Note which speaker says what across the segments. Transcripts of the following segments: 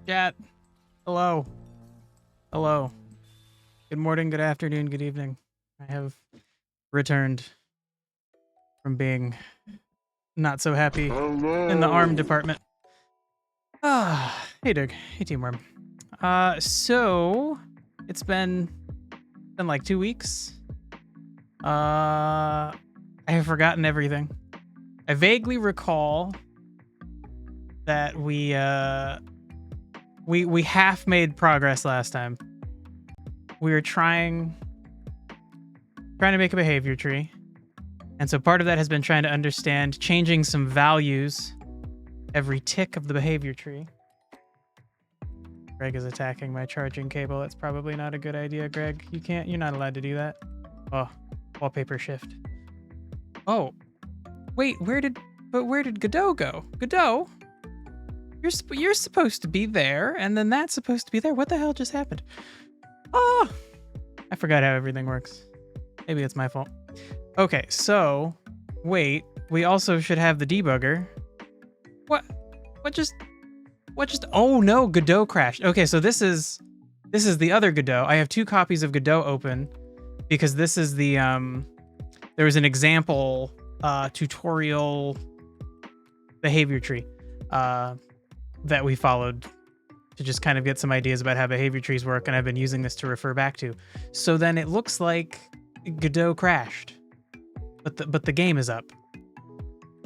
Speaker 1: Chat. Hello. Hello. Good morning, good afternoon, good evening. I have returned from being not so happy in the arm department. Hey Doug. Hey Teamworm. So it's been like 2 weeks. I have forgotten everything. I vaguely recall that we half made progress last time. We were trying to make a behavior tree. And so part of that has been trying to understand changing some values every tick of the behavior tree. Greg is attacking my charging cable. That's probably not a good idea, Greg. You're not allowed to do that. Oh, wallpaper shift. Oh, wait, where did Godot go? Godot? You're supposed to be there, and then that's supposed to be there. What the hell just happened? Oh, I forgot how everything works. Maybe it's my fault. Okay, so wait, we also should have the debugger. What just? Oh no, Godot crashed. Okay, so this is the other Godot. I have 2 copies of Godot open because this is the there was an example tutorial behavior tree that we followed to just kind of get some ideas about how behavior trees work, and I've been using this to refer back to. So then it looks like Godot crashed, but the game is up.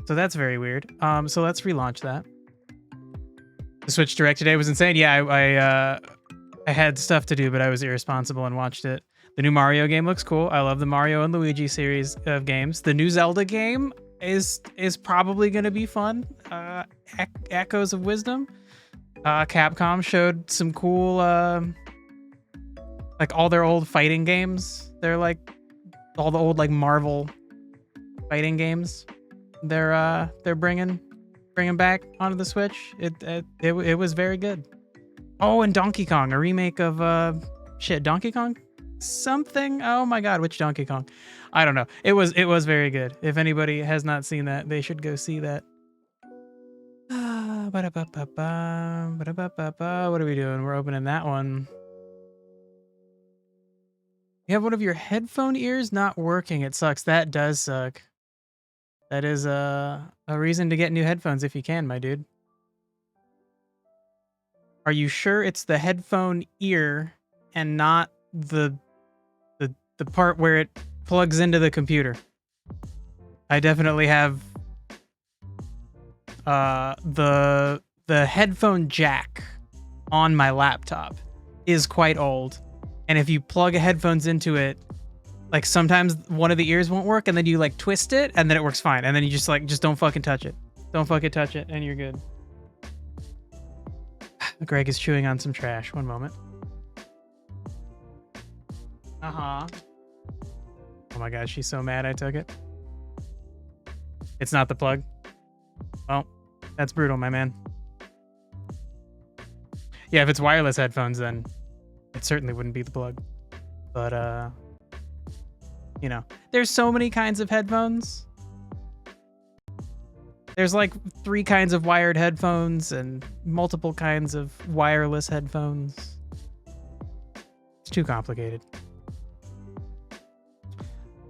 Speaker 1: So that's very weird. So let's relaunch that. The Switch Direct today was insane. Yeah, I had stuff to do, but I was irresponsible and watched it. The new Mario game looks cool. I love the Mario and Luigi series of games. The new Zelda game is probably going to be fun. Echoes of Wisdom. Capcom showed some cool, like all their old fighting games. They're like all the old like Marvel fighting games. They're bringing back onto the Switch. It was very good. Oh, and Donkey Kong, a remake of Donkey Kong something. Oh my God, which Donkey Kong? I don't know. It was very good. If anybody has not seen that, they should go see that. What are we doing? We're opening that one. You have one of your headphone ears not working. It sucks. That does suck. That is a reason to get new headphones if you can, my dude. Are you sure it's the headphone ear and not the part where it plugs into the computer? I definitely have the headphone jack on my laptop is quite old, and if you plug headphones into it, like sometimes one of the ears won't work, and then you like twist it and then it works fine, and then you just don't fucking touch it. Don't fucking touch it and you're good. Greg is chewing on some trash. One moment. Oh my God, she's so mad I took it. It's not the plug. Well, that's brutal, my man. Yeah, if it's wireless headphones, then it certainly wouldn't be the plug. But, you know, there's so many kinds of headphones. There's like 3 kinds of wired headphones and multiple kinds of wireless headphones. It's too complicated.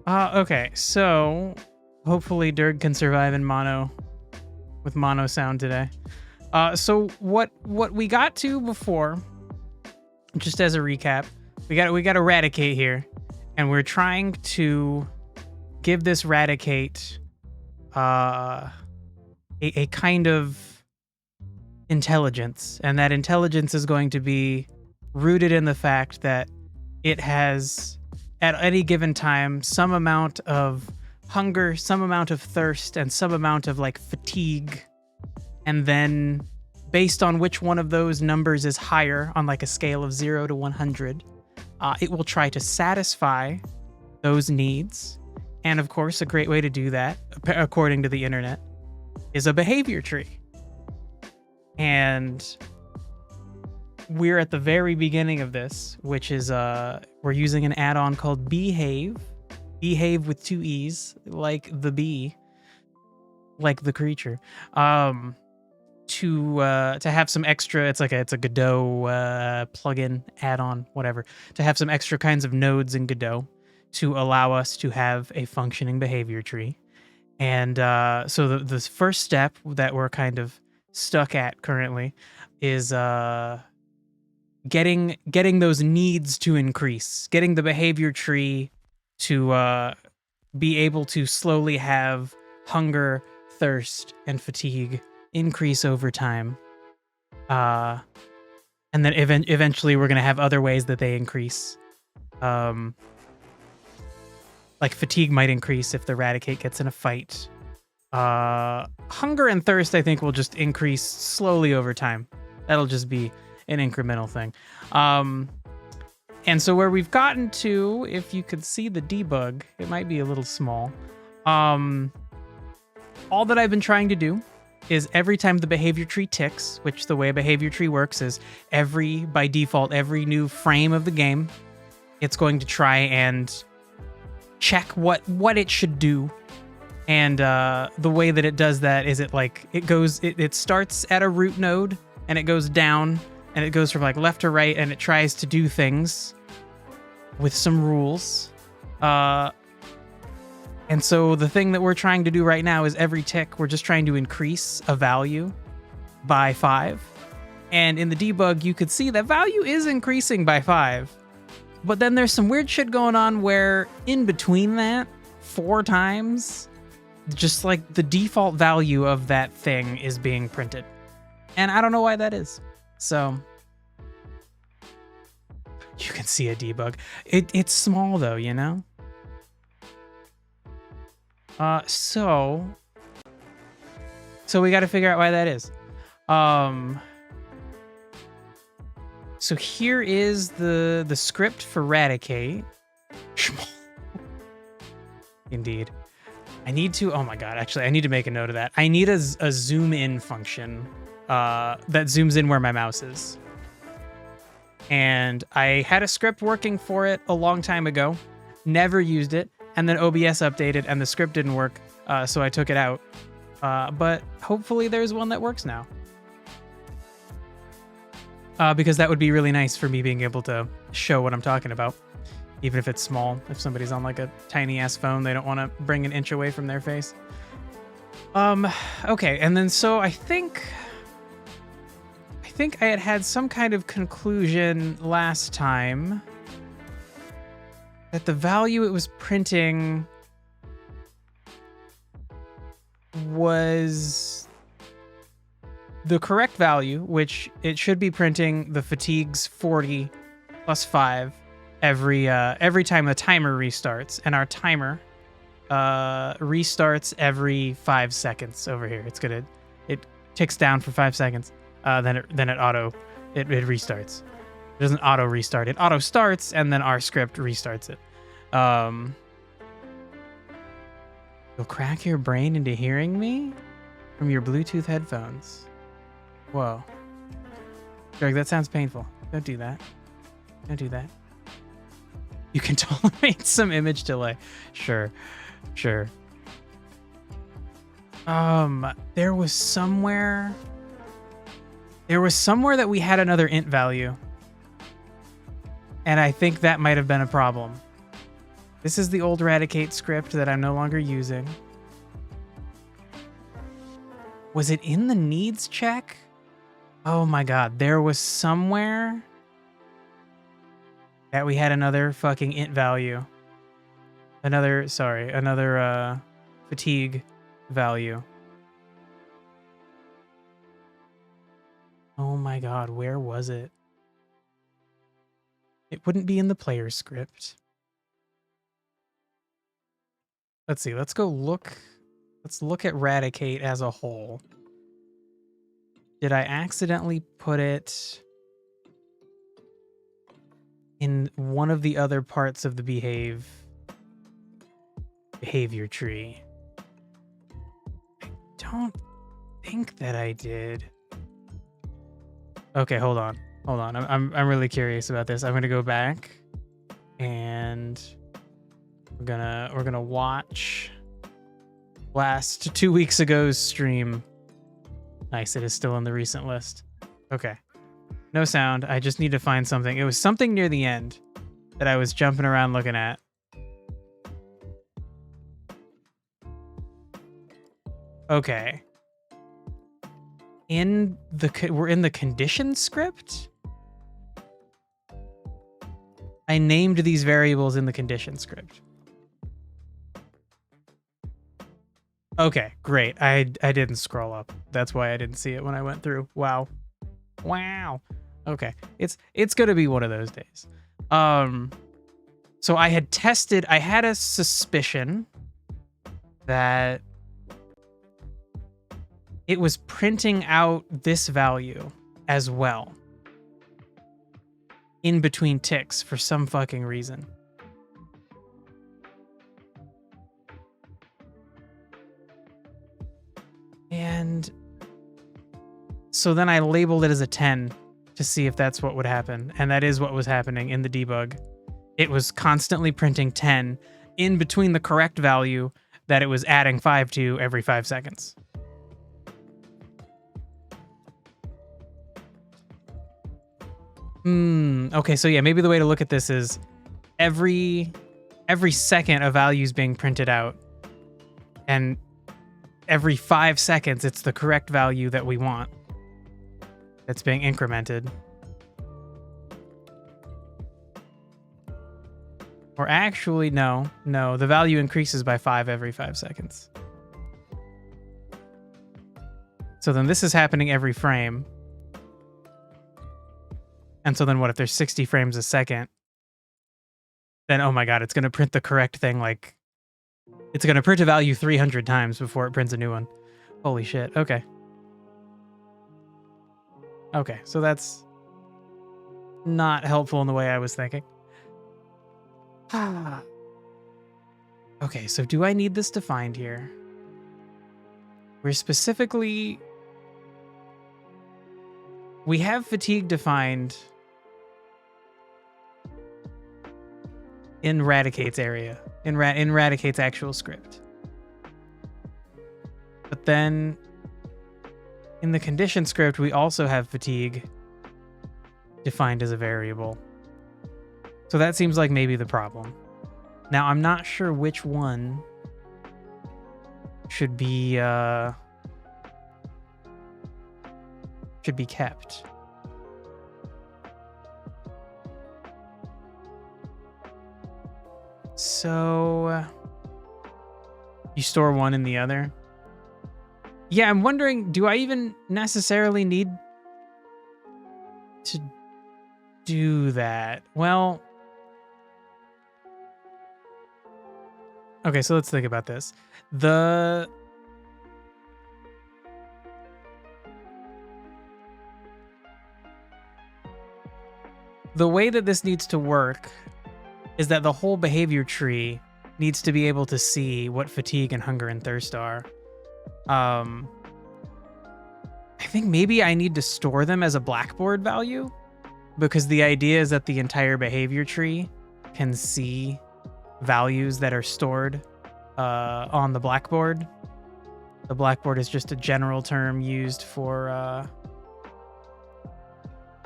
Speaker 1: Okay, so hopefully Dirg can survive in with mono sound today. So what we got to before, just as a recap, we got Eradicate here, and we're trying to give this Eradicate a kind of intelligence, and that intelligence is going to be rooted in the fact that it has at any given time some amount of hunger, some amount of thirst, and some amount of like fatigue. And then based on which one of those numbers is higher on like a scale of 0 to 100, it will try to satisfy those needs. And of course, a great way to do that, according to the internet, is a behavior tree. And we're at the very beginning of this, which is we're using an add-on called Behave with 2 E's, like the bee, like the creature, to have some extra. It's a Godot plugin, add-on, whatever, to have some extra kinds of nodes in Godot to allow us to have a functioning behavior tree. And so the first step that we're kind of stuck at currently is getting those needs to increase, getting the behavior tree to be able to slowly have hunger, thirst, and fatigue increase over time. And then eventually we're going to have other ways that they increase. Like fatigue might increase if the Raticate gets in a fight. Hunger and thirst, I think, will just increase slowly over time. That'll just be an incremental thing. And so where we've gotten to, if you could see the debug, it might be a little small. All that I've been trying to do is every time the behavior tree ticks, which the way a behavior tree works is by default, every new frame of the game, it's going to try and check what it should do. And the way that it does that is it starts at a root node and it goes down and it goes from like left to right and it tries to do things with some rules. And so the thing that we're trying to do right now is every tick, we're just trying to increase a value by 5. And in the debug, you could see that value is increasing by 5. But then there's some weird shit going on where in between that, 4 times, just like the default value of that thing is being printed. And I don't know why that is. So you can see a debug. It's small though, you know? So we got to figure out why that is. So here is the script for Raticate. Indeed. I need to, oh my God, actually, I need to make a note of that. I need a zoom in function that zooms in where my mouse is. And I had a script working for it a long time ago, never used it, and then OBS updated and the script didn't work, so I took it out. But hopefully there's one that works now. Because that would be really nice for me being able to show what I'm talking about. Even if it's small. If somebody's on like a tiny ass phone, they don't want to bring an inch away from their face. Okay, and then so I think I had some kind of conclusion last time that the value it was printing was the correct value, which it should be printing the fatigues 40 plus 5 every time the timer restarts, and our timer restarts every 5 seconds over here. It ticks down for 5 seconds, then it restarts. It doesn't auto restart. It auto starts, and then our script restarts it. You'll crack your brain into hearing me from your Bluetooth headphones. Whoa. Greg, that sounds painful. Don't do that. Don't do that. You can tolerate some image delay. Sure. There was somewhere that we had another int value. And I think that might have been a problem. This is the old Raticate script that I'm no longer using. Was it in the needs check? Oh my God, there was somewhere that we had another fucking int value. Another fatigue value. Oh my God, where was it? It wouldn't be in the player script. Let's see, let's look at Raticate as a whole. Did I accidentally put it in one of the other parts of the behavior tree? I don't think that I did. Okay, hold on. I'm really curious about this. I'm gonna go back and we're gonna watch last 2 weeks ago's stream Nice, it is still in the recent list. Okay. No sound. I just need to find something. It was something near the end that I was jumping around looking at. Okay. We're in the condition script? I named these variables in the condition script. Okay, great. I didn't scroll up. That's why I didn't see it when I went through. Wow. Okay. It's gonna be one of those days. So I had a suspicion that it was printing out this value as well in between ticks for some fucking reason. And so then I labeled it as a 10 to see if that's what would happen. And that is what was happening in the debug. It was constantly printing 10 in between the correct value that it was adding 5 to every 5 seconds. Okay, so yeah, maybe the way to look at this is every second a value is being printed out, and every 5 seconds it's the correct value that we want that's being incremented. Or actually, no, the value increases by 5 every 5 seconds. So then this is happening every frame. And so then what if there's 60 frames a second? Then, oh my god, it's going to print the correct thing, like... It's going to print a value 300 times before it prints a new one. Holy shit, okay. Okay, so that's not helpful in the way I was thinking. Okay, so do I need this defined here? We're specifically... We have fatigue defined in Radicate's area, in Radicate's actual script. But then in the condition script, we also have fatigue defined as a variable. So that seems like maybe the problem. Now, I'm not sure which one should be kept. So you store one in the other? Yeah, I'm wondering, do I even necessarily need to do that? Well, okay, so let's think about this. The way that this needs to work is that the whole behavior tree needs to be able to see what fatigue and hunger and thirst are. I think maybe I need to store them as a Blackboard value, because the idea is that the entire behavior tree can see values that are stored on the Blackboard. The Blackboard is just a general term used for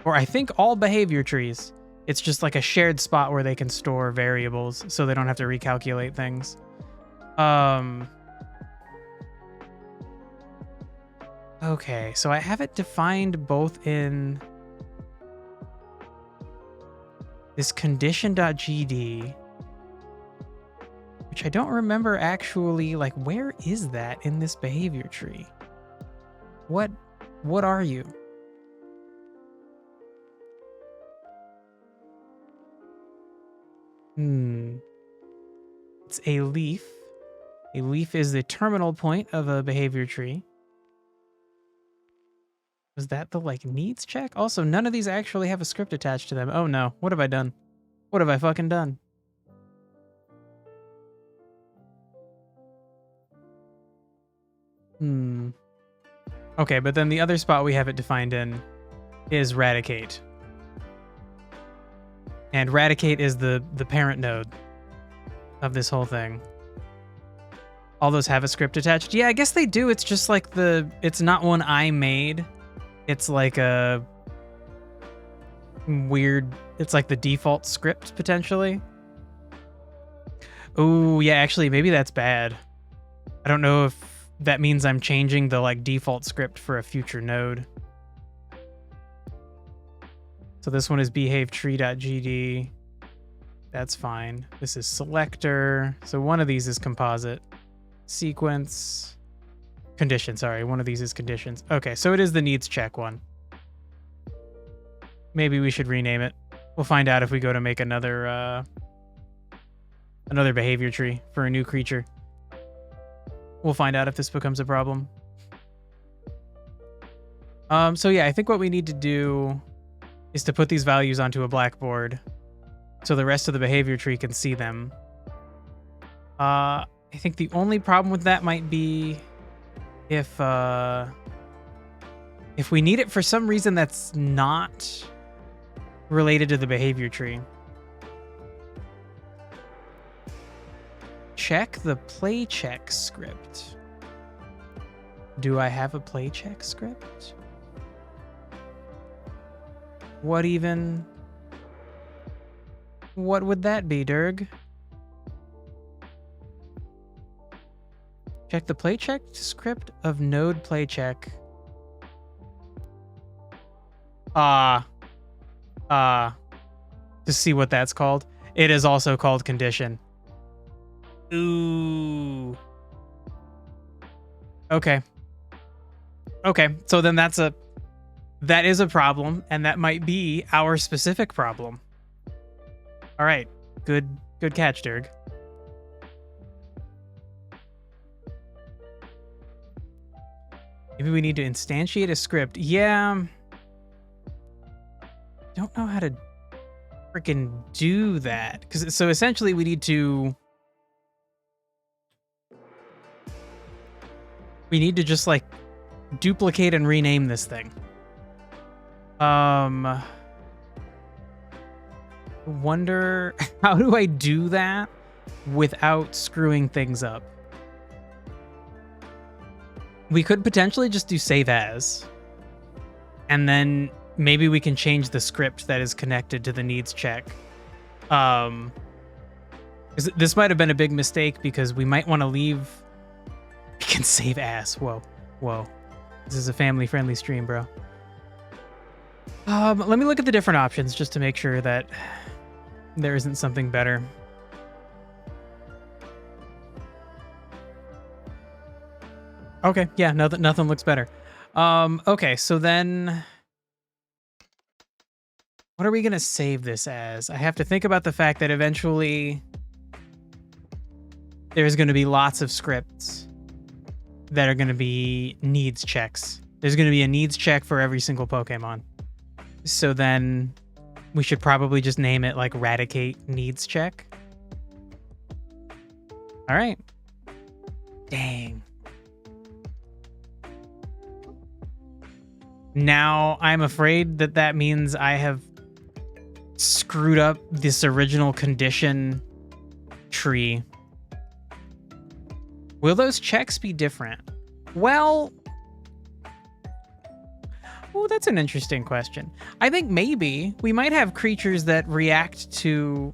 Speaker 1: I think all behavior trees. It's just like a shared spot where they can store variables so they don't have to recalculate things. Okay, so I have it defined both in this condition.gd, which I don't remember actually, like, where is that in this behavior tree? What are you? It's a leaf. A leaf is the terminal point of a behavior tree. Was that the, like, needs check? Also, none of these actually have a script attached to them. Oh no, what have I done? What have I fucking done? Okay, but then the other spot we have it defined in is Radicate. And Radicate is the parent node of this whole thing. All those have a script attached. Yeah, I guess they do. It's just like it's not one I made. It's like a weird, it's like the default script potentially. Oh, yeah, actually, maybe that's bad. I don't know if that means I'm changing the like default script for a future node. So this one is behavetree.gd. That's fine. This is selector. So one of these is composite. Sequence. Condition, sorry. One of these is conditions. Okay, so it is the needs check one. Maybe we should rename it. We'll find out if we go to make another behavior tree for a new creature. We'll find out if this becomes a problem. So yeah, I think what we need to do is to put these values onto a blackboard so the rest of the behavior tree can see them. I think the only problem with that might be if we need it for some reason that's not related to the behavior tree. Check the play check script. Do I have a play check script? What would that be, Durg? Check the play check script of node play check. To see what that's called. It is also called condition. Ooh. Okay. Okay, so then that is a problem, and that might be our specific problem. All right, good catch, Durg. Maybe we need to instantiate a script. Yeah. Don't know how to freaking do that. So essentially we need to just like duplicate and rename this thing. Wonder how do I do that without screwing things up? We could potentially just do save as, and then maybe we can change the script that is connected to the needs check. This might have been a big mistake because we might want to leave. We can save as. Whoa. This is a family-friendly stream, bro. Let me look at the different options just to make sure that there isn't something better. Okay, yeah, nothing looks better. Okay, so then what are we gonna save this as? I have to think about the fact that eventually there's gonna be lots of scripts that are gonna be needs checks. There's gonna be a needs check for every single Pokemon. So then we should probably just name it like Radicate Needs Check. All right. Dang. Now I'm afraid that means I have screwed up this original condition tree. Will those checks be different? Well, oh, that's an interesting question. I think maybe we might have creatures that react to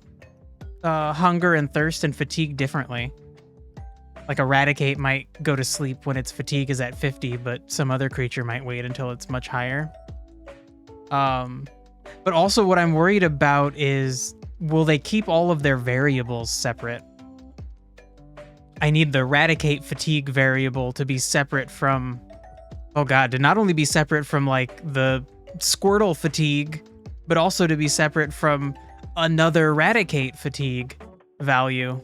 Speaker 1: hunger and thirst and fatigue differently. Like Eradicate might go to sleep when its fatigue is at 50, but some other creature might wait until it's much higher. But also what I'm worried about is, will they keep all of their variables separate? I need the Eradicate fatigue variable to be separate from, oh god, to not only be separate from like the Squirtle fatigue, but also to be separate from another Eradicate fatigue value.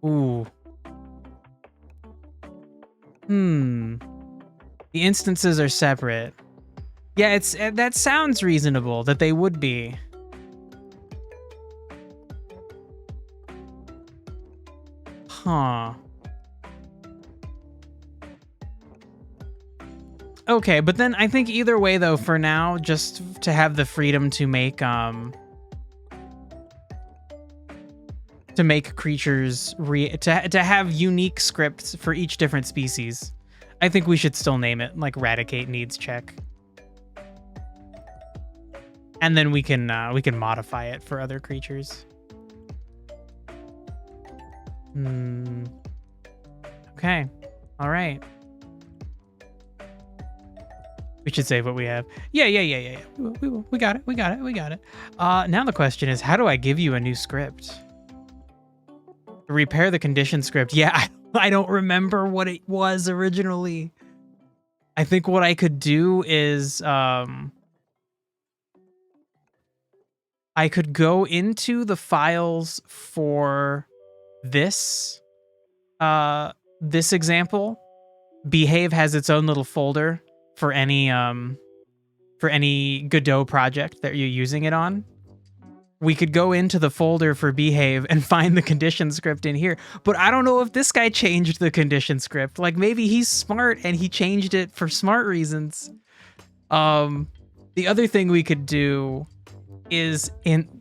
Speaker 1: Ooh. The instances are separate. Yeah, that sounds reasonable that they would be. Huh. Okay, but then I think either way though, for now, just to have the freedom to make to make creatures to have unique scripts for each different species. I think we should still name it like Radicate Needs Check, and then we can modify it for other creatures. Okay. All right. We should save what we have. Yeah. We got it. Now the question is, how do I give you a new script? Repair the condition script. Yeah, I don't remember what it was originally. I think what I could do is I could go into the files for this this example. Behave has its own little folder for any Godot project that you're using it on. We could go into the folder for Behave and find the condition script in here. But I don't know if this guy changed the condition script. Like, maybe he's smart and he changed it for smart reasons. The other thing we could do is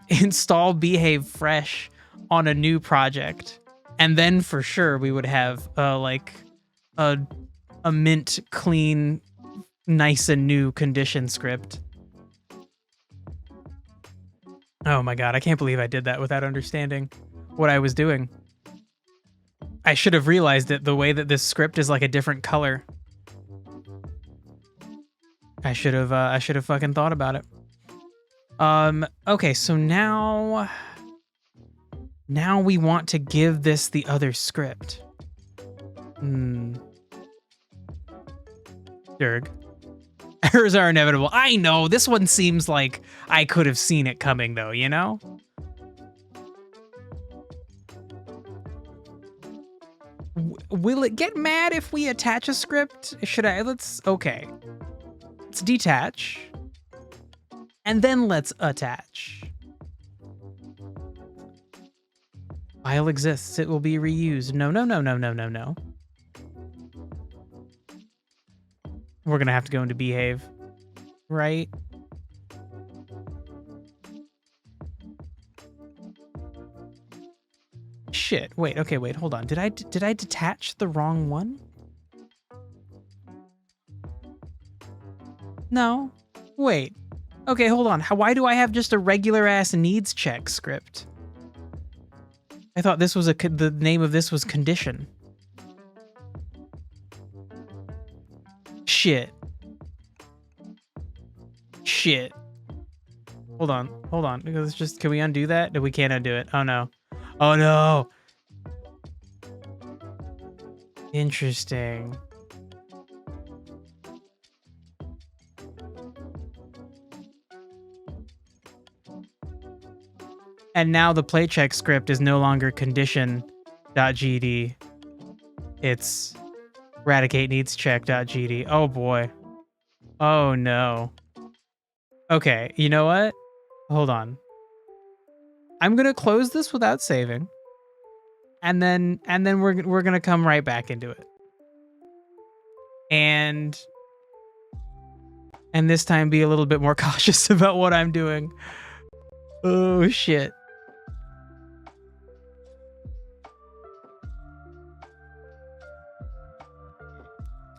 Speaker 1: install Behave fresh on a new project. And then for sure we would have like a mint clean, nice and new condition script. Oh my god, I can't believe I did that without understanding what I was doing. I should have realized it the way that this script is like a different color. I should have fucking thought about it. Okay, so now we want to give this the other script. Derg. Errors are inevitable. I know, this one seems like I could have seen it coming though, you know? Will it get mad if we attach a script? Okay. Let's detach. And then let's attach. File exists, it will be reused. No. We're gonna have to go into Behave, right? Shit, wait, hold on. Did I detach the wrong one? No, wait. Okay, hold on. Why do I have just a regular ass needs check script? I thought this was the name of this was condition. Shit. Hold on. Because it's just, can we undo that? No, we can't undo it. Oh no. Oh no. Interesting. And now the playcheck script is no longer condition.gd. It's eradicate-needs-check.gd. Oh boy. Oh no. Okay, you know what? Hold on. I'm gonna close this without saving. And then we're gonna come right back into it. And this time be a little bit more cautious about what I'm doing. Oh shit.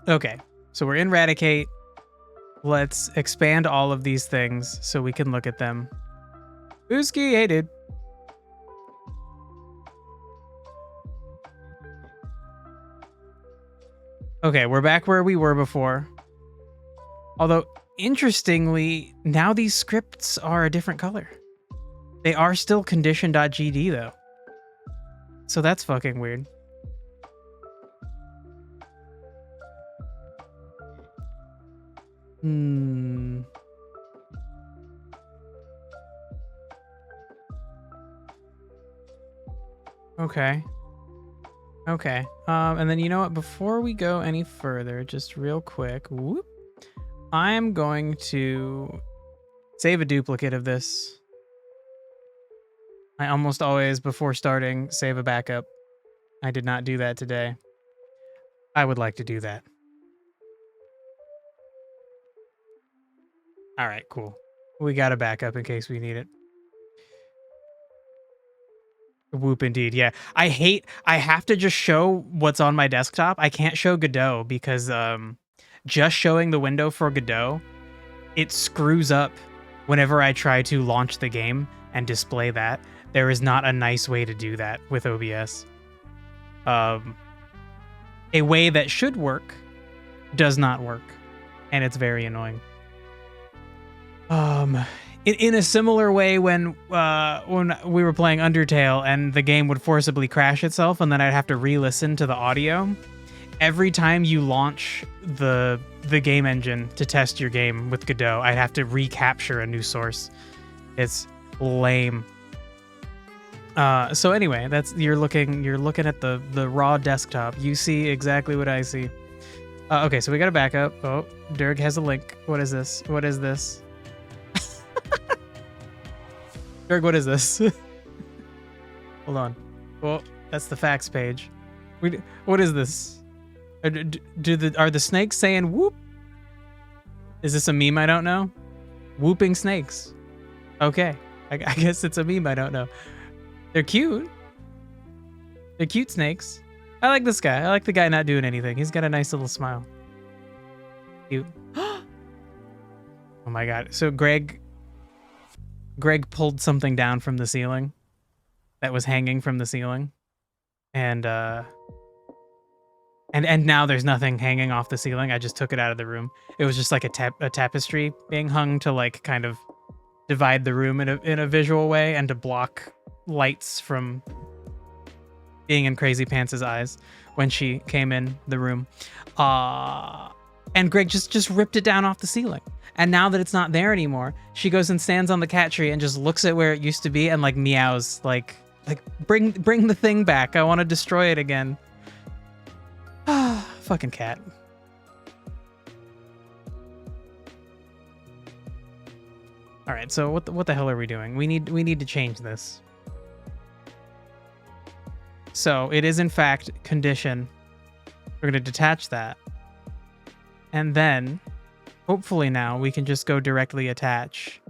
Speaker 1: Okay, so we're in Eradicate. Let's expand all of these things so we can look at them. Booski, hey dude. Okay, we're back where we were before. Although, interestingly, now these scripts are a different color. They are still condition.gd though. So that's fucking weird. Okay. And then you know what? Before we go any further, just real quick, I am going to save a duplicate of this. I almost always, before starting, save a backup. I did not do that today. I would like to do that. All right, cool. We got a backup in case we need it. Whoop indeed. Yeah. I have to just show what's on my desktop. I can't show Godot because just showing the window for Godot, it screws up whenever I try to launch the game and display that. There is not a nice way to do that with OBS. A way that should work does not work, and it's very annoying. In a similar way, when we were playing Undertale and the game would forcibly crash itself, and then I'd have to re-listen to the audio. Every time you launch the game engine to test your game with Godot, I'd have to recapture a new source. It's lame. So anyway, that's you're looking at the raw desktop. You see exactly what I see. Okay, so we got a backup. Oh, Dirk has a link. What is this? What is this? Dirk, what is this? Hold on. Well, that's the facts page. What is this? Are the snakes saying whoop? Is this a meme I don't know? Whooping snakes. Okay, I guess it's a meme I don't know. They're cute. They're cute snakes. I like this guy. I like the guy not doing anything. He's got a nice little smile. Cute. Oh my god. So Greg pulled something down from the ceiling that was hanging from the ceiling. And now there's nothing hanging off the ceiling. I just took it out of the room. It was just like a tapestry being hung to like kind of divide the room in a visual way and to block lights from being in Crazy Pants' eyes when she came in the room. And Greg just ripped it down off the ceiling. And now that it's not there anymore, she goes and stands on the cat tree and just looks at where it used to be and like meows like bring the thing back. I want to destroy it again. Fucking cat. All right, so what the hell are we doing? We need to change this. So it is in fact condition. We're going to detach that. And then hopefully now we can just go directly attach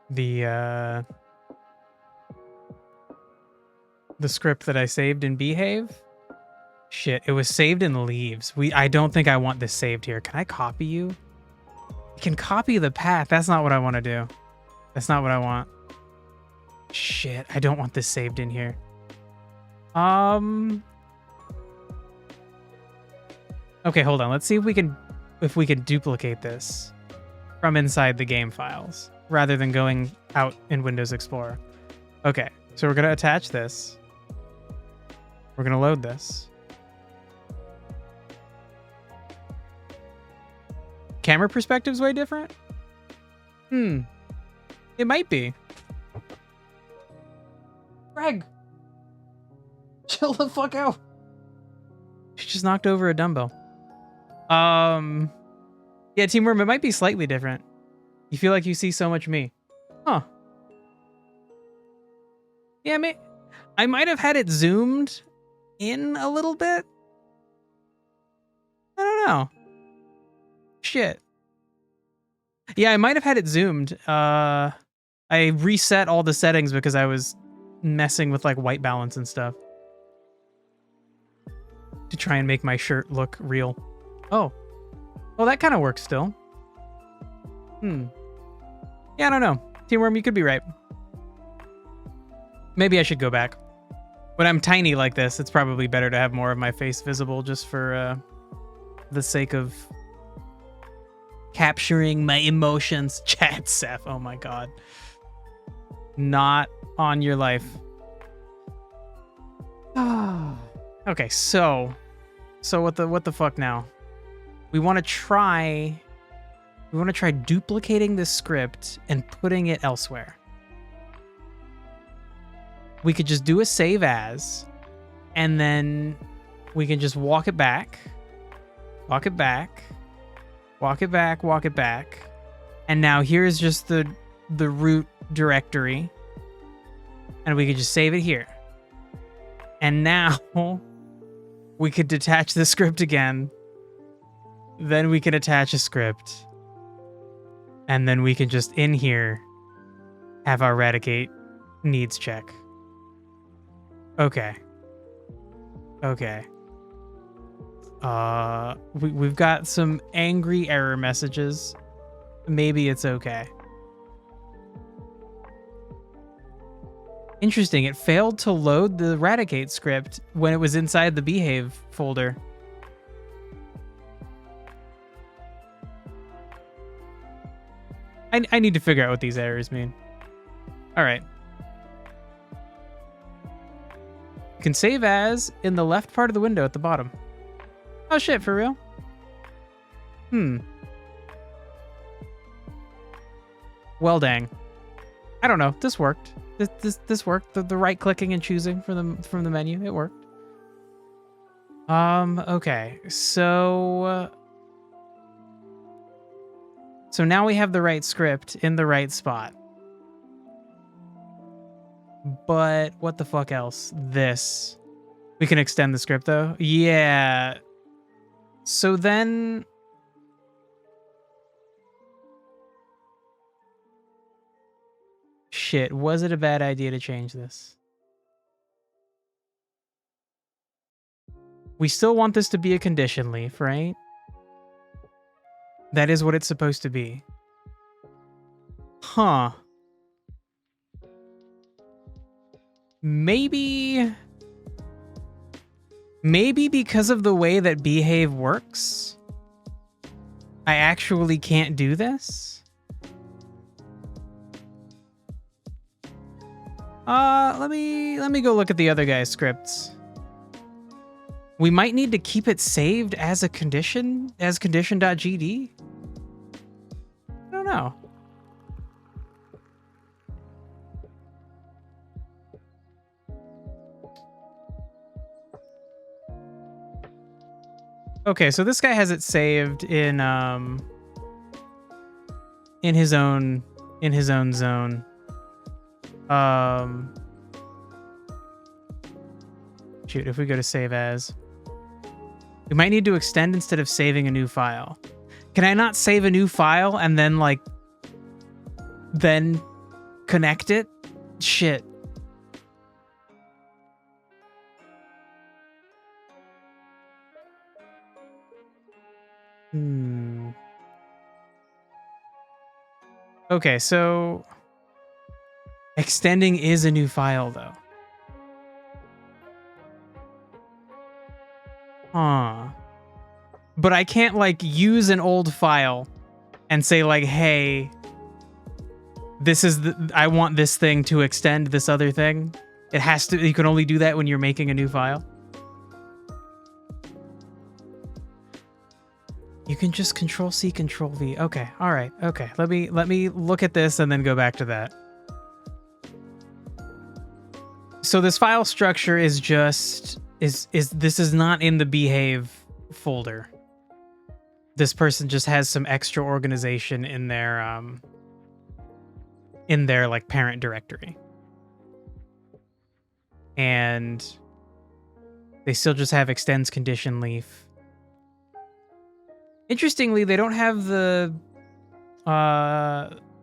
Speaker 1: the script that I saved in Behave. Shit, it was saved in Leaves. I don't think I want this saved here. Can I copy you? I can copy the path. That's not what I want to do. That's not what I want. Shit, I don't want this saved in here. Okay, hold on. Let's see if we can duplicate this from inside the game files rather than going out in Windows Explorer. Okay, so we're gonna attach this. We're gonna load this. Camera perspective's way different? It might be. Greg! Chill the fuck out. She just knocked over a dumbbell. Yeah, Team Worm, it might be slightly different. You feel like you see so much me. Huh. Yeah, I might have had it zoomed in a little bit. I don't know. Shit. Yeah, I might have had it zoomed. I reset all the settings because I was messing with like white balance and stuff to try and make my shirt look real. Oh. Well, that kind of works still. Yeah, I don't know. Team Worm, you could be right. Maybe I should go back. When I'm tiny like this, it's probably better to have more of my face visible just for the sake of capturing my emotions. Chat Seth, oh my god. Not on your life. Okay, so what the fuck now? We want to try duplicating this script and putting it elsewhere. We could just do a save as, and then we can just walk it back, walk it back, walk it back, walk it back. And now here's just the root directory, and we could just save it here. And now we could detach the script again. Then we can attach a script. And then we can just in here have our Radicate Needs check. Okay. Okay. We've got some angry error messages. Maybe it's okay. Interesting. It failed to load the eradicate script when it was inside the behave folder. I need to figure out what these errors mean. All right. You can save as in the left part of the window at the bottom. Oh shit, for real? Well, dang. I don't know. This worked. This worked. The right clicking and choosing from the menu, it worked. Okay. So now we have the right script in the right spot. But what the fuck else? This. We can extend the script though. Yeah. So then shit, was it a bad idea to change this? We still want this to be a condition leaf, right? That is what it's supposed to be. Huh. Maybe because of the way that behave works, I actually can't do this? Let me go look at the other guy's scripts. We might need to keep it saved as a condition, as condition.gd. I don't know. Okay, so this guy has it saved in his own zone. Shoot, if we go to save as, we might need to extend instead of saving a new file. Can I not save a new file and then then connect it? Shit. Okay, so extending is a new file though. Huh. But I can't use an old file and say hey, this is I want this thing to extend this other thing. It has to, you can only do that when you're making a new file. You can just Control-C, Control-V. Okay, all right, okay. Let me look at this and then go back to that. So this file structure is just this is not in the behave folder. This person just has some extra organization in their parent directory. And they still just have extends condition leaf. Interestingly, they don't have the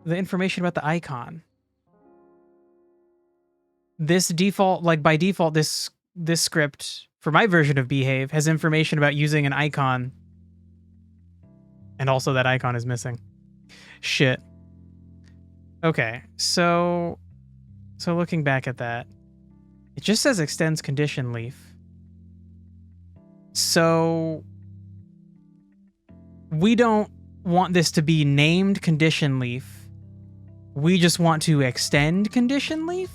Speaker 1: information about the icon. This default, by default, this script for my version of behave has information about using an icon, and also that icon is missing. Shit. Okay, so looking back at that, it just says extends condition leaf. So we don't want this to be named condition leaf. We just want to extend condition leaf?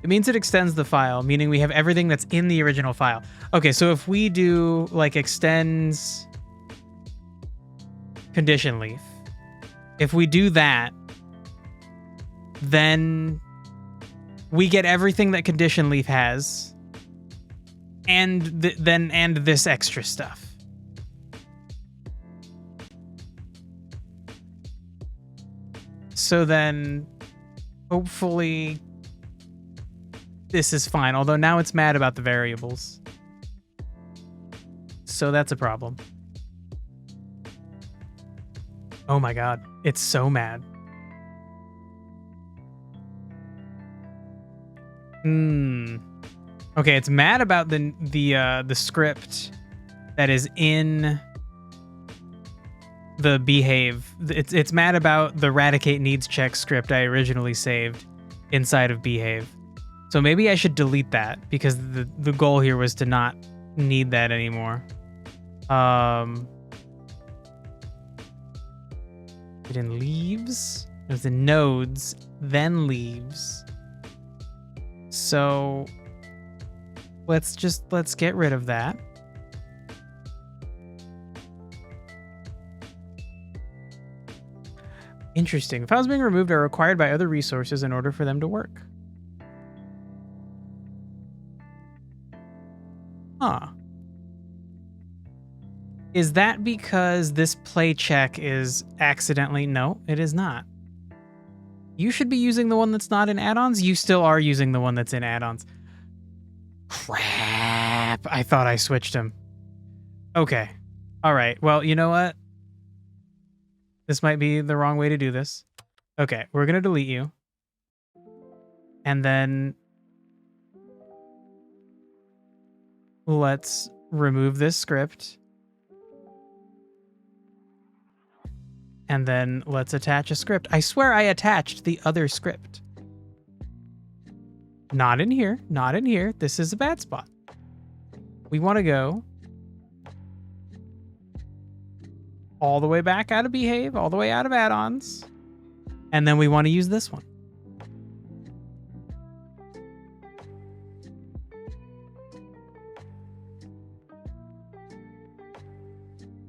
Speaker 1: It means it extends the file, meaning we have everything that's in the original file. Okay, so if we do extends condition leaf, if we do that, then we get everything that condition leaf has, and this extra stuff. So then, hopefully, this is fine. Although now it's mad about the variables, so that's a problem. Oh my god, it's so mad. Okay, it's mad about the script that is in the behave. It's mad about the eradicate needs check script I originally saved inside of behave. So maybe I should delete that because the goal here was to not need that anymore. It in leaves. There's the nodes, then leaves. So let's get rid of that. Interesting. Files being removed are required by other resources in order for them to work. Huh. Is that because this play check is accidentally... No, it is not. You should be using the one that's not in add-ons. You still are using the one that's in add-ons. Crap. I thought I switched him. Okay. All right. Well, you know what? This might be the wrong way to do this. Okay, we're going to delete you. And then let's remove this script. And then let's attach a script. I swear I attached the other script. Not in here. Not in here. This is a bad spot. We want to go all the way back out of behave, all the way out of add-ons. And then we want to use this one.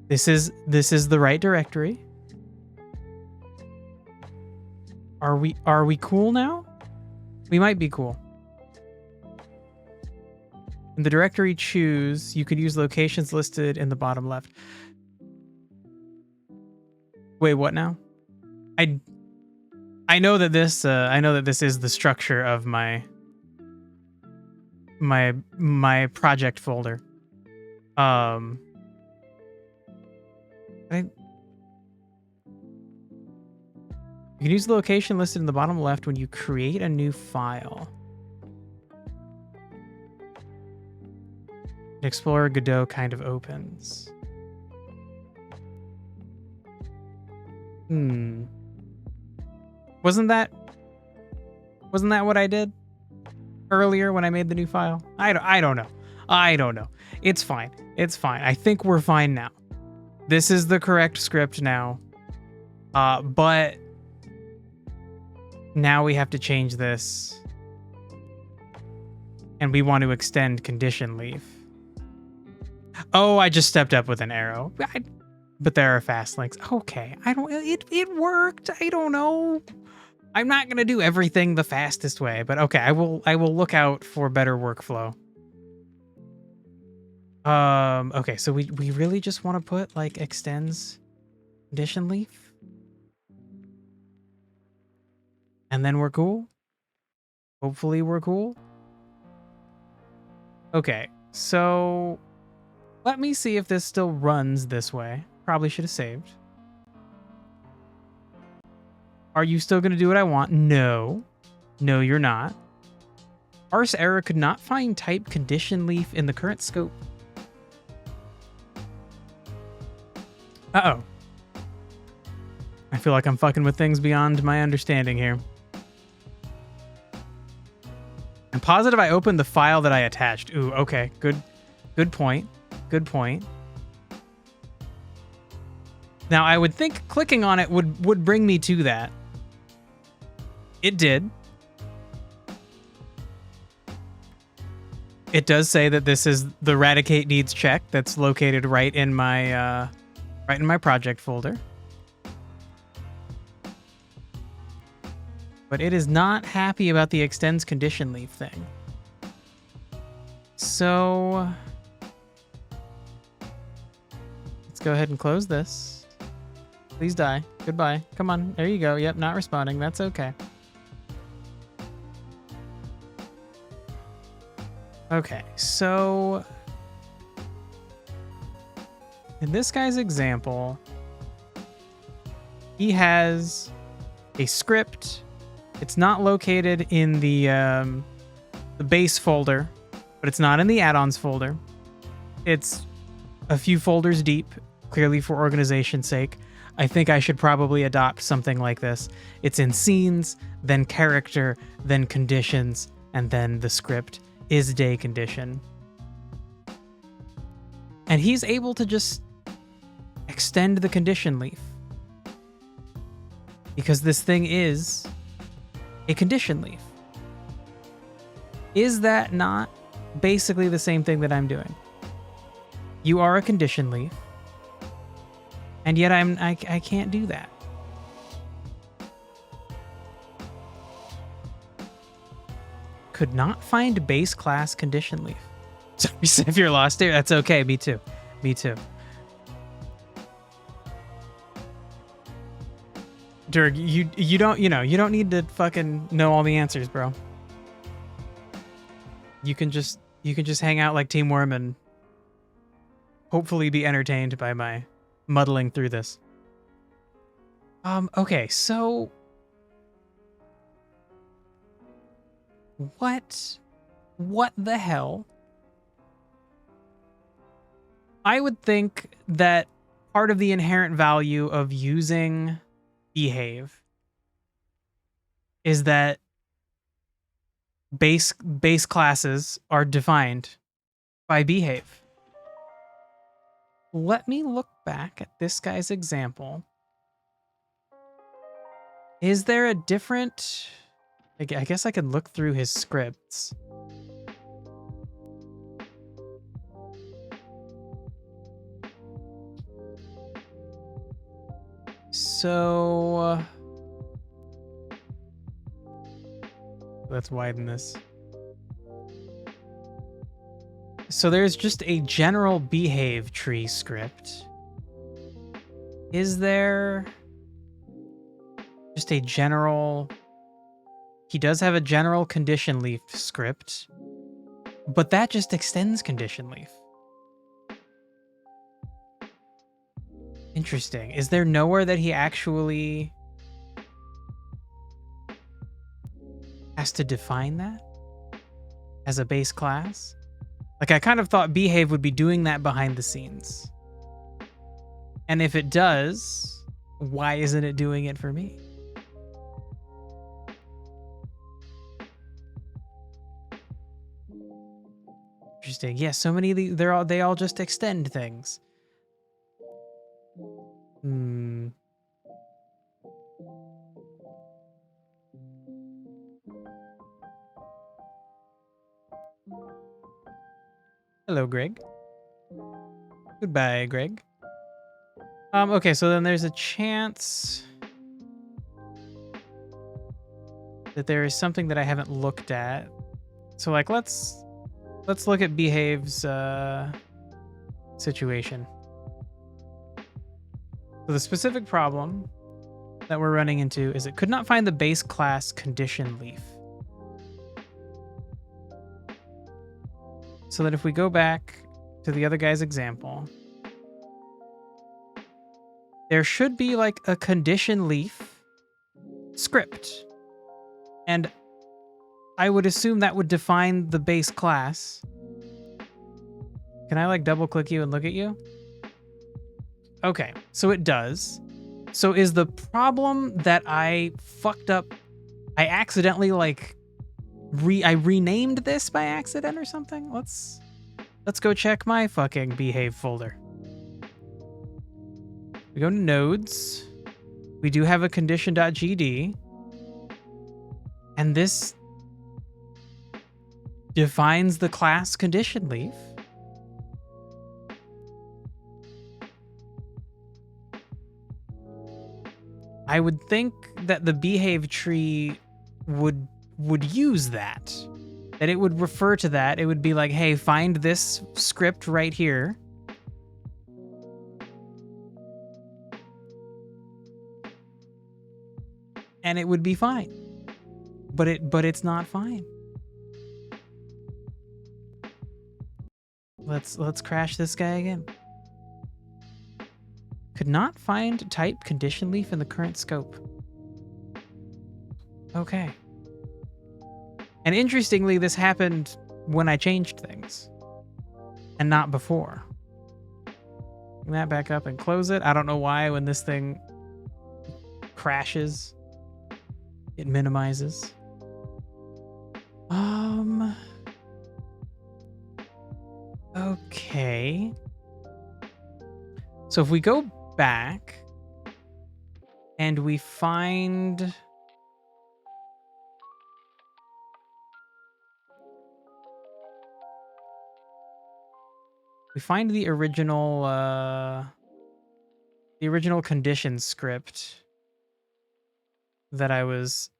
Speaker 1: This is the right directory. Are we cool now? We might be cool. In the directory choose, you could use locations listed in the bottom left. Wait, what now? I know that this is the structure of my project folder. You can use the location listed in the bottom left when you create a new file. Explorer Godot kind of opens. Wasn't that what I did earlier when I made the new file? I don't know. I don't know. It's fine. It's fine. I think we're fine now. This is the correct script now. But now we have to change this. And we want to extend condition leaf. Oh, I just stepped up with an arrow. But there are fast links. Okay. It worked. I don't know. I'm not going to do everything the fastest way, but okay, I will look out for better workflow. Okay, so we really just want to put like extends condition leaf. And then we're cool. Hopefully we're cool. Okay, so let me see if this still runs this way. Probably should have saved. Are you still going to do what I want? No. No, you're not. Parse error could not find type condition leaf in the current scope. Uh-oh. I feel like I'm fucking with things beyond my understanding here. I'm positive I opened the file that I attached. Ooh, okay. Good point. Good point. Now, I would think clicking on it would bring me to that. It did. It does say that this is the eradicate needs check that's located right in my project folder. But it is not happy about the extends condition leaf thing. So let's go ahead and close this. Please die. Goodbye. Come on. There you go. Yep, not responding. That's okay. Okay, so in this guy's example, he has a script. It's not located in the base folder, but it's not in the add-ons folder. It's a few folders deep, clearly for organization's sake. I think I should probably adopt something like this. It's in scenes, then character, then conditions, and then the script is day condition. And he's able to just extend the condition leaf, because this thing is a condition leaf. Is that not basically the same thing that I'm doing? You are a condition leaf, and yet I can't do that. Could not find base class condition leaf. So if you're lost here, that's okay. Me too. Me too. Dirk, you don't need to fucking know all the answers, bro. You can just hang out like Team Worm and hopefully be entertained by my muddling through this. Okay, so what the hell? I would think that part of the inherent value of using behave is that base classes are defined by behave. Let me look back at this guy's example. Is there a different... I guess I can look through his scripts. So... let's widen this. So there's just a general behave tree script. Is there just a general... He does have a general condition leaf script, but that just extends condition leaf. Interesting. Is there nowhere that he actually has to define that as a base class? Like, I kind of thought behave would be doing that behind the scenes. And if it does, why isn't it doing it for me? Interesting. Yeah, so many of these, they all just extend things. Hello, Greg. Goodbye, Greg. Okay, so then there's a chance that there is something that I haven't looked at. So, like, let's look at behave's situation. So the specific problem that we're running into is it could not find the base class condition leaf. So that if we go back to the other guy's example, there should be like a condition leaf script. And I would assume that would define the base class. Can I like double click you and look at you? Okay, so it does. So is the problem that I fucked up? I accidentally like I renamed this by accident or something? Let's go check my fucking behave folder. We go to nodes. We do have a condition.gd. And this defines the class condition leaf. I would think that the behave tree would use that. That it would refer to that. It would be like, hey, find this script right here. And it would be fine. But it's not fine. Let's crash this guy again. Could not find type condition leaf in the current scope. Okay. And interestingly, this happened when I changed things and not before. Bring that back up and close it. I don't know why when this thing crashes, it minimizes. Okay. So if we go back and we find the original condition script that I was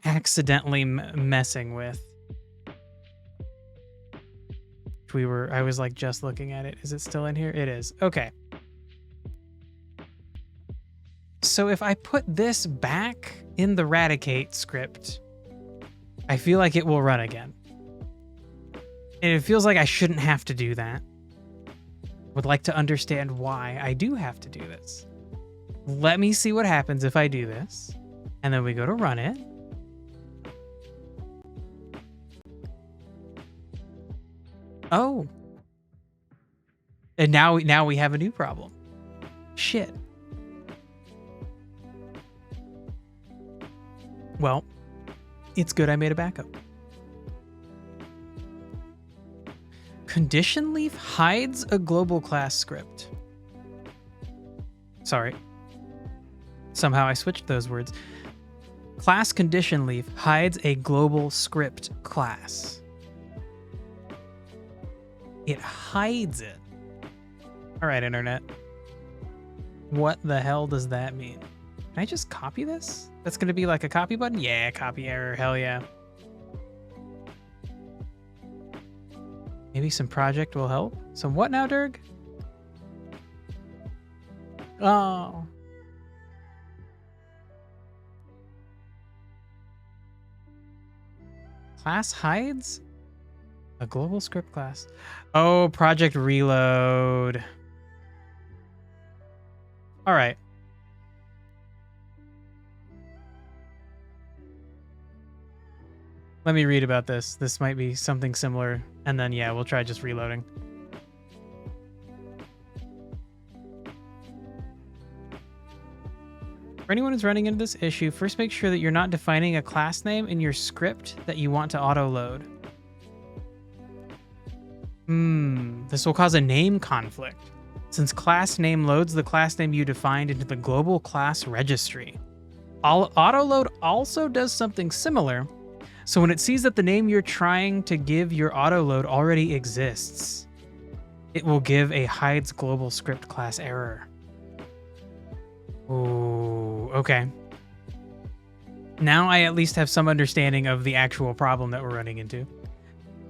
Speaker 1: accidentally messing with. I was like just looking at it. Is it still in here? It is. Okay. So if I put this back in the Radicate script, I feel like it will run again. And it feels like I shouldn't have to do that. Would like to understand why I do have to do this. Let me see what happens if I do this. And then we go to run it. Oh. And now we have a new problem. Shit. Well, it's good I made a backup. Condition leaf hides a global class script. Sorry. Somehow I switched those words. Class condition leaf hides a global script class. It hides it. All right, internet. What the hell does that mean? Can I just copy this? That's going to be like a copy button? Yeah, copy error. Hell yeah. Maybe some project will help. Some what now, Dirg? Oh. Class hides a global script class. Oh, project reload. All right. Let me read about this. This might be something similar. And then, yeah, we'll try just reloading. For anyone who's running into this issue, first make sure that you're not defining a class name in your script that you want to auto-load. This will cause a name conflict, since class name loads the class name you defined into the global class registry. Auto-load also does something similar, so when it sees that the name you're trying to give your auto-load already exists, it will give a hides global script class error. Ooh, okay. Now I at least have some understanding of the actual problem that we're running into.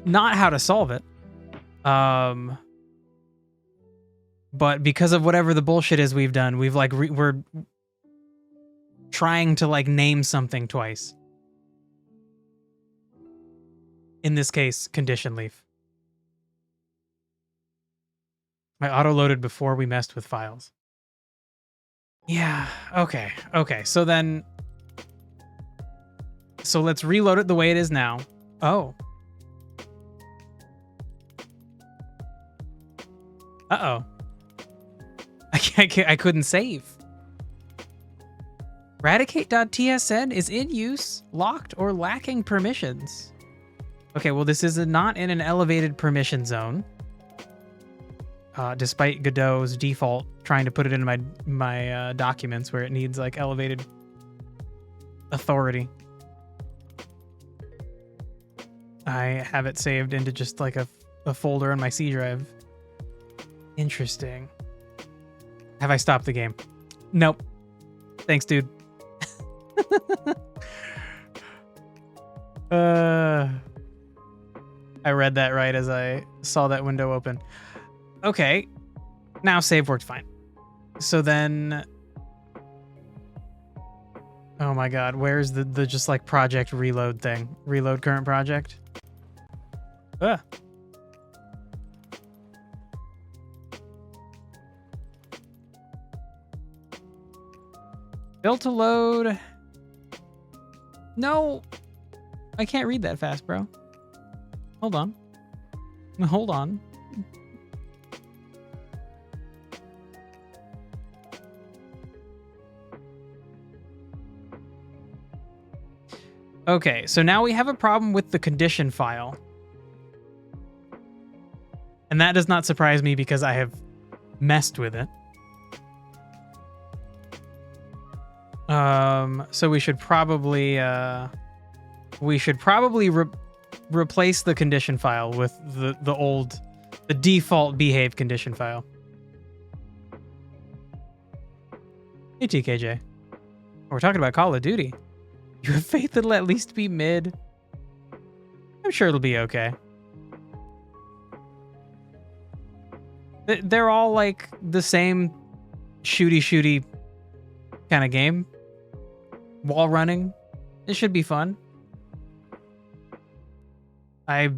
Speaker 1: Not how to solve it. But because of whatever the bullshit is we've done, we've like, we're trying to like name something twice. In this case, condition leaf. I auto-loaded before we messed with files. Yeah, okay. So let's reload it the way it is now. Oh. Uh-oh. I couldn't save. Radicate.tsn is in use, locked, or lacking permissions. Okay, well, this is not in an elevated permission zone. Despite Godot's default trying to put it in my documents where it needs like elevated authority. I have it saved into just like a folder on my C drive. Interesting. Have I stopped the game? Nope. Thanks, dude. I read that right as I saw that window open. Okay. Now save worked fine. So then... Oh my god, where's the just like project reload thing? Reload current project? Ah. Built to load. No, I can't read that fast, bro. Hold on. Hold on. Okay, so now we have a problem with the condition file. And that does not surprise me because I have messed with it. So we should probably replace the condition file with the default behave condition file. Hey TKJ. We're talking about Call of Duty. You have faith it'll at least be mid? I'm sure it'll be okay. They're all like the same shooty kind of game. Wall running. It should be fun. I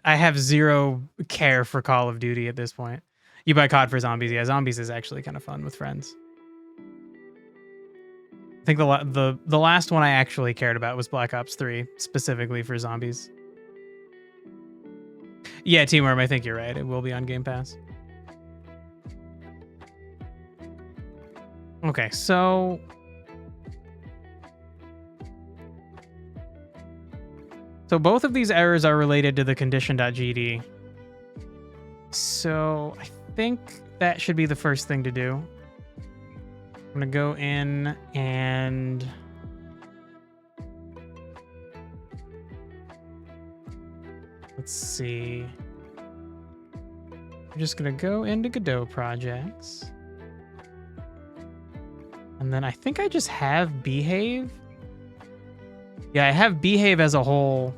Speaker 1: have zero care for Call of Duty at this point. You buy COD for Zombies. Yeah, Zombies is actually kind of fun with friends. I think the last one I actually cared about was Black Ops 3, specifically for Zombies. Yeah, Teamworm, I think you're right. It will be on Game Pass. Okay, so... So both of these errors are related to the condition.gd. So I think that should be the first thing to do. I'm going to go in and... Let's see. I'm just going to go into Godot projects. And then I think I just have behave. Yeah, I have behave as a whole,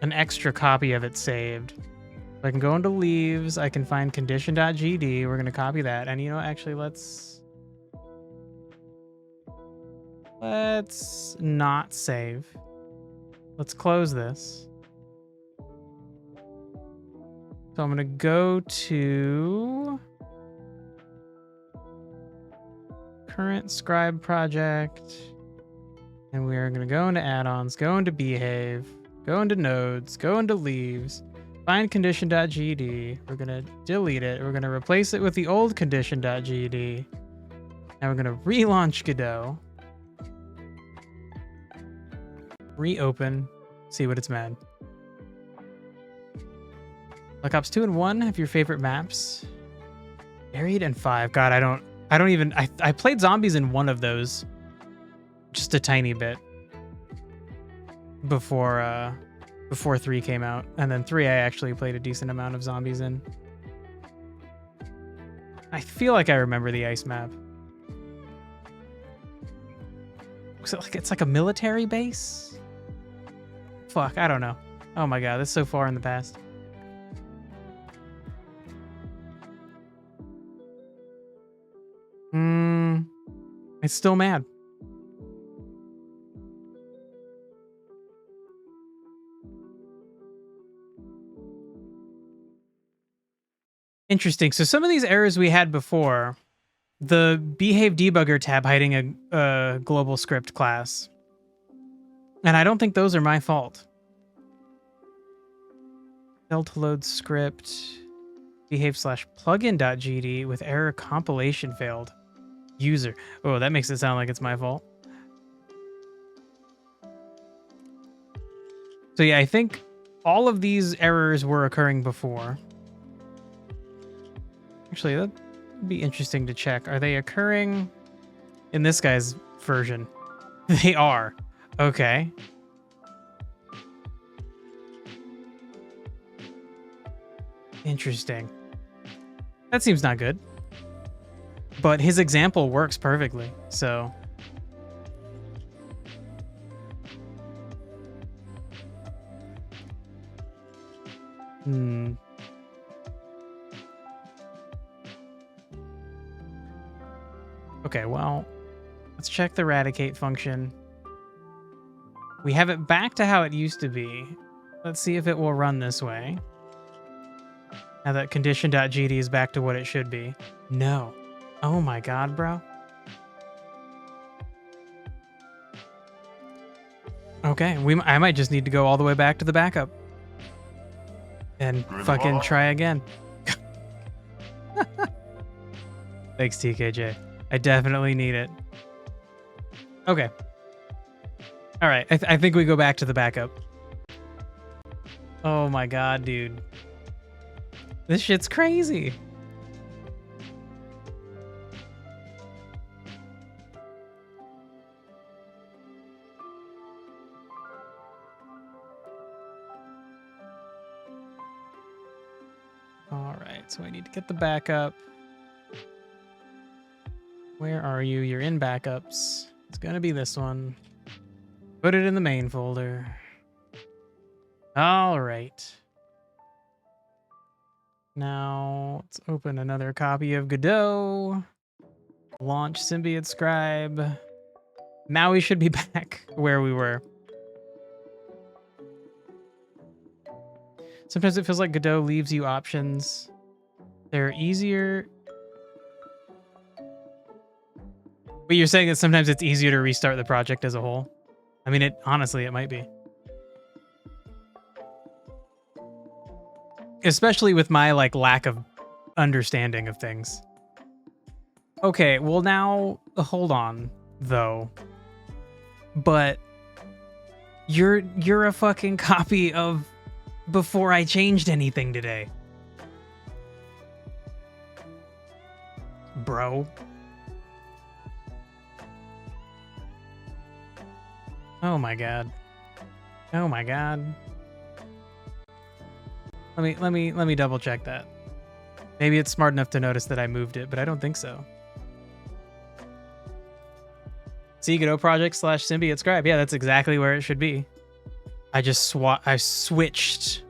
Speaker 1: an extra copy of it saved. So I can go into leaves. I can find condition.gd. We're going to copy that. And you know, actually, let's not save. Let's close this. So I'm going to go to current scribe project. And we are going to go into add-ons, go into behave, go into nodes, go into leaves, find condition.gd. We're going to delete it. We're going to replace it with the old condition.gd. Now we're going to relaunch Godot. Reopen, see what it's mad. Black Ops 2 and 1 have your favorite maps. Buried and 5. God, I played zombies in one of those. Just a tiny bit. Before 3 came out. And then 3 I actually played a decent amount of zombies in. I feel like I remember the ice map. Was it like it's like a military base? Fuck, I don't know. Oh my god, that's so far in the past. It's still mad. Interesting. So some of these errors we had before, the behave debugger tab hiding a global script class. And I don't think those are my fault. Delta load script behave/plugin.gd with error compilation failed. User. Oh, that makes it sound like it's my fault. So yeah, I think all of these errors were occurring before. Actually, that'd be interesting to check. Are they occurring in this guy's version? They are. Okay. Interesting. That seems not good. But his example works perfectly, so... Okay, well, let's check the eradicate function. We have it back to how it used to be. Let's see if it will run this way. Now that condition.gd is back to what it should be. No. Oh my god, bro. Okay, I might just need to go all the way back to the backup and fucking try again. Thanks, TKJ. I definitely need it. Okay. All right, I think we go back to the backup. Oh my god, dude. This shit's crazy. All right, so I need to get the backup. Where are you? You're in backups. It's gonna be this one. Put it in the main folder. All right. Now let's open another copy of Godot. Launch Symbiote Scribe. Now we should be back where we were. Sometimes it feels like Godot leaves you options. They're easier. But you're saying that sometimes it's easier to restart the project as a whole? I mean, honestly, it might be. Especially with my lack of understanding of things. Okay, well now, hold on, though. But you're a fucking copy of before I changed anything today. Bro. Oh my god. Oh my god. Let me double check that. Maybe it's smart enough to notice that I moved it, but I don't think so. See, Godot project / Symbiote Scribe. Yeah, that's exactly where it should be. I switched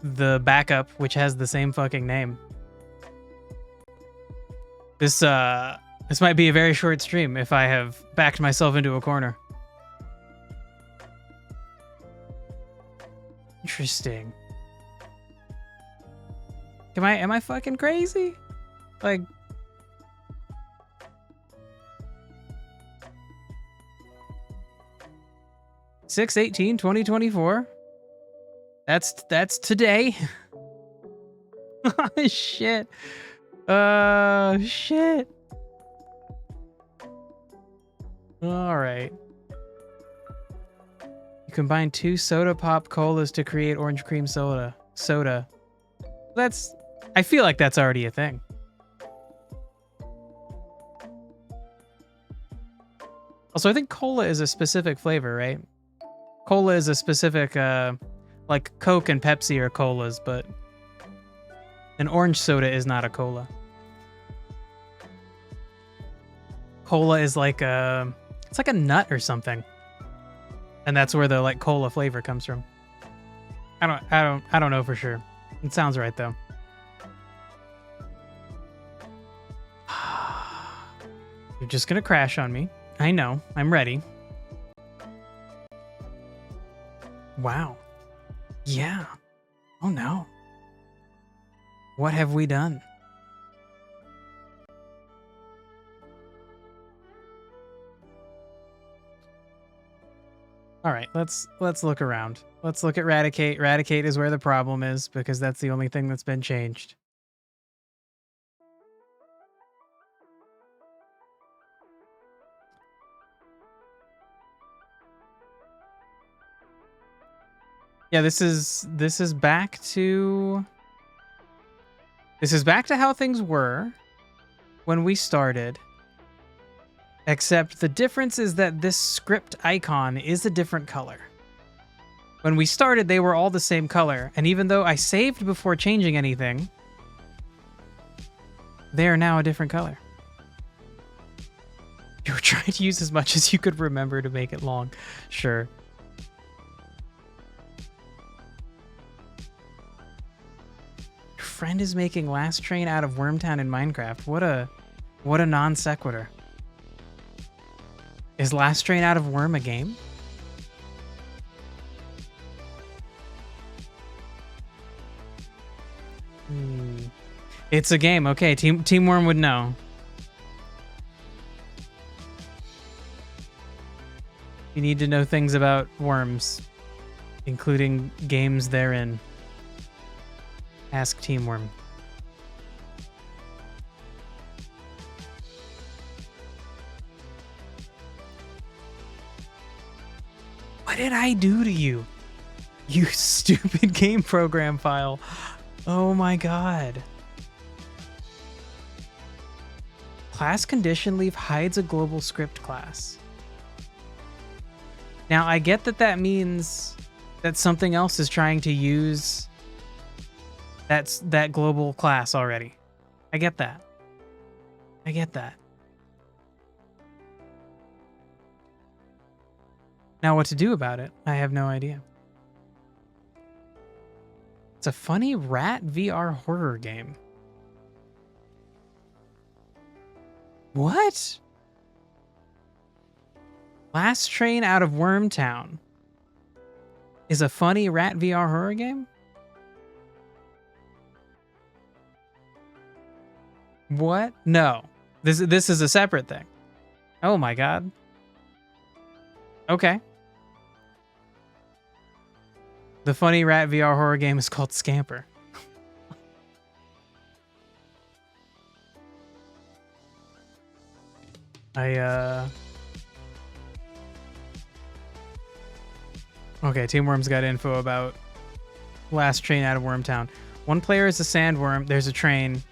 Speaker 1: the backup, which has the same fucking name. This might be a very short stream if I have backed myself into a corner. Interesting. Am I fucking crazy? Like, (6/18/2024). That's today. Oh, shit. Shit. All right. You combine 2 soda pop colas to create orange cream soda. I feel like that's already a thing. Also, I think cola is a specific flavor, right? Cola is a specific, like Coke and Pepsi are colas, but an orange soda is not a cola. Cola is like it's like a nut or something. And that's where the cola flavor comes from. I don't know for sure. It sounds right though. You're just gonna crash on me. I know. I'm ready. Wow. Yeah. Oh no. What have we done? All right, let's look around. Let's look at Radicate. Radicate is where the problem is because that's the only thing that's been changed. Yeah, this is back to how things were when we started. Except the difference is that this script icon is a different color. When we started, they were all the same color, and even though I saved before changing anything, they are now a different color. You were trying to use as much as you could remember to make it long. Sure. Your friend is making Last Train out of Wormtown in Minecraft. What a non sequitur. Is Last Train out of Worm a game? It's a game. Okay, Team Worm would know. You need to know things about worms, including games therein. Ask Teamworm. What did I do to you? You stupid game program file. Oh my god. Class condition leave hides a global script class. Now, I get that that means that something else is trying to use that global class already. I get that. I get that. Now, what to do about it, I have no idea. It's a funny rat VR horror game. What? Last Train Out of Wormtown is a funny rat VR horror game? What? No. This is a separate thing. Oh my god. Okay. The funny rat VR horror game is called Scamper. Okay, Teamworm's got info about Last Train Out of Wormtown. One player is a sandworm. There's a train.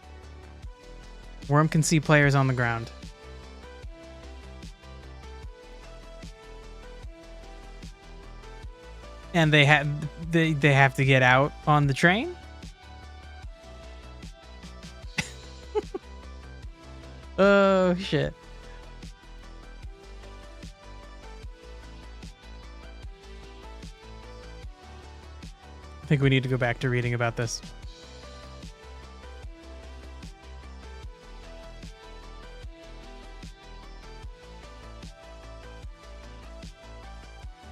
Speaker 1: Worm can see players on the ground. And they have to get out on the train? Oh shit. I think we need to go back to reading about this.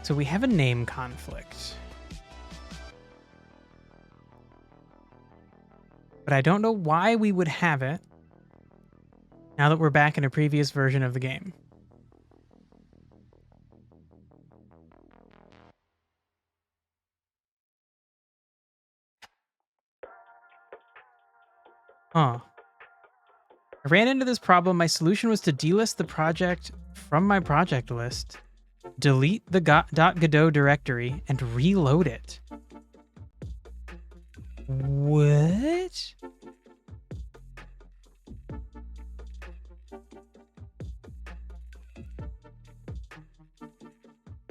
Speaker 1: So we have a name conflict. But I don't know why we would have it now that we're back in a previous version of the game. Huh. I ran into this problem. My solution was to delist the project from my project list, delete the .godot directory, and reload it. What?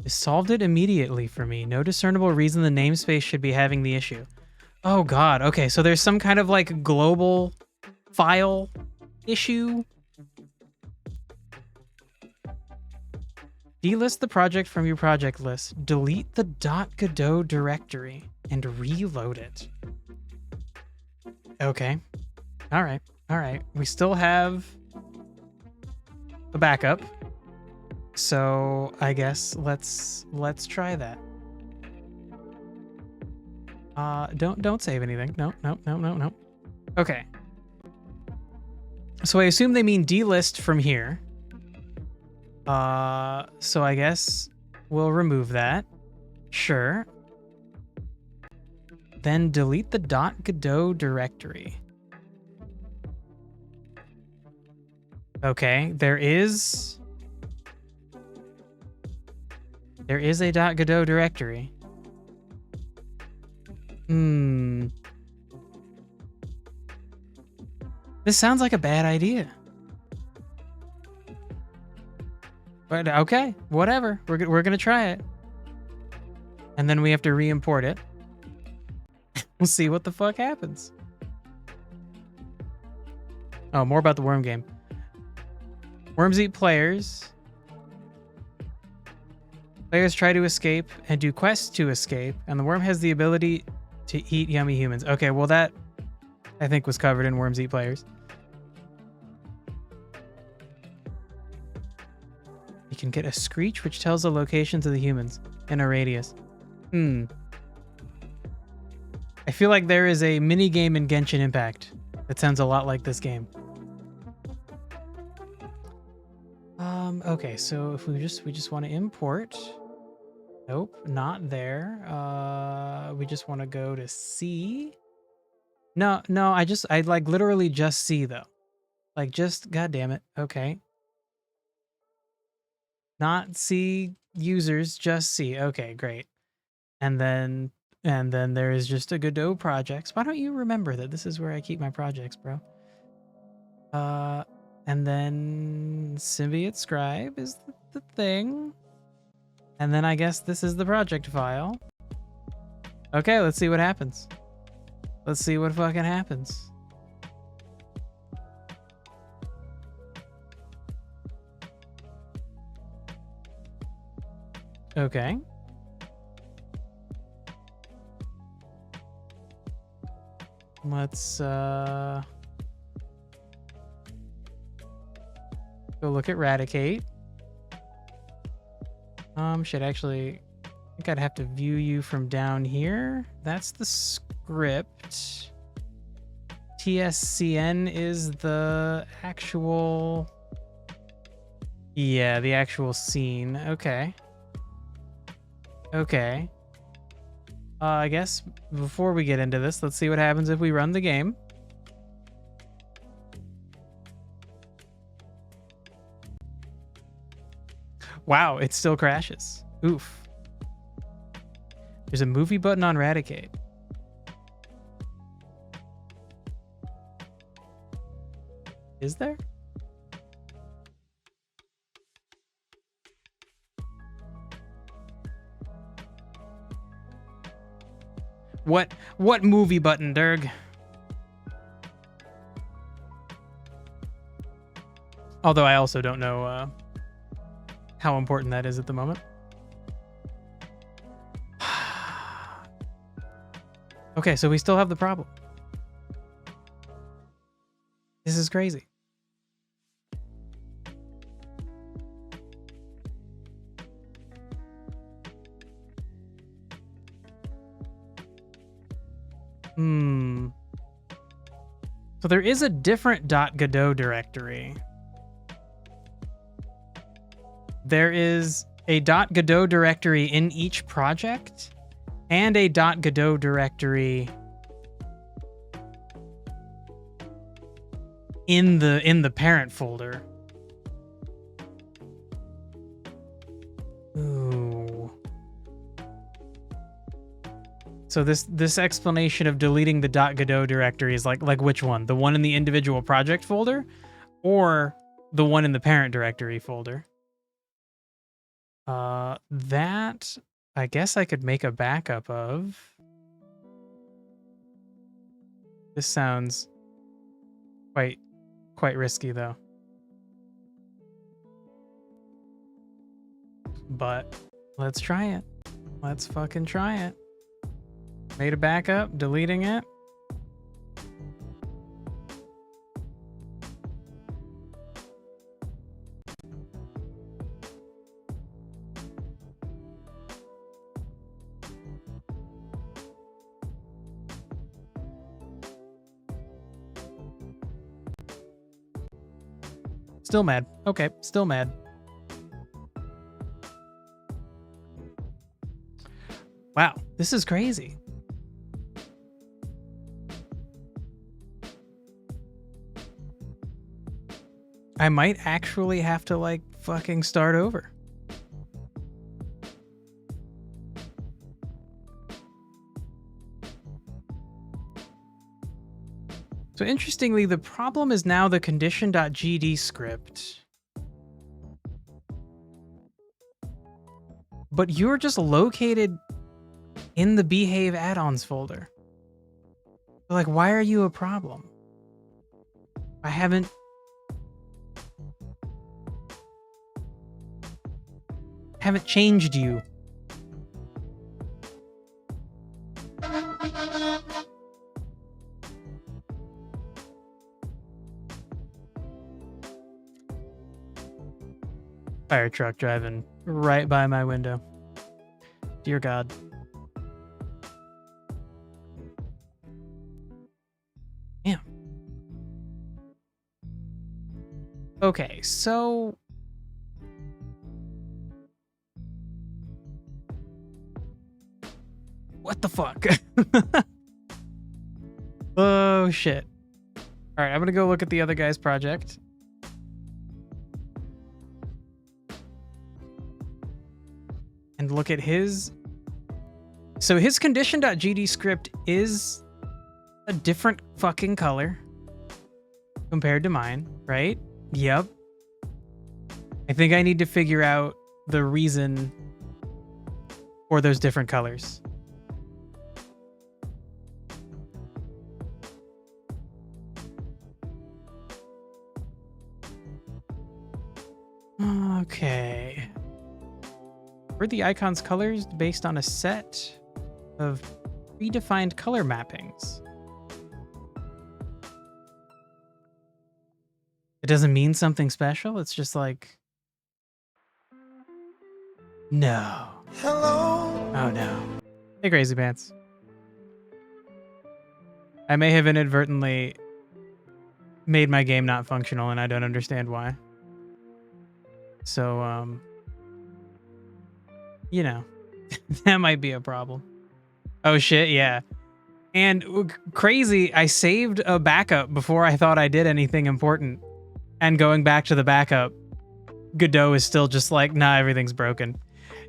Speaker 1: It solved it immediately for me. No discernible reason the namespace should be having the issue. Oh god, okay, so there's some kind of like global file issue. Delist the project from your project list, delete the .godot directory, and reload it. Okay. Alright, alright. We still have a backup. So I guess let's try that. Don't save anything. No. Okay. So I assume they mean delist from here. So I guess we'll remove that. Sure. Then delete the .godot directory. Okay, there is a .godot directory. This sounds like a bad idea. But okay, whatever. We're gonna try it. And then we have to re-import it. We'll see what the fuck happens. Oh, more about the worm game. Worms eat players. Players try to escape and do quests to escape, and the worm has the ability to eat yummy humans. Okay, well that, I think, was covered in Worms Eat Players. You can get a screech which tells the locations of the humans in a radius. I feel like there is a mini game in Genshin Impact that sounds a lot like this game. Okay, so if we just want to import. Nope, not there. We just want to go to C. No, I like literally just C though. Like just, god damn it. Okay. Not C users, just C. Okay, great. And then there is just a Godot projects. Why don't you remember that this is where I keep my projects, bro? And then Symbiote Scribe is the thing. And then I guess this is the project file. Okay, let's see what happens. Let's see what fucking happens. Okay. Let's go look at Radicate. Shit, actually, I think I'd have to view you from down here. That's the script. TSCN is the actual... Yeah, the actual scene. Okay. Okay. I guess before we get into this, let's see what happens if we run the game. Wow, it still crashes. Oof. There's a movie button on Radicate. Is there? What movie button, Derg? Although I also don't know how important that is at the moment. Okay, so we still have the problem. This is crazy. So there is a different .godot directory. There is a .godot directory in each project and a .godot directory in the parent folder. Ooh. So this explanation of deleting the .godot directory is like which one? The one in the individual project folder or the one in the parent directory folder? That I guess I could make a backup of. This sounds quite risky though. But let's try it. Let's fucking try it. Made a backup, deleting it. Still mad. Okay, still mad. Wow, this is crazy. I might actually have to like fucking start over. So interestingly, the problem is now the condition.gd script. But you're just located in the behave add-ons folder. Like, why are you a problem? I haven't changed you. Fire truck driving right by my window. Dear God. Damn. Okay, so What the fuck? Oh, shit. All right, I'm gonna go look at the other guy's project. And look at his... So his condition.gd script is a different fucking color compared to mine, right? Yep. I think I need to figure out the reason for those different colors. Okay. Were the icons colors based on a set of predefined color mappings? It doesn't mean something special. It's just like, no. Hello. Oh no. Hey, Crazy Pants. I may have inadvertently made my game not functional, and I don't understand why. So, you know, that might be a problem. Oh shit, yeah. And crazy, I saved a backup before I thought I did anything important. And going back to the backup, Godot is still just like, nah, everything's broken.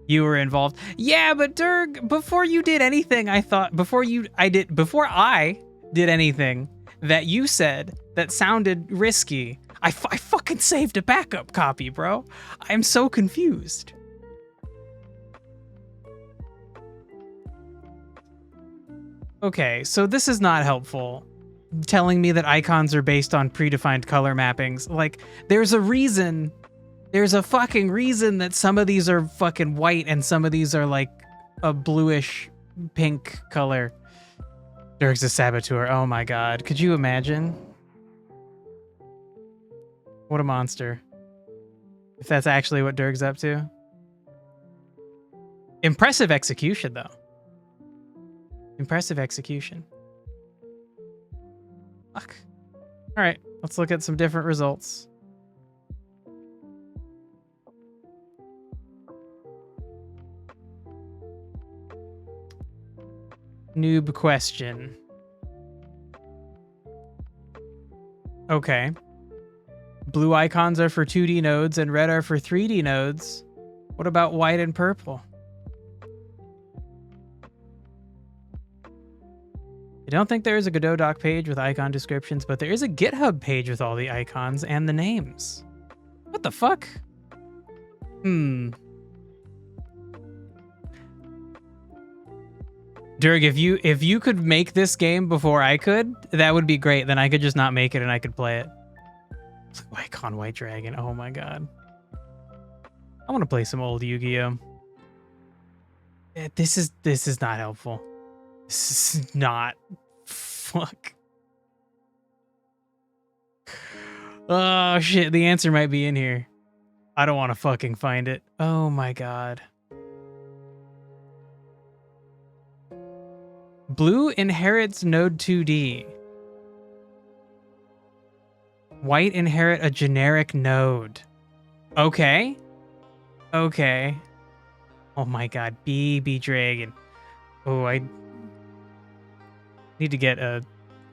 Speaker 1: You were involved. Yeah, but Dirk, before you did anything, I thought, before I did anything that you said that sounded risky, I fucking saved a backup copy, bro. I'm so confused. Okay, so this is not helpful. Telling me that icons are based on predefined color mappings. Like, there's a reason. There's a fucking reason that some of these are fucking white and some of these are like a bluish pink color. Dirk's a saboteur. Oh my god. Could you imagine? What a monster. If that's actually what Dirk's up to. Impressive execution, though. Impressive execution. Fuck. Alright, let's look at some different results. Noob question. Okay. Blue icons are for 2D nodes and red are for 3D nodes. What about white and purple? I don't think there is a Godot doc page with icon descriptions, but there is a GitHub page with all the icons and the names. What the fuck? Dirk, if you could make this game before I could, that would be great. Then I could just not make it and I could play it. Icon White Dragon. Oh my god. I want to play some old Yu-Gi-Oh. This is not helpful. This is not. Fuck. Oh shit, the answer might be in here. I don't want to fucking find it. Oh my god. Blue inherits node 2D. White inherit a generic node. Okay. Okay. Oh my god, BB Dragon. Oh, I need to get a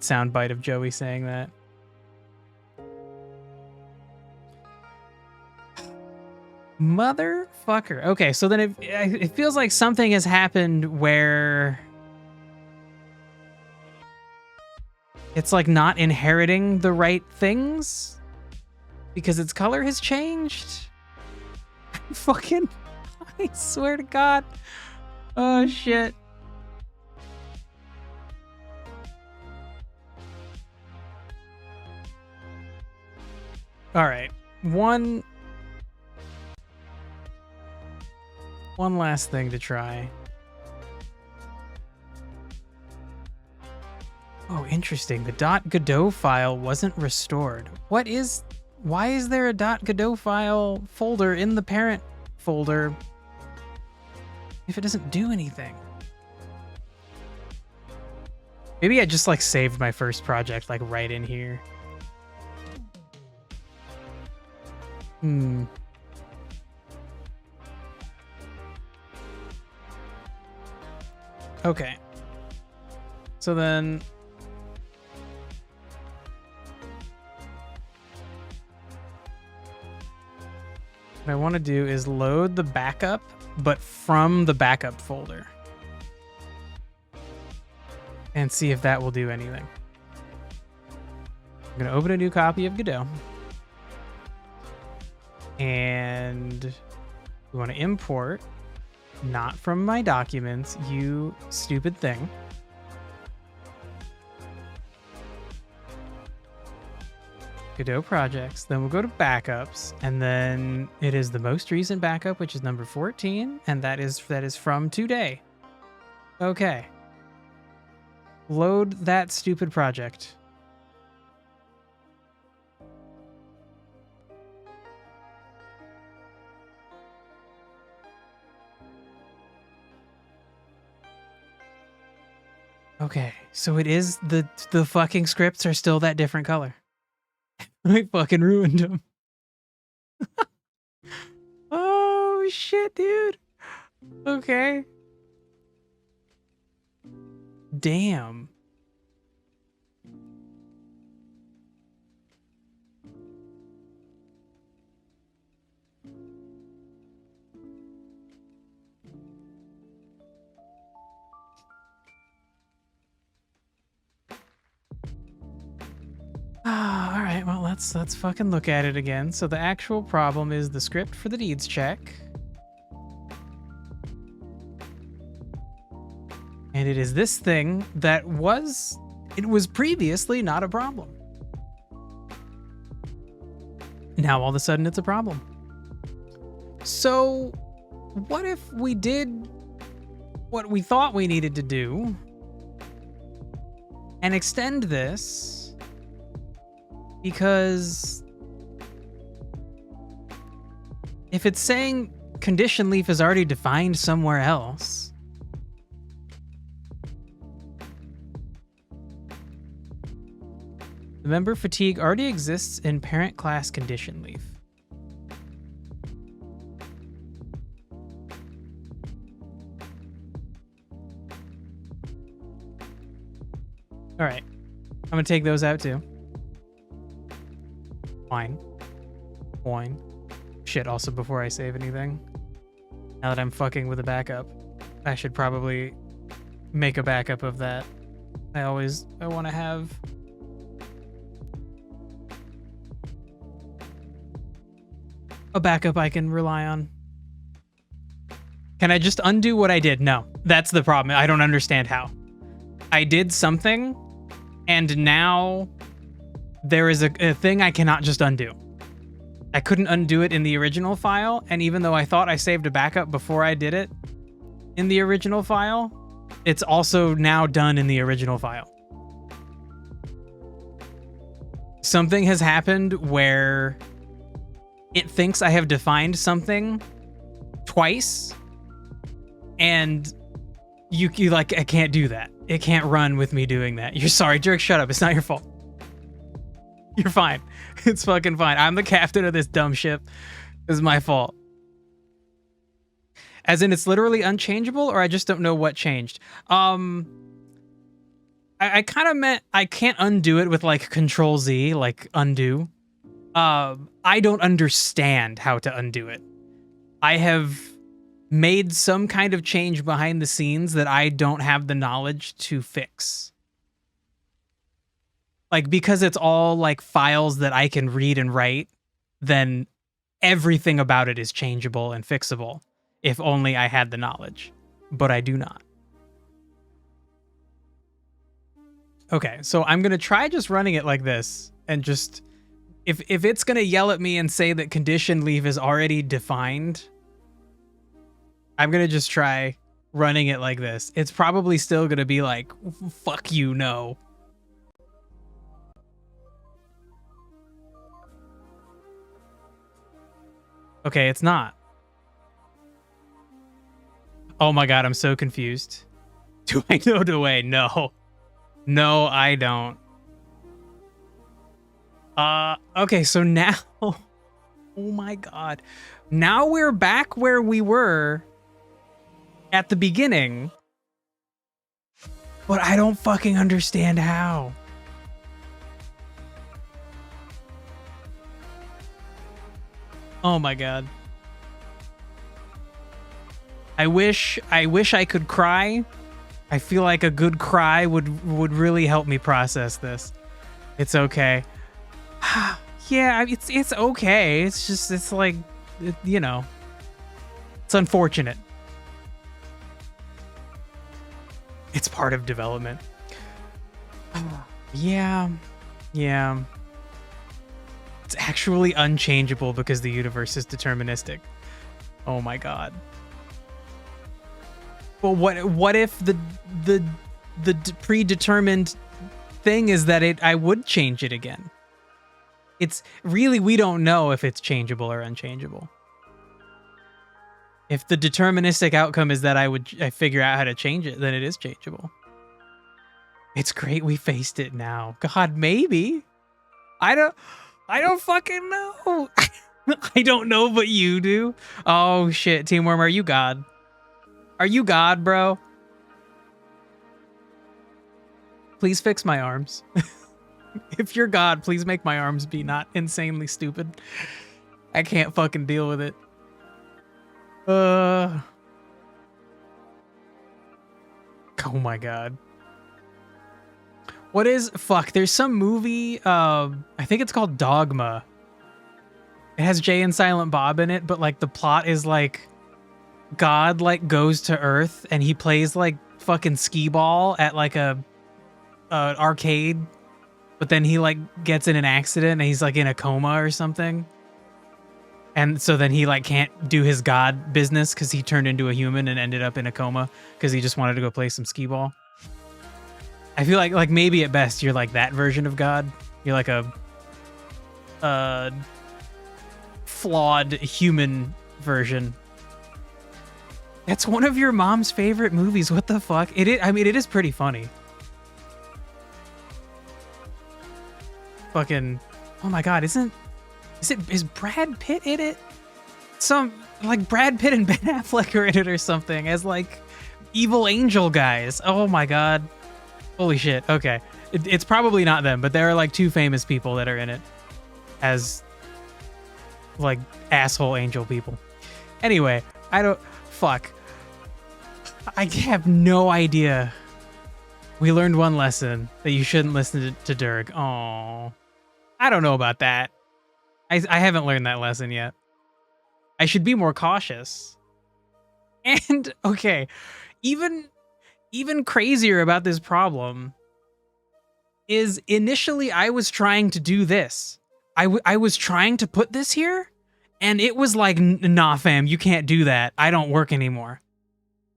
Speaker 1: soundbite of Joey saying that. Motherfucker. Okay, so then it feels like something has happened where it's like not inheriting the right things because its color has changed. Fucking, I swear to God. Oh shit. All right, one last thing to try. Oh, interesting. The .godot file wasn't restored. Why is there a .godot file folder in the parent folder if it doesn't do anything? Maybe I just like saved my first project like right in here. Okay. So then what I want to do is load the backup, but from the backup folder. And see if that will do anything. I'm going to open a new copy of Godot. And we want to import, not from my documents, you stupid thing. Godot projects. Then we'll go to backups, and then it is the most recent backup, which is number 14, and that is from today. Okay. Load that stupid project. Okay, so it is the fucking scripts are still that different color. I fucking ruined them. Oh shit, dude. Okay. Damn. All right, well, let's fucking look at it again. So the actual problem is the script for the needs check. And it is this thing that was previously not a problem. Now all of a sudden it's a problem. So what if we did what we thought we needed to do and extend this, because if it's saying condition leaf is already defined somewhere else, the member fatigue already exists in parent class condition leaf. All right, I'm gonna take those out too. Fine. Shit, also before I save anything, now that I'm fucking with a backup, I should probably make a backup of that. I want to have a backup I can rely on. Can I just undo what I did? No, that's the problem. I don't understand how. I did something, and now there is a thing I cannot just undo. I couldn't undo it in the original file, and even though I thought I saved a backup before I did it in the original file, it's also now done in the original file. Something has happened where it thinks I have defined something twice, and you like, I can't do that. It can't run with me doing that. You're sorry, Jerk, shut up. It's not your fault. You're fine. It's fucking fine. I'm the captain of this dumb ship. This is my fault. As in, it's literally unchangeable, or I just don't know what changed. I kind of meant I can't undo it with like Control Z, like undo. I don't understand how to undo it. I have made some kind of change behind the scenes that I don't have the knowledge to fix. Like, because it's all like files that I can read and write, then everything about it is changeable and fixable if only I had the knowledge, but I do not. Okay, so I'm going to try just running it like this, and just if it's going to yell at me and say that condition leaf is already defined, I'm going to just try running it like this. It's probably still going to be like, fuck you, no. Okay, it's not. Oh my god, I'm so confused. Do I know the way? No. No, I don't. Okay, so now... Oh my god. Now we're back where we were at the beginning. But I don't fucking understand how. Oh my god. I wish I could cry. I feel like a good cry would really help me process this. It's okay. Yeah, it's okay. It's just, it's like, you know, it's unfortunate. It's part of development. Yeah. It's actually unchangeable because the universe is deterministic. Oh my god. Well, what if the predetermined thing is that I would change it again? It's really, we don't know if it's changeable or unchangeable. If the deterministic outcome is that I figure out how to change it, then it is changeable. It's great we faced it now. God, maybe. I don't fucking know. I don't know, but you do. Oh shit, Team Worm, are you God? Are you God, bro? Please fix my arms. If you're God, please make my arms be not insanely stupid. I can't fucking deal with it. Oh my god. What is, fuck, there's some movie, I think it's called Dogma. It has Jay and Silent Bob in it, but like the plot is like God like goes to Earth and he plays like fucking skee ball at like a arcade, but then he like gets in an accident and he's like in a coma or something. And so then he like can't do his God business because he turned into a human and ended up in a coma because he just wanted to go play some skee ball. I feel like maybe at best you're like that version of God. You're like a flawed human version. That's one of your mom's favorite movies. What the fuck? It is, I mean, it is pretty funny. Fucking, oh my god, is Brad Pitt in it? Some, like, Brad Pitt and Ben Affleck are in it or something as like evil angel guys. Oh my god. Holy shit. Okay. It's probably not them, but there are like two famous people that are in it as like asshole angel people. Anyway, fuck. I have no idea. We learned one lesson, that you shouldn't listen to Durg. Oh, I don't know about that. I haven't learned that lesson yet. I should be more cautious. And okay, even crazier about this problem is initially I was trying to do this. I was trying to put this here, and it was like, nah, fam, you can't do that. I don't work anymore.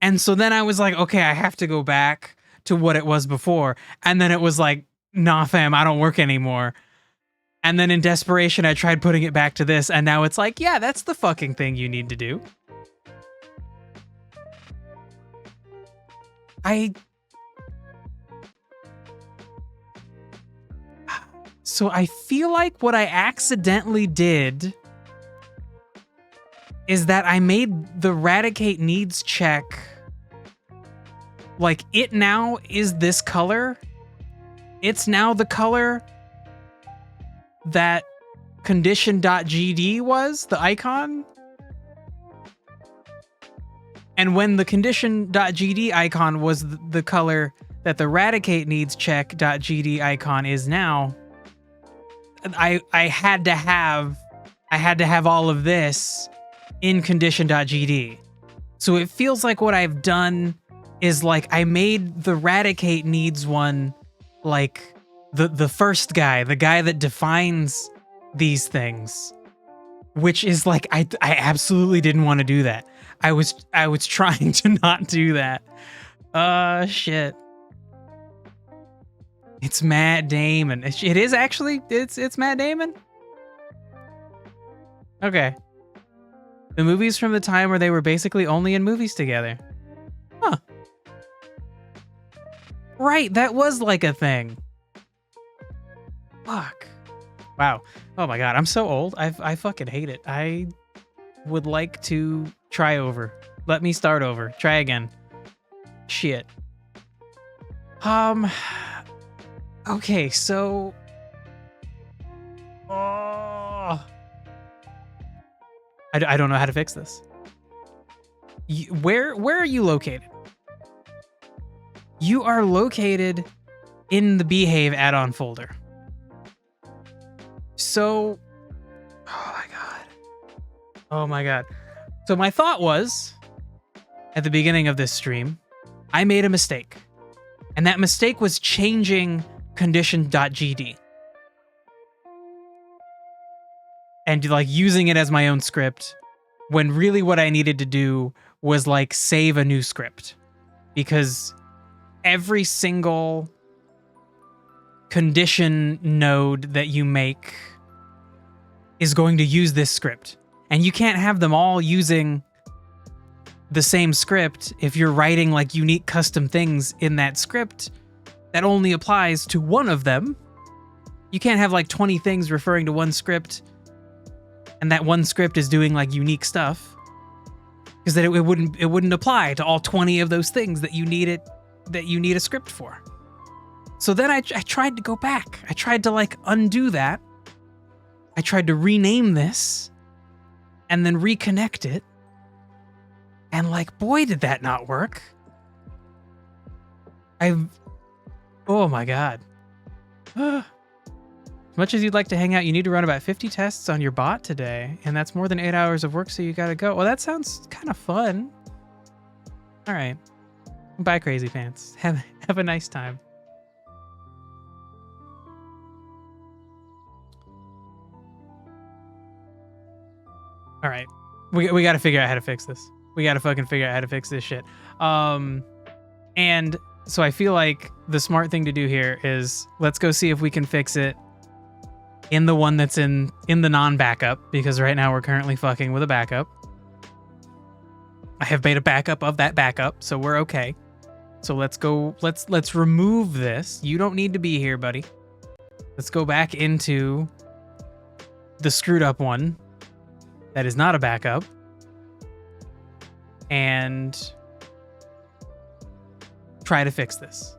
Speaker 1: And so then I was like, okay, I have to go back to what it was before. And then it was like, nah, fam, I don't work anymore. And then in desperation, I tried putting it back to this, and now it's like, yeah, that's the fucking thing you need to do. So I feel like what I accidentally did is that I made the Radicate Needs check, like, it now is this color. It's now the color that condition.gd was, the icon. And when the condition.gd icon was the color that the Radicate Needs check.gd icon is now, I had to have all of this in condition.gd. So it feels like what I've done is like I made the Radicate Needs one like the first guy, the guy that defines these things, which is like I absolutely didn't want to do that. I was trying to not do that. Shit. It's Matt Damon. It is actually, it's Matt Damon. Okay. The movies from the time where they were basically only in movies together. Huh. Right, that was like a thing. Fuck. Wow. Oh my god, I'm so old. I fucking hate it. I would like to try over. Let me start over. Try again. Shit. Okay, so oh, I don't know how to fix this. Where are you located? You are located in the Behave add-on folder. So, oh my god. Oh my god. So my thought was, at the beginning of this stream, I made a mistake. And that mistake was changing condition.gd. And like using it as my own script, when really what I needed to do was like save a new script. Because every single condition node that you make is going to use this script. And you can't have them all using the same script if you're writing like unique custom things in that script that only applies to one of them. You can't have like 20 things referring to one script and that one script is doing like unique stuff, because then it wouldn't apply to all 20 of those things that you need a script for. So then I tried to go back. I tried to like undo that. I tried to rename this and then reconnect it. And like, boy, did that not work. Oh my god. As much as you'd like to hang out, you need to run about 50 tests on your bot today. And that's more than 8 hours of work, so you gotta go. Well, that sounds kind of fun. All right. Bye, Crazy Pants. Have a nice time. All right. We got to figure out how to fix this. We got to fucking figure out how to fix this shit. And so I feel like the smart thing to do here is let's go see if we can fix it in the one that's in the non-backup, because right now we're currently fucking with a backup. I have made a backup of that backup, so we're okay. So let's go, let's remove this. You don't need to be here, buddy. Let's go back into the screwed up one that is not a backup. And try to fix this.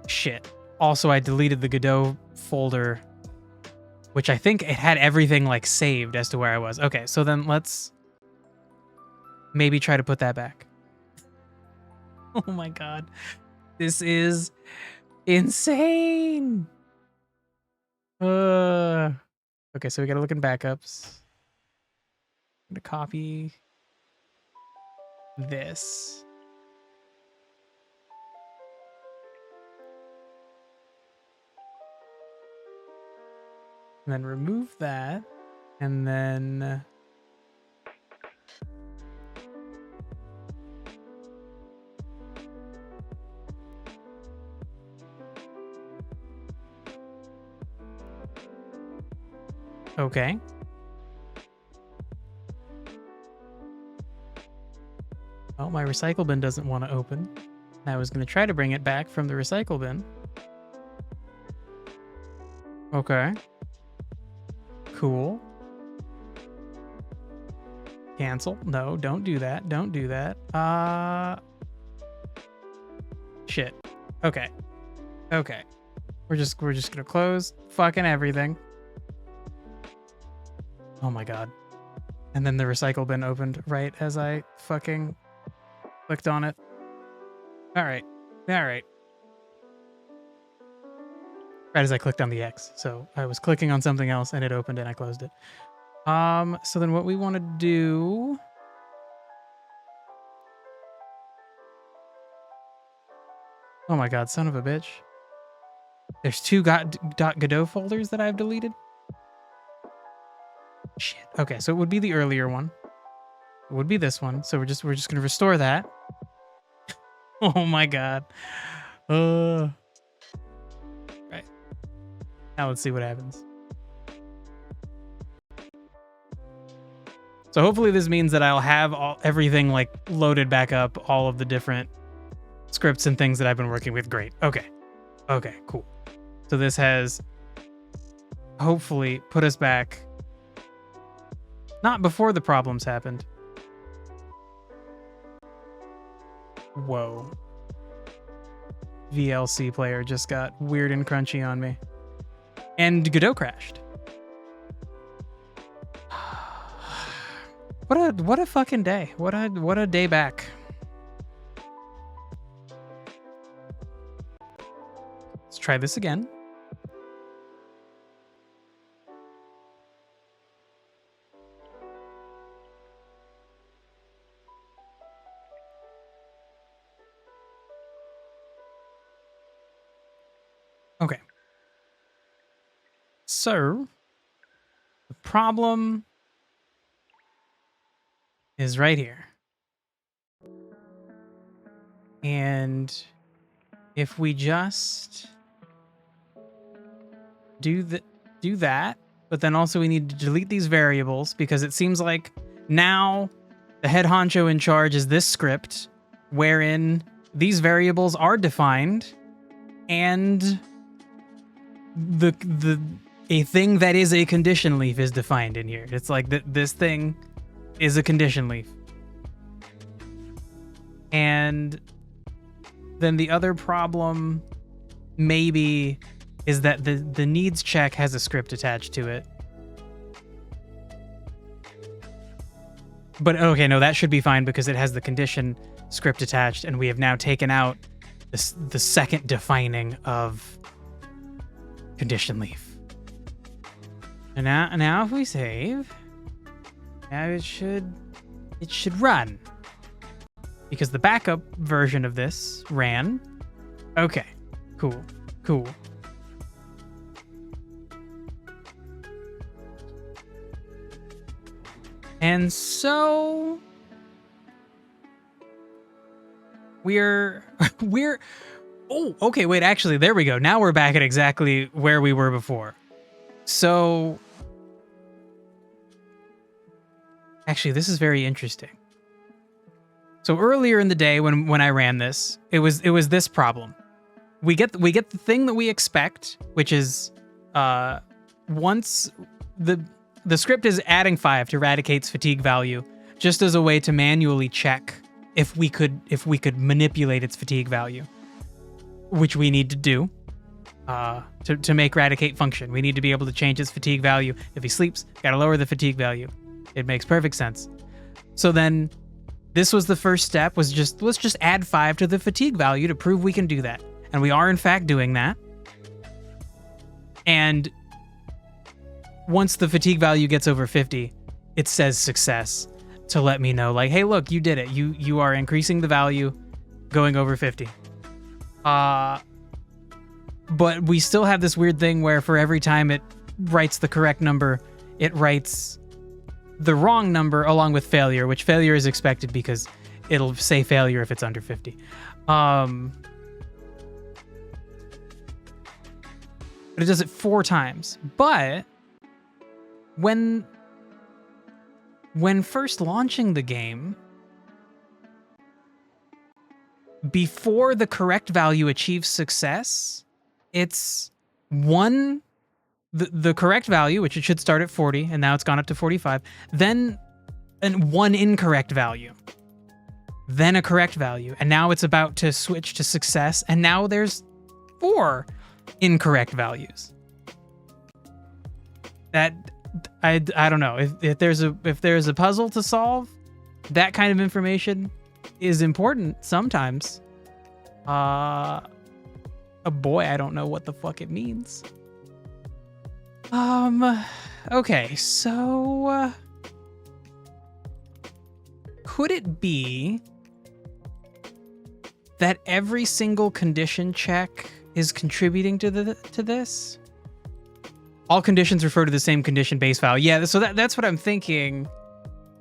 Speaker 1: Shit. Also, I deleted the Godot folder, which I think it had everything like saved as to where I was. Okay, so then let's maybe try to put that back. Oh my god. This is insane. Okay, so we gotta look in backups. I'm gonna copy this. And then remove that. And then okay. Oh, my recycle bin doesn't want to open. I was going to try to bring it back from the recycle bin. Okay. Cool. Cancel. No, don't do that. Don't do that. Shit. Okay. Okay. We're just going to close fucking everything. Oh my god. And then the recycle bin opened right as I fucking clicked on it. All right. All right. Right as I clicked on the X. So I was clicking on something else and it opened and I closed it. So then what we want to do... Oh my god, son of a bitch. There's two .godot folders that I've deleted. Shit. Okay, so it would be the earlier one. It would be this one. So we're just gonna restore that. Oh my god. Right. Now let's see what happens. So hopefully this means that I'll have everything like loaded back up, all of the different scripts and things that I've been working with. Great. Okay. Okay, cool. So this has hopefully put us back. Not before the problems happened. Whoa. VLC player just got weird and crunchy on me. And Godot crashed. What a fucking day. What a day back. Let's try this again. Okay. So, the problem is right here. And if we just do that, but then also we need to delete these variables because it seems like now the head honcho in charge is this script wherein these variables are defined and a thing that is a condition leaf is defined in here. It's like this thing is a condition leaf. And then the other problem maybe is that the needs check has a script attached to it. But okay, no, that should be fine because it has the condition script attached, and we have now taken out the second defining of condition leaf. And now if we save, now it should run. Because the backup version of this ran. Okay, cool. And so we're oh, okay, wait, actually, there we go. Now we're back at exactly where we were before. So actually, this is very interesting. So earlier in the day when I ran this, it was this problem. We get the thing that we expect, which is once the script is adding 5 to Radicate's fatigue value, just as a way to manually check if we could manipulate its fatigue value, which we need to do to make Radicate function. We need to be able to change its fatigue value. If he sleeps, gotta lower the fatigue value. It makes perfect sense. So then this was the first step, was let's just add 5 to the fatigue value to prove we can do that. And we are in fact doing that. And once the fatigue value gets over 50, it says success to let me know, like, hey, look, you did it. You are increasing the value going over 50. But we still have this weird thing where for every time it writes the correct number, it writes the wrong number along with failure, which failure is expected because it'll say failure if it's under 50. But it does it 4 times. But when first launching the game, before the correct value achieves success, it's the correct value, which it should start at 40, and now it's gone up to 45, then one incorrect value, then a correct value, and now it's about to switch to success, and now there's 4 incorrect values. That I don't know if there's a puzzle to solve. That kind of information is important sometimes. Boy, I don't know what the fuck it means. Okay, so could it be that every single condition check is contributing to this? All conditions refer to the same condition base value. Yeah, so that's what I'm thinking.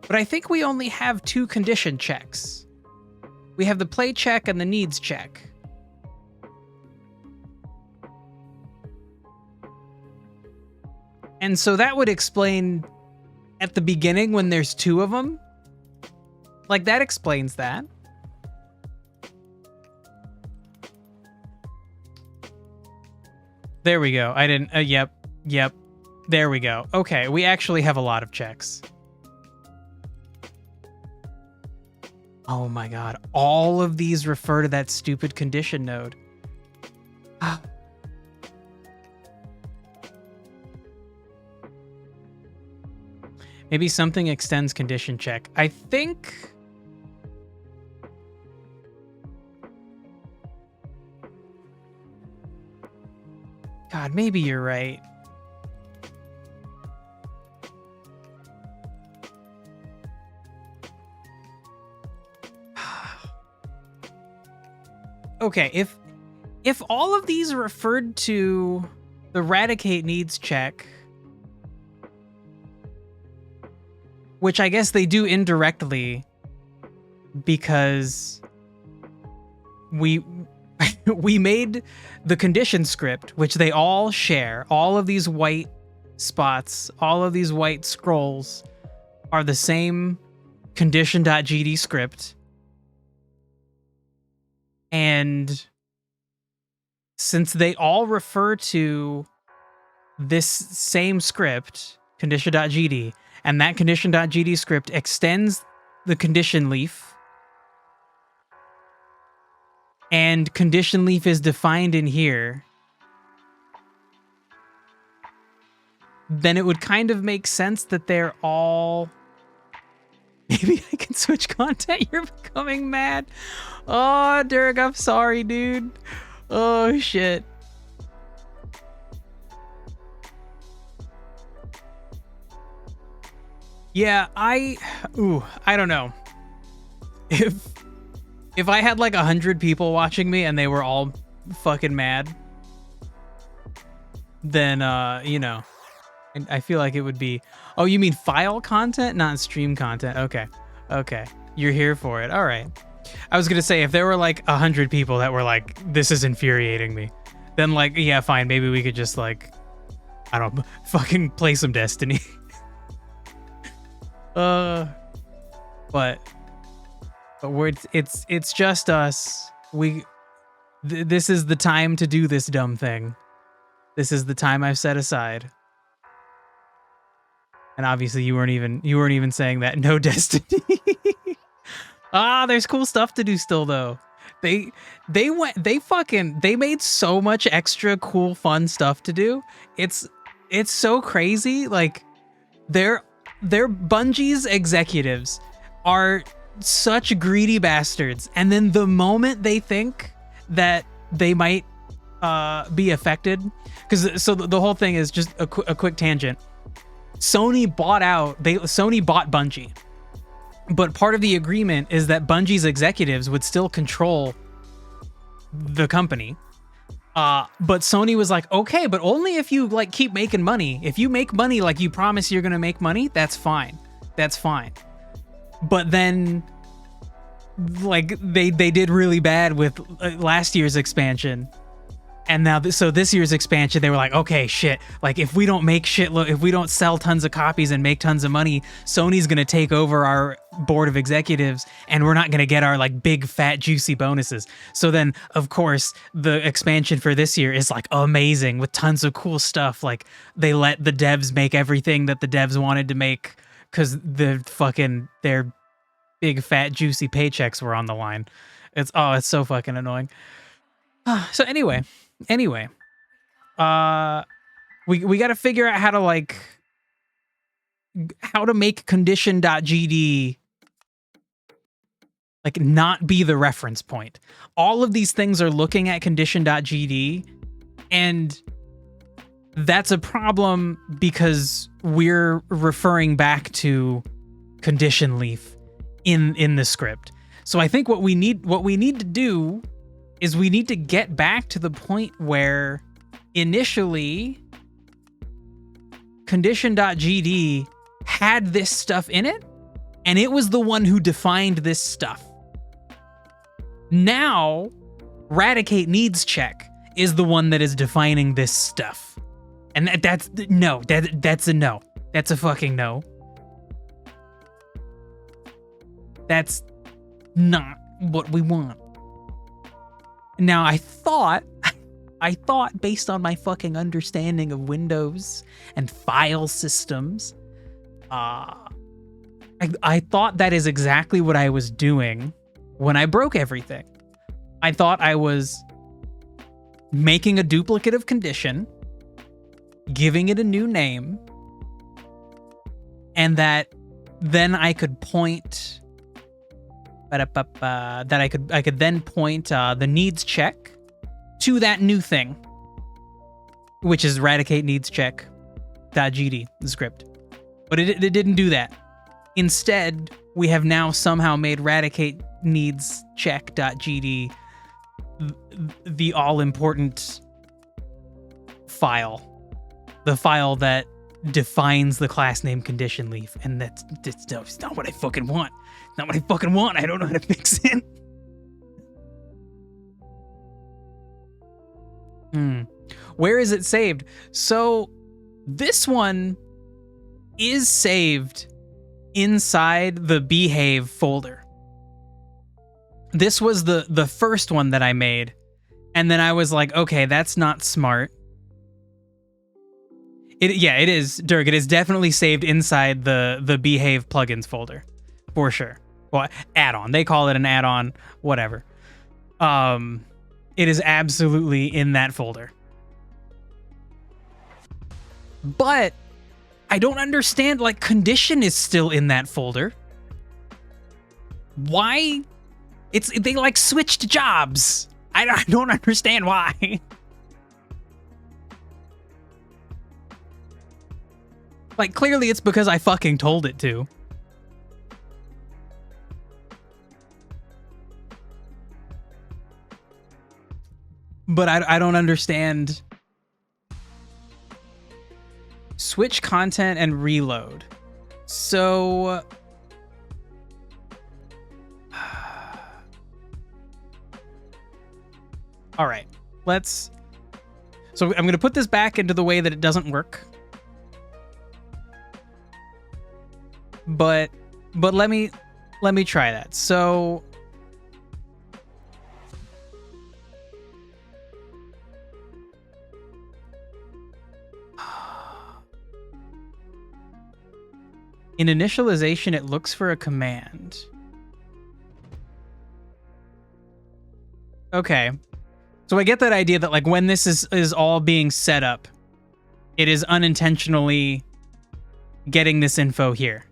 Speaker 1: But I think we only have 2 condition checks. We have the play check and the needs check. And so that would explain at the beginning when there's 2 of them. Like, that explains that. There we go. I didn't... Yep. There we go. Okay, we actually have a lot of checks. Oh my god. All of these refer to that stupid condition node. Maybe something extends condition check. I think... God, maybe you're right. Okay, if all of these referred to the eradicate needs check, which I guess they do indirectly because we made the condition script, which they all share. All of these white spots, all of these white scrolls are the same condition.gd script. And since they all refer to this same script, condition.gd, and that condition.gd script extends the condition leaf, and condition leaf is defined in here, then it would kind of make sense that they're all... Maybe I can switch content. You're becoming mad. Oh, Derek, I'm sorry, dude. Oh, shit. Yeah, I don't know. If I had like 100 people watching me and they were all fucking mad, then, you know, I feel like it would be... Oh, you mean file content, not stream content? Okay. Okay. You're here for it. All right. I was going to say, if there were like 100 people that were like, this is infuriating me, then like, yeah, fine. Maybe we could just like, I don't know, fucking play some Destiny. But it's just us. This is the time to do this dumb thing. This is the time I've set aside. And obviously you weren't even saying that. No Destiny. There's cool stuff to do still though. They made so much extra cool fun stuff to do. It's so crazy. Like their Bungie's executives are such greedy bastards. And then the moment they think that they might be affected, because so the whole thing is just a quick tangent. Sony bought Bungie, but part of the agreement is that Bungie's executives would still control the company. But Sony was like, okay, but only if you like keep making money. If you make money like you promise you're gonna make money, that's fine. That's fine. But then, like they did really bad with last year's expansion. And now, so this year's expansion, they were like, okay, shit. Like, if we don't make if we don't sell tons of copies and make tons of money, Sony's gonna take over our board of executives, and we're not gonna get our like big, fat, juicy bonuses. So then, of course, the expansion for this year is like amazing with tons of cool stuff. Like, they let the devs make everything that the devs wanted to make because their big, fat, juicy paychecks were on the line. It's so fucking annoying. So anyway, we got to figure out how to make condition.gd like not be the reference point. All of these things are looking at condition.gd, and that's a problem because we're referring back to condition leaf in the script. So I think what we need to do is we need to get back to the point where initially condition.gd had this stuff in it, and it was the one who defined this stuff. Now, eradicate needs check is the one that is defining this stuff. And that's a no. That's a fucking no. That's not what we want. Now, I thought based on my fucking understanding of Windows and file systems, I thought that is exactly what I was doing when I broke everything. I thought I was making a duplicative condition, giving it a new name, and that then I could point that I could then point the needs check to that new thing, which is eradicate needs check.gd, the script. But it didn't do that. Instead, we have now somehow made eradicate needs check.gd the all-important file, the file that defines the class name condition leaf, and that's not what I fucking want. Not what I fucking want. I don't know how to fix it. Where is it saved? So this one is saved inside the behave folder. This was the first one that I made, and then I was like, okay, that's not smart. It is, Dirk. It is definitely saved inside the behave plugins folder, for sure. Well, add-on. They call it an add-on, whatever. It is absolutely in that folder. But I don't understand, like, condition is still in that folder. Why? They like switched jobs. I don't understand why. Like, clearly it's because I fucking told it to. But I don't understand. Switch content and reload. So all right, so I'm going to put this back into the way that it doesn't work. But let me try that. So in initialization, it looks for a command. Okay. So I get that idea that, like, when this is all being set up, it is unintentionally getting this info here.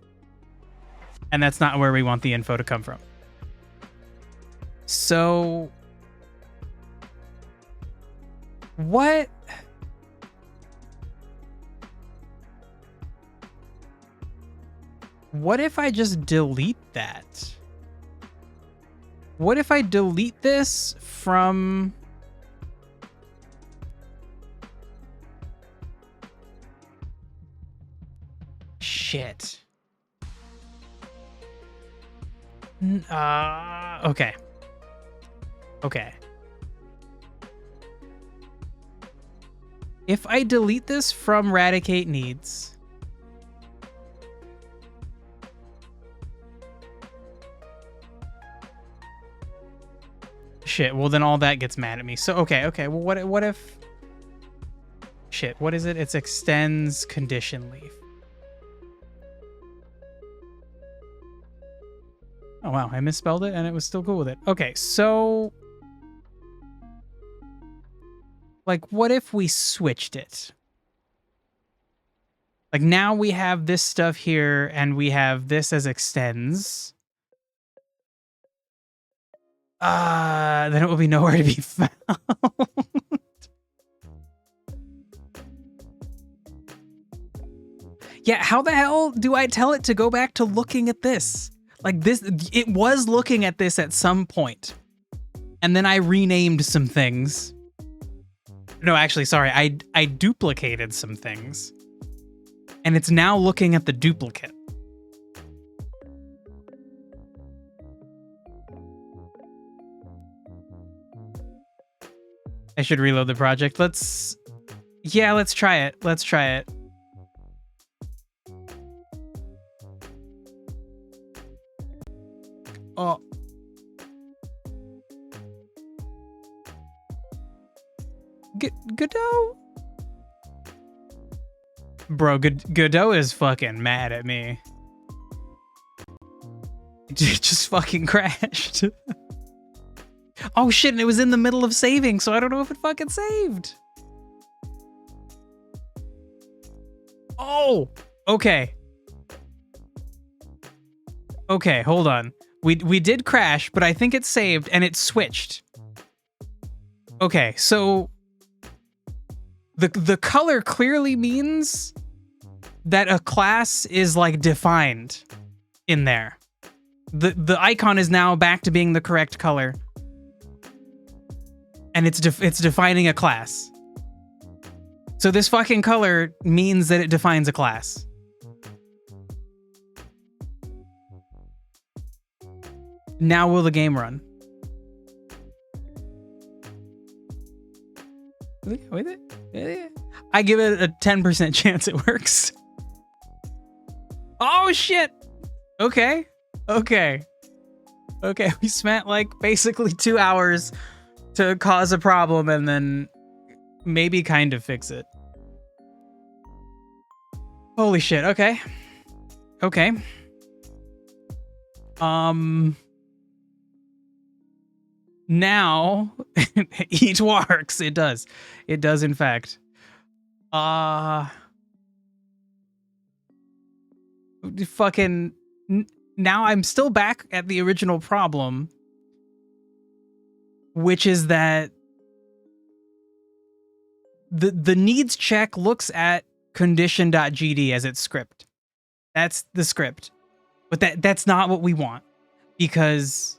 Speaker 1: And that's not where we want the info to come from. So what? What if I just delete that? What if I delete this from... Shit. Okay. Okay. If I delete this from eradicate needs... Shit, well then all that gets mad at me. So, okay, well what if... Shit, what is it? It's extends condition leaf. Oh wow, I misspelled it and it was still cool with it. Okay, so... Like, what if we switched it? Like, now we have this stuff here and we have this as extends. Then it will be nowhere to be found. Yeah, how the hell do I tell it to go back to looking at this? Like, this, it was looking at this at some point. And then I renamed some things. No, actually, sorry, I duplicated some things. And it's now looking at the duplicate. I should reload the project. Let's try it. Let's try it. Oh. Godot? Bro, Godot is fucking mad at me. It just fucking crashed. Oh shit, and it was in the middle of saving, so I don't know if it fucking saved. Oh, okay. Okay, hold on. We did crash, but I think it saved and it switched. Okay, so the color clearly means that a class is like defined in there. The icon is now back to being the correct color. And it's defining a class. So this fucking color means that it defines a class. Now will the game run? I give it a 10% chance it works. Oh shit! Okay. We spent like basically 2 hours to cause a problem and then maybe kind of fix it. Holy shit, okay. Now it works. It does in fact. Fucking now I'm still back at the original problem, which is that the needs check looks at condition.gd as its script. That's the script. But that's not what we want, because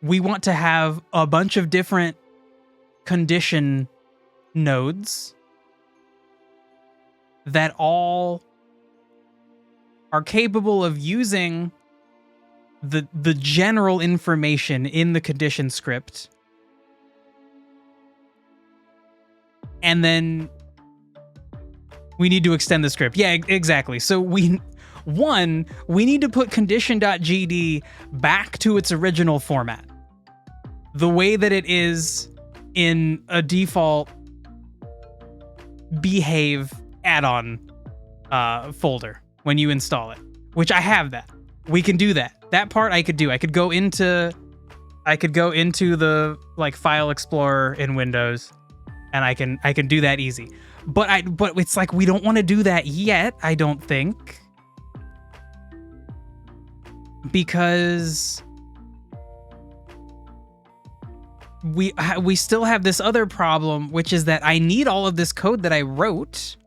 Speaker 1: we want to have a bunch of different condition nodes that all are capable of using the general information in the condition script. And then we need to extend the script. Yeah, exactly. So we need to put condition.gd back to its original format. The way that it is in a default behave add-on folder when you install it, which I have that. We can do that. That part I could do. I could go into the like file explorer in Windows, and I can do that easy. But it's like we don't want to do that yet, I don't think. Because we still have this other problem, which is that I need all of this code that I wrote,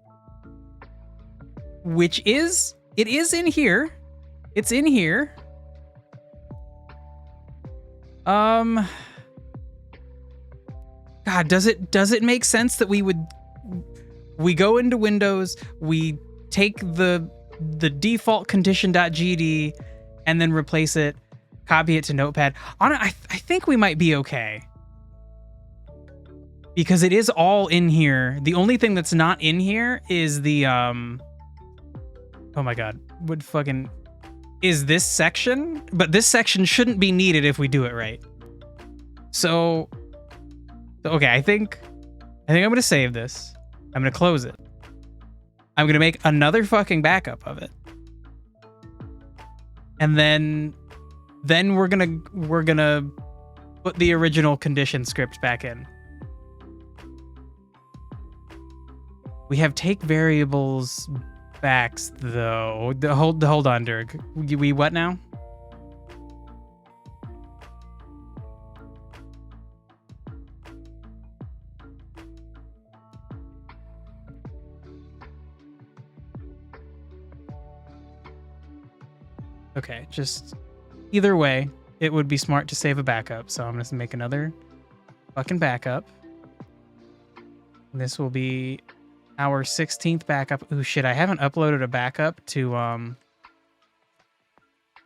Speaker 1: which is in here. It's in here. God, does it make sense that we go into Windows, we take the default condition.gd and then replace it, copy it to Notepad? I think we might be okay, because it is all in here. The only thing that's not in here is the oh my god, what fucking is this section? But this section shouldn't be needed if we do it right. So okay, I think I'm gonna save this. I'm gonna close it. I'm gonna make another fucking backup of it, and then we're gonna put the original condition script back in. We have take variables backs though. Hold on, Dirk. We what now? Okay, just either way, it would be smart to save a backup. So I'm gonna make another fucking backup. This will be our 16th backup. Oh shit, I haven't uploaded a backup to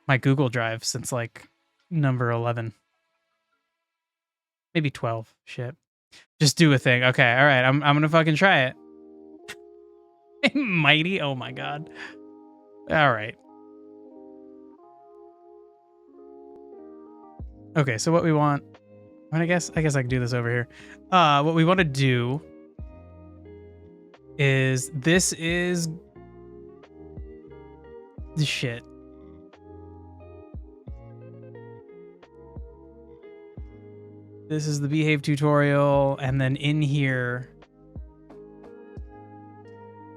Speaker 1: my Google Drive since like number 11. Maybe 12. Shit. Just do a thing. Okay, all right. I'm gonna fucking try it. Mighty. Oh my god. All right. Okay, so what we want, I guess I can do this over here. What we want to do is this shit. This is the behave tutorial, and then in here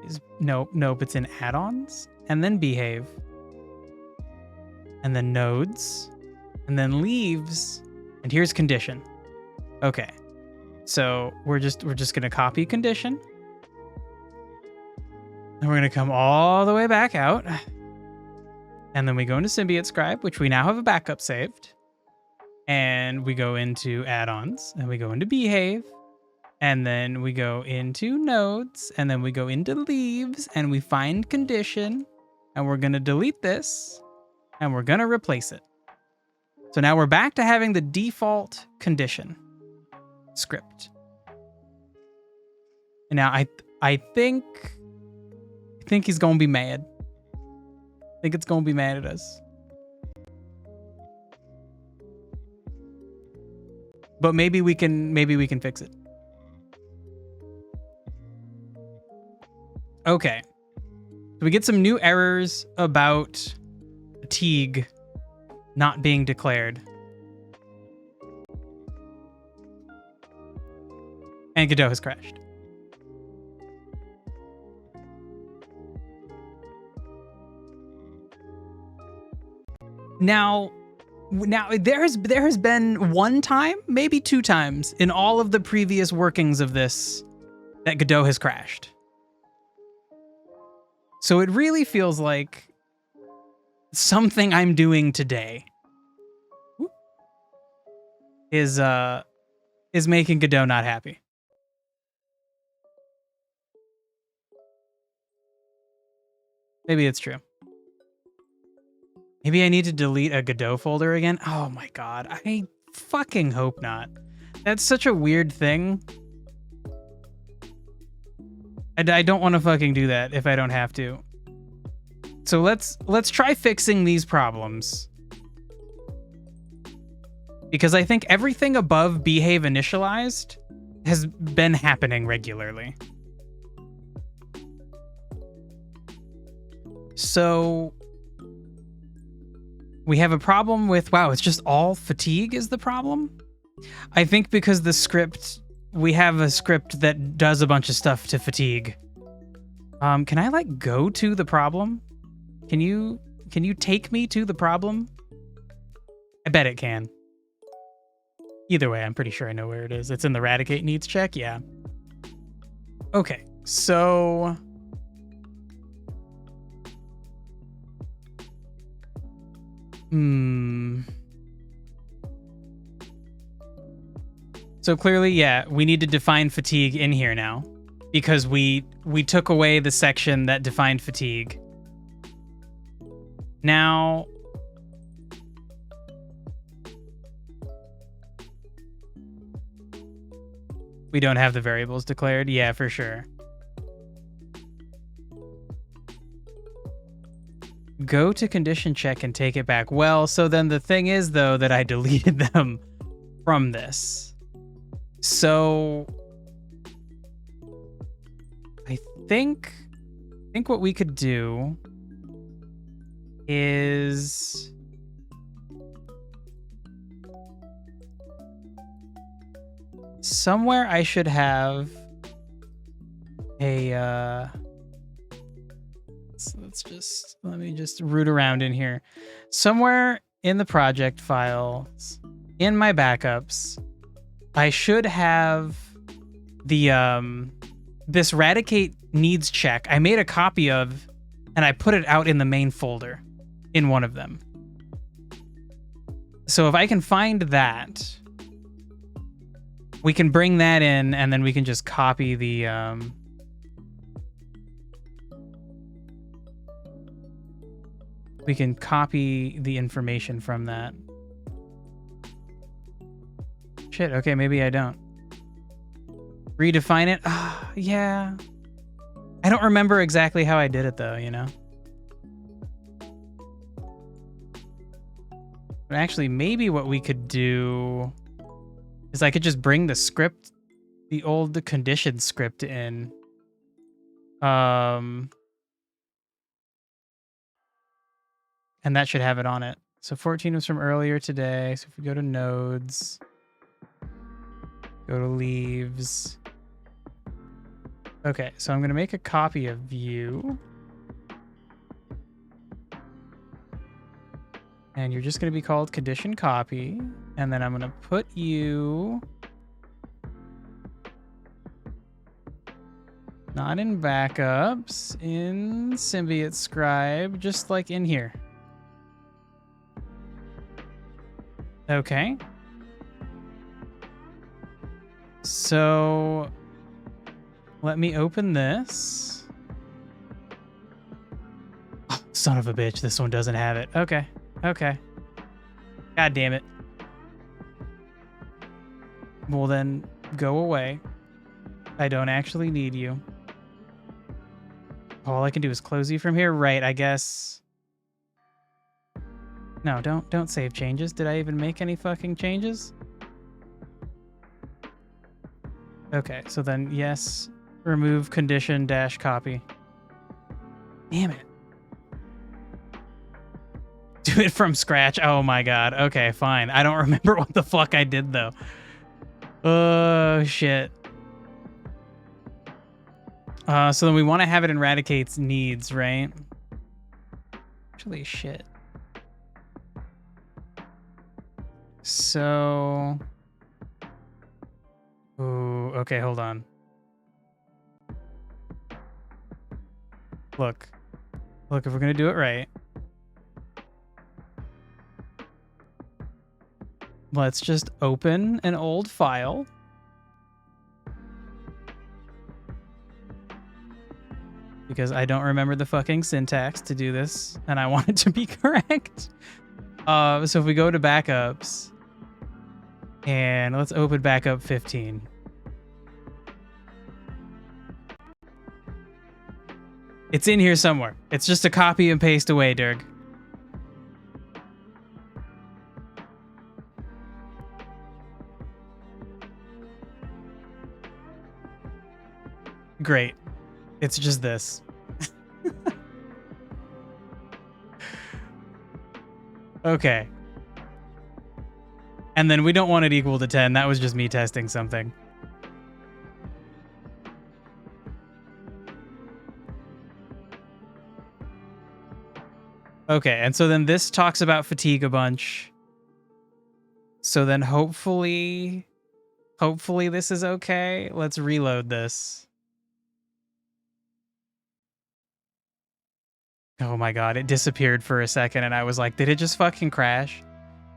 Speaker 1: is nope, it's in add-ons, and then behave, and then nodes, and then leaves, and here's condition. Okay, so we're just gonna copy condition, and we're gonna come all the way back out, and then we go into Symbiote Scribe, which we now have a backup saved. And we go into add-ons, and we go into behave, and then we go into nodes, and then we go into leaves, and we find condition, and we're going to delete this, and we're going to replace it. So now we're back to having the default condition script. And now I think he's going to be mad. I think it's going to be mad at us. But maybe we can fix it. Okay. So we get some new errors about fatigue not being declared. And Godot has crashed. Now there has been one time, maybe two times, in all of the previous workings of this that Godot has crashed. So it really feels like something I'm doing today is making Godot not happy. Maybe it's true. Maybe I need to delete a Godot folder again. Oh my god, I fucking hope not. That's such a weird thing. I don't want to fucking do that if I don't have to. So let's try fixing these problems. Because I think everything above behave initialized has been happening regularly. So we have a problem with, wow, it's just all fatigue is the problem? I think because the script, we have a script that does a bunch of stuff to fatigue. Can I like go to the problem? Can you take me to the problem? I bet it can. Either way, I'm pretty sure I know where it is. It's in the eradicate needs check, yeah. Okay, so So clearly, yeah, we need to define fatigue in here now because we took away the section that defined fatigue. Now, we don't have the variables declared. Yeah, for sure. Go to condition check and take it back. Well, so then the thing is, though, that I deleted them from this. So I think what we could do is somewhere I should have a let me just root around in here. Somewhere in the project files, in my backups, I should have the this eradicate needs check. I made a copy of, and I put it out in the main folder in one of them. So if I can find that, we can bring that in, and then we can just copy the we can copy the information from that. Shit, okay, maybe I don't. Redefine it? Yeah. I don't remember exactly how I did it though, you know? But actually, maybe what we could do is I could just bring the script, the old condition script in. And that should have it on it. So 14 was from earlier today. So if we go to nodes, Go to leaves. Okay, so I'm going to make a copy of you. And you're just going to be called condition copy. And then I'm going to put you... not in backups, in Symbiote Scribe, just like in here. Okay. So let me open this. Oh, son of a bitch, this one doesn't have it. Okay. Okay. God damn it. Well then, go away. I don't actually need you. All I can do is close you from here. Right, I guess. No, don't save changes. Did I even make any fucking changes? Okay, so then yes, remove condition dash copy. Damn it. Do it from scratch. Oh my god. Okay, fine. I don't remember what the fuck I did though. Oh shit. So then we want to have it eradicates needs, right? Actually, shit. So... ooh, okay, hold on. Look, if we're going to do it right. Let's just open an old file. Because I don't remember the fucking syntax to do this, and I want it to be correct. So if we go to backups, and let's open backup 15. It's in here somewhere. It's just a copy and paste away, Dirk. Great. It's just this. Okay. And then we don't want it equal to 10. That was just me testing something. Okay, and so then this talks about fatigue a bunch. So then hopefully this is okay. Let's reload this. Oh my god, it disappeared for a second and I was like, did it just fucking crash?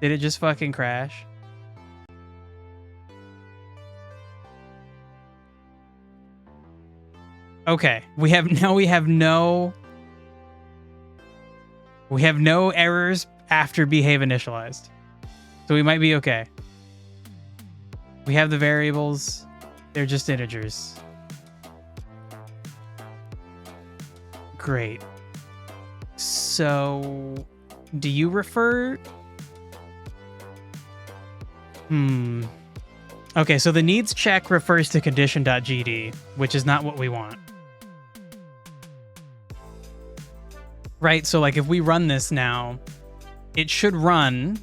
Speaker 1: Did it just fucking crash? Okay, we have no errors after behave initialized. So we might be okay. We have the variables. They're just integers. Great. So, do you refer? Okay, so the needs check refers to condition.gd, which is not what we want. Right, so like if we run this now, it should run,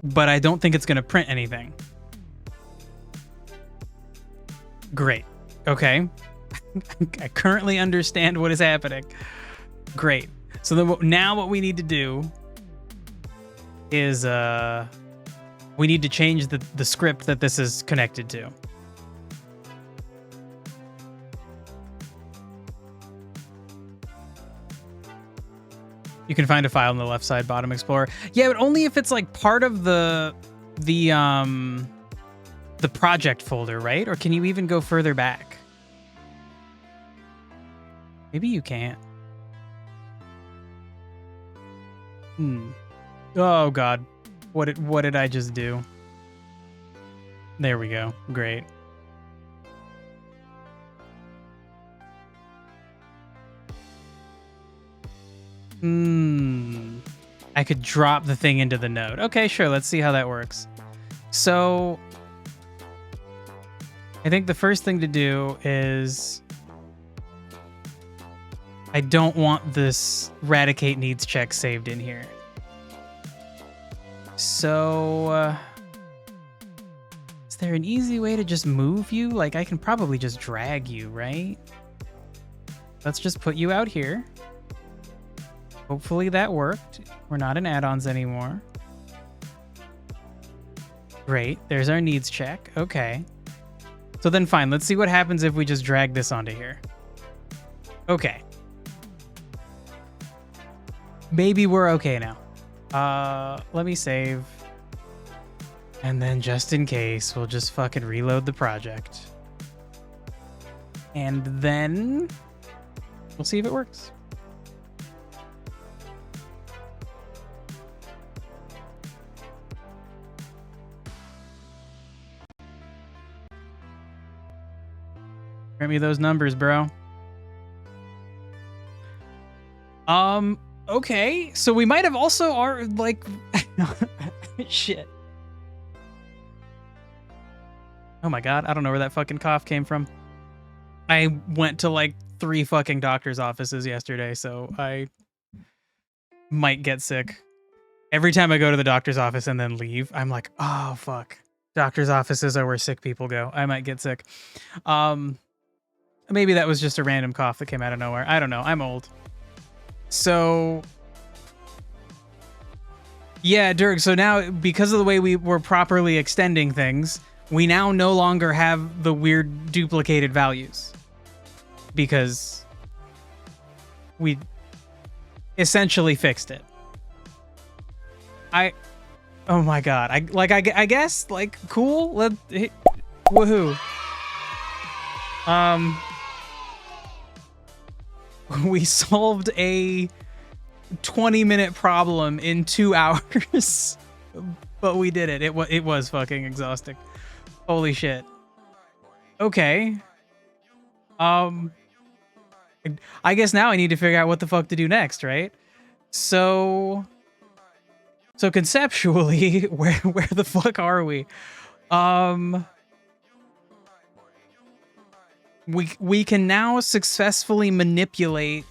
Speaker 1: but I don't think it's going to print anything. Great. Okay. I currently understand what is happening. Great. So then now what we need to do is we need to change the script that this is connected to. You can find a file in the left side bottom explorer. Yeah, but only if it's like part of the project folder, right? Or can you even go further back? Maybe you can't. Oh god. What did I just do? There we go. Great. I could drop the thing into the node. Okay, sure. Let's see how that works. So I think the first thing to do is I don't want this eradicate needs check saved in here. So Is there an easy way to just move you? Like, I can probably just drag you, right? Let's just put you out here. Hopefully that worked. We're not in add-ons anymore. Great. There's our needs check. Okay. So then fine. Let's see what happens if we just drag this onto here. Okay. Maybe we're okay now. Let me save. And then just in case, we'll just fucking reload the project. And then we'll see if it works. Grant me those numbers, bro. Okay. So we might have also are like shit. Oh my god, I don't know where that fucking cough came from. I went to like 3 fucking doctor's offices yesterday, so I might get sick. Every time I go to the doctor's office and then leave, I'm like, oh fuck. Doctor's offices are where sick people go. I might get sick. Maybe that was just a random cough that came out of nowhere. I don't know. I'm old. So yeah, Dirk, so now because of the way we were properly extending things, we now no longer have the weird duplicated values because we essentially fixed it. Oh my god. I guess like cool. Woohoo. We solved a 20-minute problem in 2 hours, but we did it. It was fucking exhausting. Holy shit. Okay. I guess now I need to figure out what the fuck to do next, right? So conceptually, where the fuck are we? We can now successfully manipulate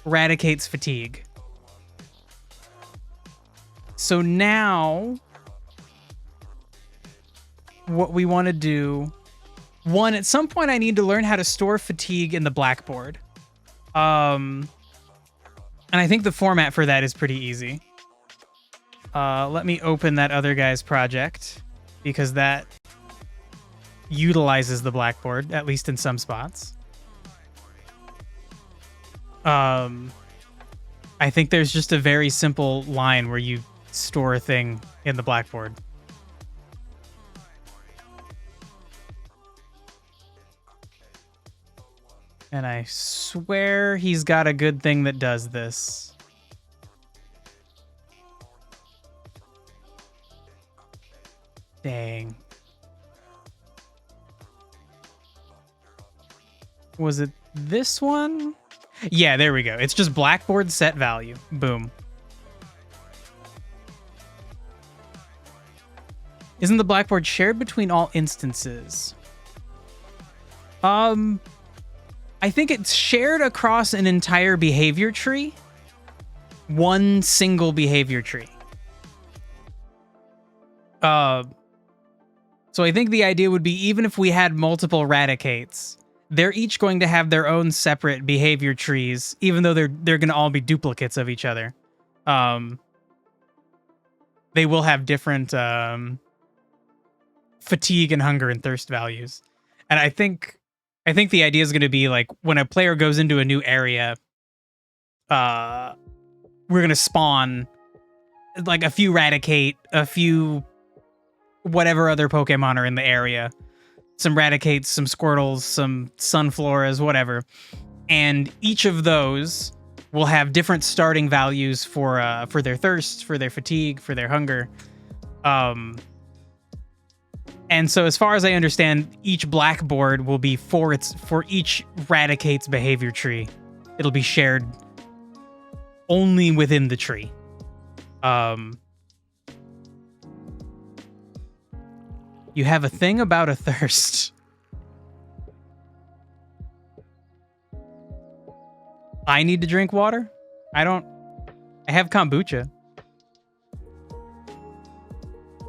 Speaker 1: Radicate's fatigue. So now what we want to do, one, at some point I need to learn how to store fatigue in the blackboard. And I think the format for that is pretty easy. Let me open that other guy's project because that utilizes the blackboard, at least in some spots. I think there's just a very simple line where you store a thing in the blackboard. And I swear he's got a good thing that does this. Dang. Was it this one? Yeah, there we go. It's just blackboard set value. Boom. Isn't the blackboard shared between all instances? I think it's shared across an entire behavior tree. One single behavior tree. So I think the idea would be even if we had multiple Radicates, they're each going to have their own separate behavior trees, even though they're going to all be duplicates of each other. They will have different fatigue and hunger and thirst values. And I think the idea is going to be like when a player goes into a new area, we're going to spawn like a few Radicate, a few whatever other Pokemon are in the area. Some Radicates, some Squirtles, some Sunfloras, whatever. And each of those will have different starting values for their thirst, for their fatigue, for their hunger. And so as far as I understand, each blackboard will be for each Radicate's behavior tree. It'll be shared only within the tree. You have a thing about a thirst. I need to drink water? I have kombucha.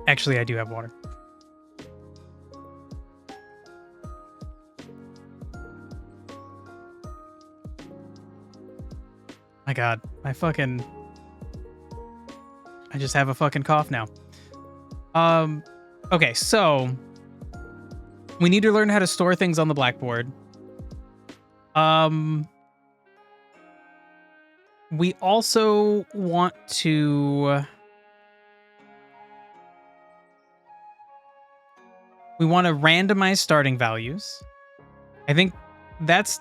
Speaker 1: Actually, I do have water. My God, I just have a fucking cough now. Okay, so we need to learn how to store things on the blackboard. We also want to... We want to randomize starting values. I think that's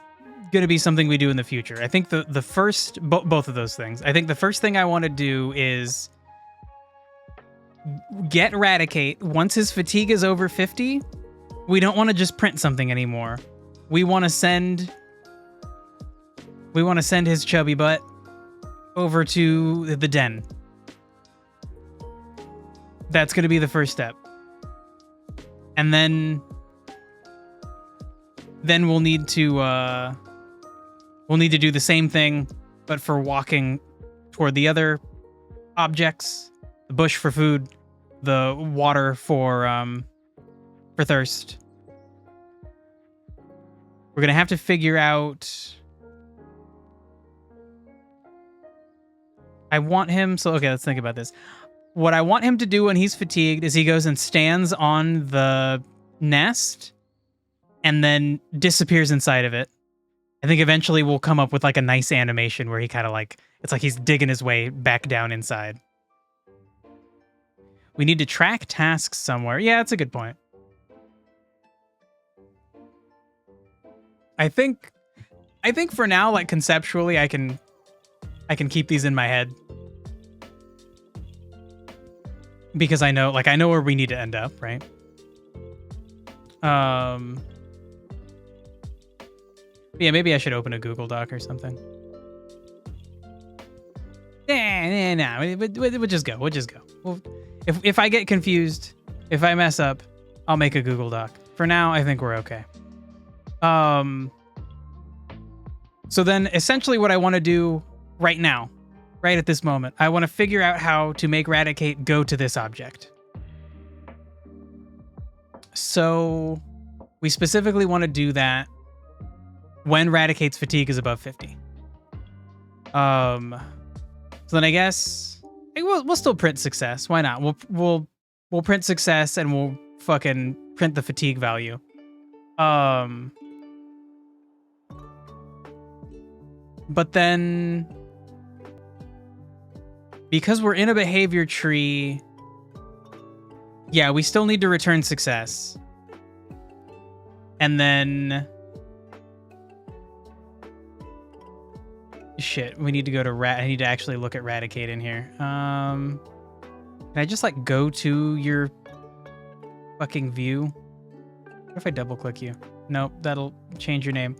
Speaker 1: going to be something we do in the future. I think the first... both of those things. I think the first thing I want to do is get Raticate. Once his fatigue is over 50, we don't want to just print something anymore. We want to send his chubby butt over to the den. That's going to be the first step. And then we'll need to do the same thing, but for walking toward the other objects. The bush for food, the water for thirst. We're going to have to figure out... I want him... So, okay, let's think about this. What I want him to do when he's fatigued is he goes and stands on the nest and then disappears inside of it. I think eventually we'll come up with like a nice animation where he kind of like... It's like he's digging his way back down inside. We need to track tasks somewhere. Yeah, that's a good point. I think for now, like conceptually, I can keep these in my head. Because I know where we need to end up, right? Yeah, maybe I should open a Google Doc or something. Nah. We'll just go. If I get confused, if I mess up, I'll make a Google Doc. For now, I think we're okay. So then essentially what I want to do right now, right at this moment, I want to figure out how to make Raticate go to this object. So we specifically want to do that when Raticate's fatigue is above 50. So then I guess we'll still print success. Why not? We'll print success and we'll fucking print the fatigue value. But then because we're in a behavior tree, yeah, we still need to return success. And then shit, we need to go to I need to actually look at Raticate in here. Can I just like go to your fucking view? What if I double click you? Nope, that'll change your name.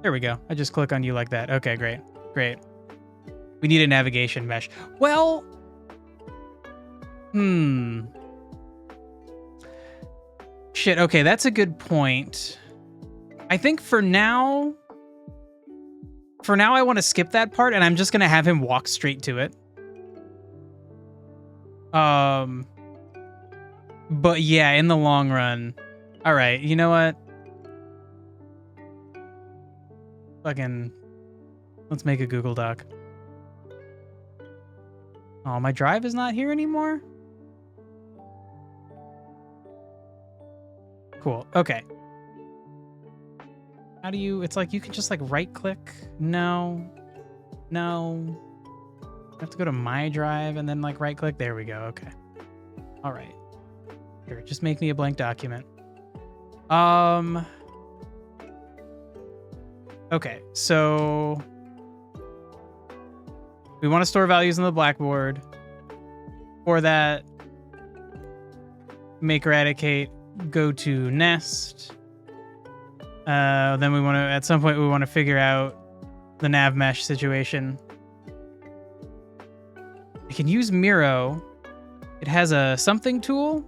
Speaker 1: There we go. I just click on you like that. Okay, great. We need a navigation mesh. Well, shit, okay, that's a good point. I think for now I want to skip that part and I'm just going to have him walk straight to it. But yeah, in the long run. All right, you know what? Fucking, let's make a Google Doc. Oh, my drive is not here anymore? Cool, okay. How do you, it's like you can just like right click. No. I have to go to my drive and then like right click. There we go, okay. All right. Here, just make me a blank document. Okay, so we want to store values on the blackboard. For that, make Raticate go to nest. Then we want to, at some point, we want to figure out the nav mesh situation. I can use Miro. It has a something tool.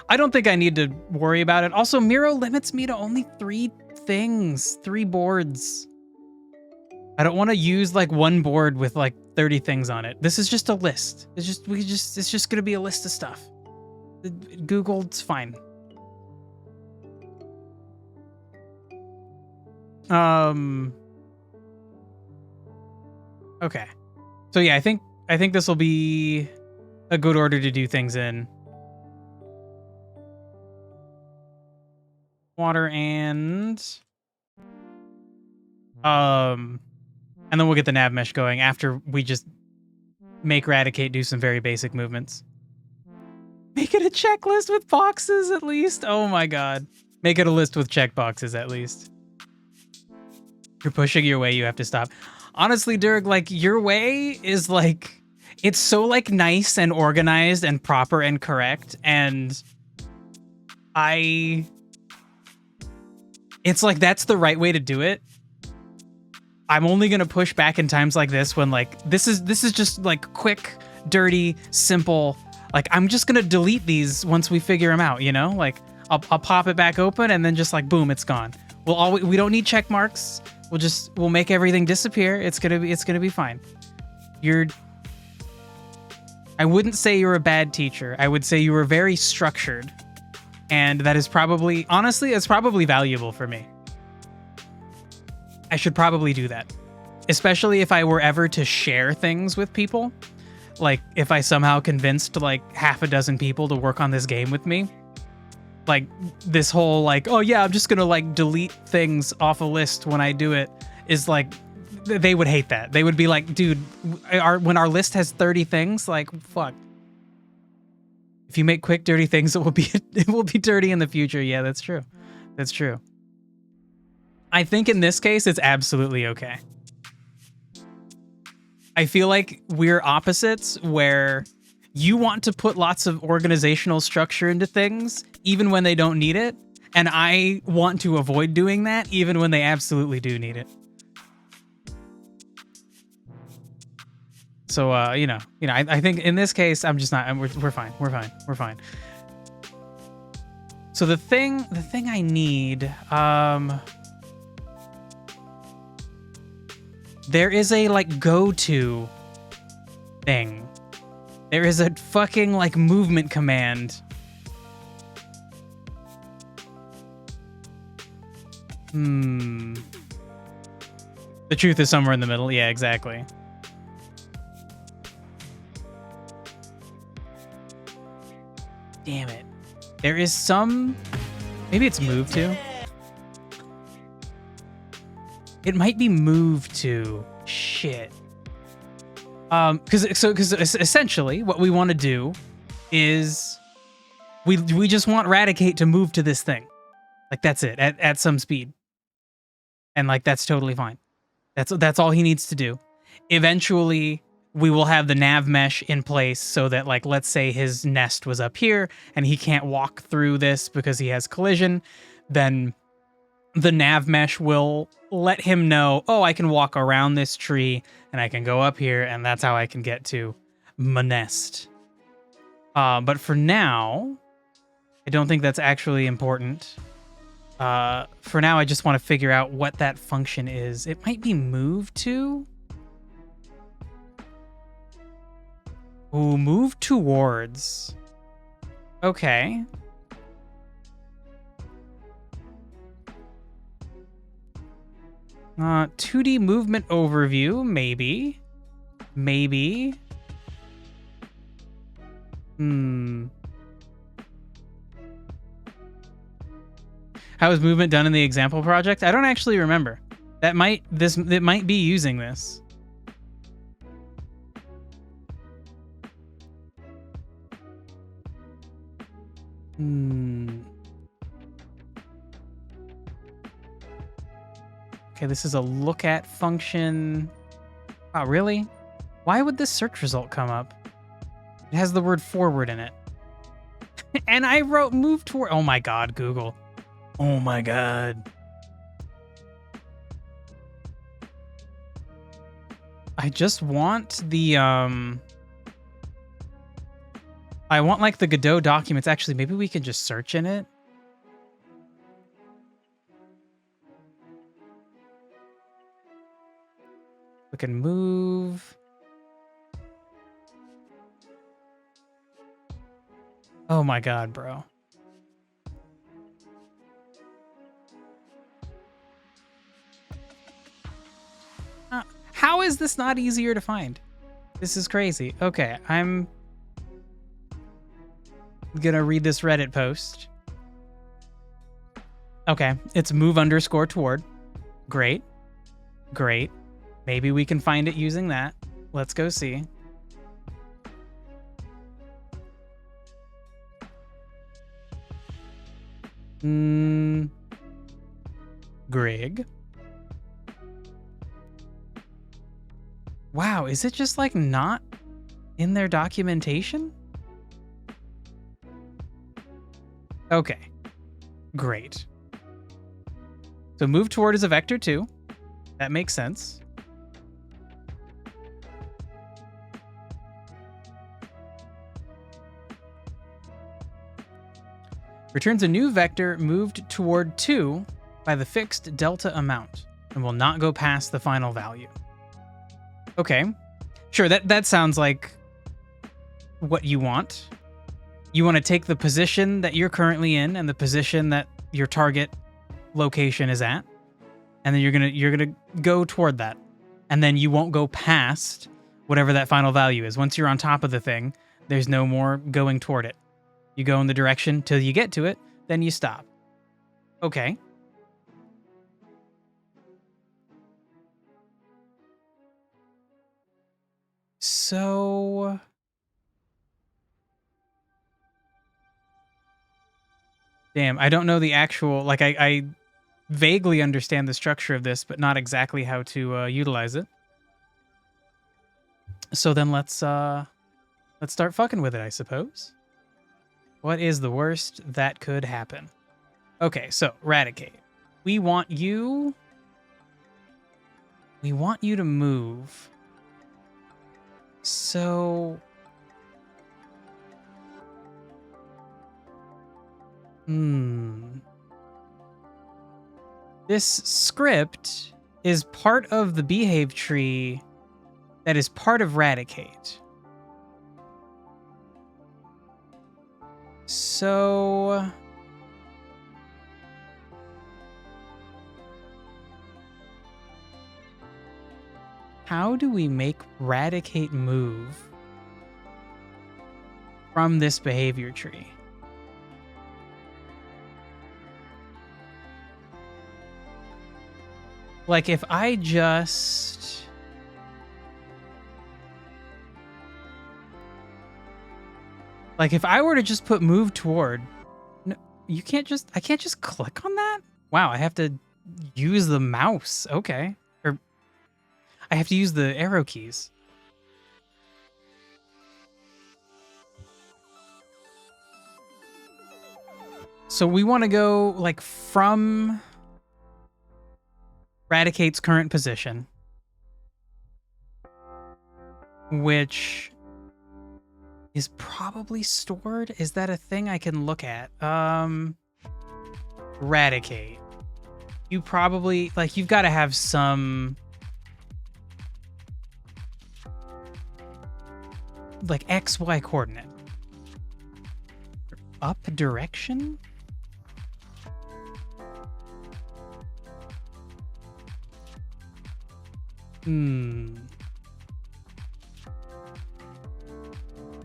Speaker 1: I don't think I need to worry about it. Also, Miro limits me to only 3 things, 3 boards. I don't want to use like one board with like 30 things on it. This is just a list. It's just gonna be a list of stuff. Google's fine. Okay. So yeah, I think this will be a good order to do things in. Water and and then we'll get the nav mesh going after we just make Radicate do some very basic movements. Make it a checklist with boxes at least. Oh my god. Make it a list with checkboxes at least. You're pushing your way, you have to stop. Honestly, Dirk, like your way is like, it's so like nice and organized and proper and correct, and it's like that's the right way to do it. I'm only gonna push back in times like this when like this is just like quick, dirty, simple. Like I'm just gonna delete these once we figure them out, you know? Like I'll pop it back open and then just like boom, it's gone. We don't need check marks. We'll make everything disappear. It's gonna be fine. I wouldn't say you're a bad teacher. I would say you were very structured. And that is probably, honestly, it's probably valuable for me. I should probably do that. Especially if I were ever to share things with people. Like, if I somehow convinced, like, half a dozen people to work on this game with me. Like, this whole, like, oh yeah, I'm just gonna, like, delete things off a list when I do it, is, like, they would hate that. They would be like, dude, when our list has 30 things, like, fuck. If you make quick, dirty things, it will be dirty in the future. Yeah, that's true. That's true. I think in this case, it's absolutely okay. I feel like we're opposites where you want to put lots of organizational structure into things, even when they don't need it. And I want to avoid doing that, even when they absolutely do need it. So, I think in this case, I'm just not, we're fine. We're fine. So the thing I need, there is a like go-to thing. There is a fucking like movement command. The truth is somewhere in the middle. Yeah, exactly. Damn it. There is some... Maybe it's move to. It might be move to. Shit. Because essentially what we want to do is we just want Radicate to move to this thing. Like that's it at some speed. And like that's totally fine. That's all he needs to do. Eventually we will have the nav mesh in place so that, like, let's say his nest was up here and he can't walk through this because he has collision, then the nav mesh will let him know, oh, I can walk around this tree and I can go up here and that's how I can get to my nest. But for now, I don't think that's actually important. For now, I just want to figure out what that function is. It might be move to. Ooh, move towards. Okay. Uh, 2D movement overview, maybe. Maybe. How is movement done in the example project? I don't actually remember. It might be using this. Okay, this is a look at function. Oh, really? Why would this search result come up? It has the word forward in it. And I wrote move toward. Oh my god, Google. Oh my god. I just want the I want like the Godot documents. Actually, maybe we can just search in it. We can move. Oh my god, bro. is this not easier to find? This is crazy. Okay, I'm gonna read this Reddit post. Okay, it's move_toward. Great. Great. Maybe we can find it using that. Let's go see. Grig. Wow, is it just like not in their documentation? Okay, great. So move toward is a vector too. That makes sense. Returns a new vector moved toward 2 by the fixed delta amount and will not go past the final value. Okay, sure, that sounds like what you want. You want to take the position that you're currently in and the position that your target location is at, and then you're gonna go toward that, and then you won't go past whatever that final value is. Once you're on top of the thing, there's no more going toward it. You go in the direction till you get to it, then you stop. Okay. So damn, I don't know the actual, like I vaguely understand the structure of this, but not exactly how to utilize it. So then let's start fucking with it, I suppose. What is the worst that could happen? Okay, so Radicate. We want you to move. So this script is part of the behave tree that is part of Radicate. So how do we make Radicate move from this behavior tree? Like if I just... Like if I were to just put move toward... No, you can't just... I can't just click on that? Wow, I have to use the mouse. Okay. Or I have to use the arrow keys. So we want to go like from Radicate's current position, which is probably stored. Is that a thing I can look at? Radicate. You probably, like, you've got to have some, like, XY coordinate. Up direction?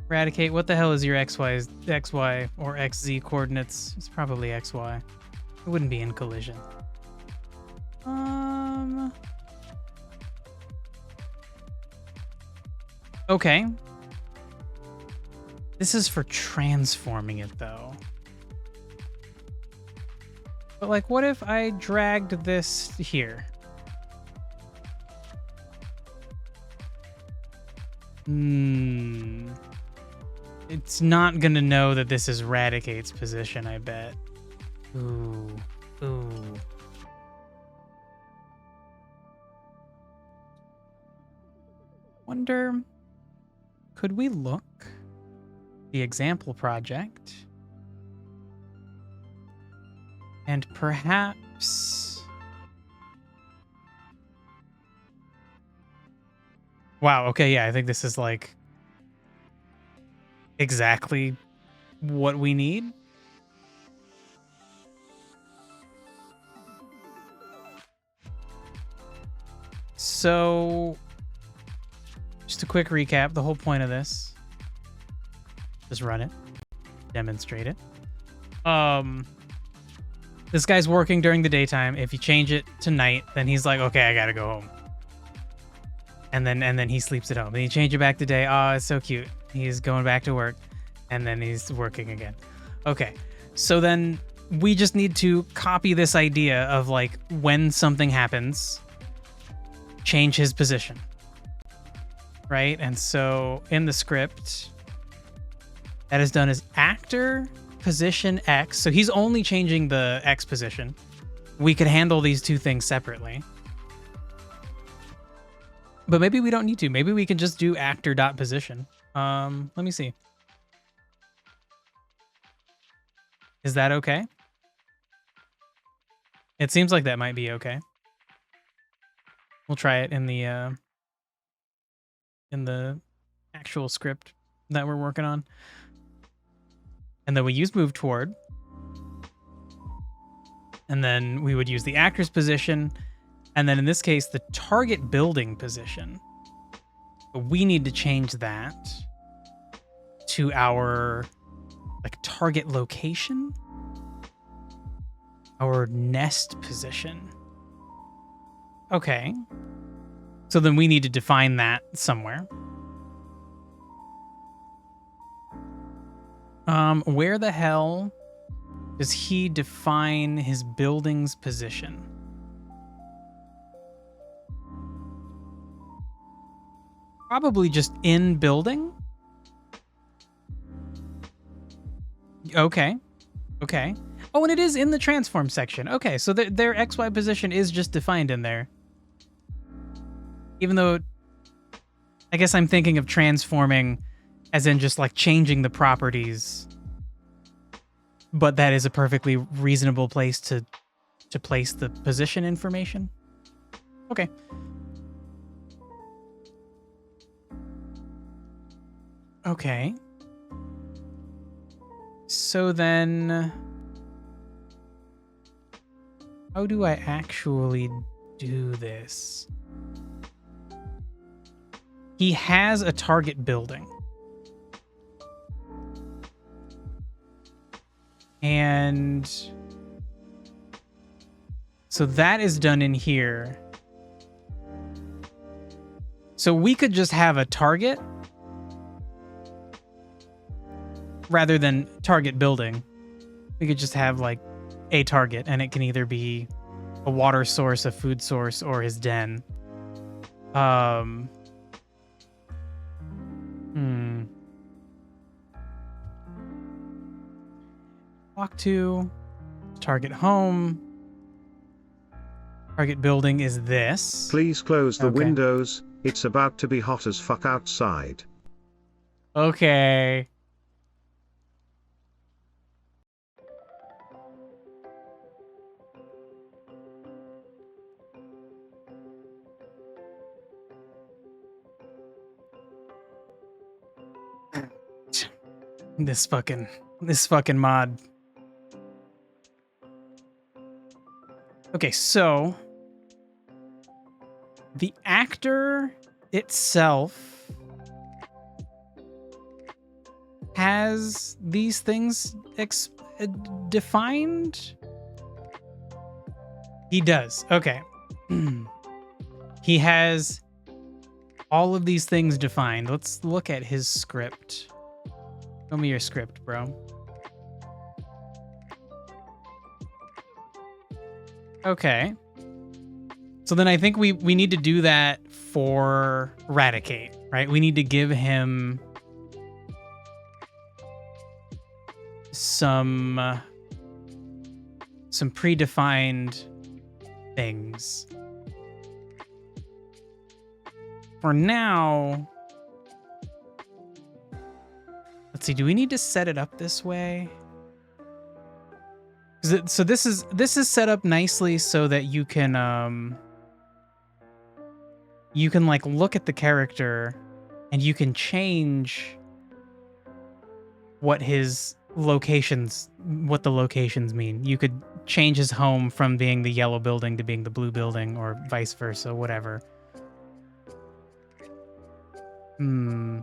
Speaker 1: Radicate, what the hell is your XY or XZ coordinates? It's probably XY. It wouldn't be in collision. Okay. This is for transforming it, though. But, like, what if I dragged this here? It's not gonna know that this is Radicate's position, I bet. Ooh. Wonder, could we look the example project and perhaps... Wow, okay, yeah, I think this is like exactly what we need. So just a quick recap. The whole point of this, just run it, demonstrate it. This guy's working during the daytime. If you change it to night, then he's like, okay, I gotta go home. And then he sleeps at home. Then you change it back to day. Oh, it's so cute. He's going back to work, and then he's working again. Okay, so then we just need to copy this idea of like when something happens, change his position, right? And so in the script, that is done as actor position X. So he's only changing the X position. We could handle these two things separately. But maybe we don't need to. Maybe we can just do actor.position. Let me see. Is that okay? It seems like that might be okay. We'll try it in the actual script that we're working on. And then we use move toward. And then we would use the actor's position. And then in this case, the target building position. But we need to change that to our like target location, our nest position. Okay. So then we need to define that somewhere. Where the hell does he define his building's position? Probably just in building. Okay. Okay. Oh, and it is in the transform section. Okay, so their XY position is just defined in there. Even though I guess I'm thinking of transforming as in just like changing the properties. But that is a perfectly reasonable place to place the position information. Okay. Okay. So then, how do I actually do this? He has a target building. And so that is done in here. So we could just have a target rather than target building. We could just have like a target, and it can either be a water source, a food source, or his den. Walk to target home. Target building is this.
Speaker 2: Please close the windows. It's about to be hot as fuck outside.
Speaker 1: Okay. This fucking mod. Okay, so the actor itself has these things defined? He does. Okay. He has all of these things defined. Let's look at his script. Show me your script, bro. Okay. So then I think we need to do that for Eradicate, right? We need to give him some predefined things. For now, let's see, do we need to set it up this way? So this is set up nicely so that you can like look at the character and you can change what the locations mean. You could change his home from being the yellow building to being the blue building, or vice versa, whatever. Hmm.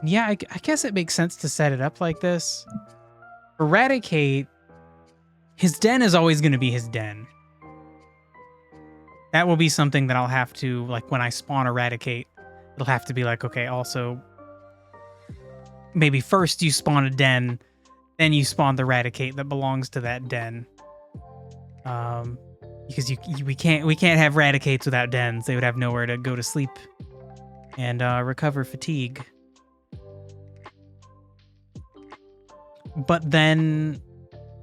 Speaker 1: Yeah, I guess it makes sense to set it up like this. Eradicate, his den is always going to be his den. That will be something that I'll have to, like, when I spawn Eradicate, it'll have to be like, okay, also, maybe first you spawn a den, then you spawn the Eradicate that belongs to that den. Because we can't have Radicates without dens. They would have nowhere to go to sleep and recover fatigue. But then,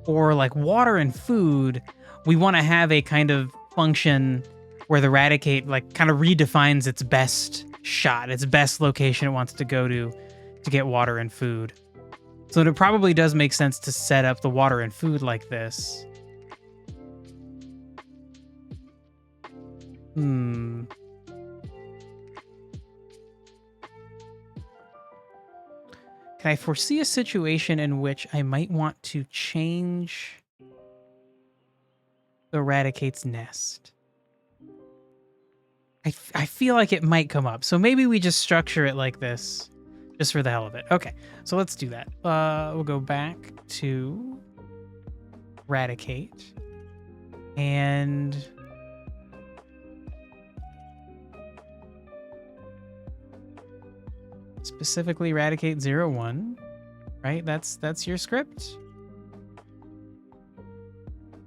Speaker 1: for like water and food, we want to have a kind of function where the Eradicate like kind of redefines its best shot, its best location it wants to go to get water and food. So it probably does make sense to set up the water and food like this. Can I foresee a situation in which I might want to change the Eradicate's nest? I feel like it might come up. So maybe we just structure it like this, just for the hell of it. Okay, so let's do that. We'll go back to Eradicate. And specifically Eradicate 01, right? That's your script.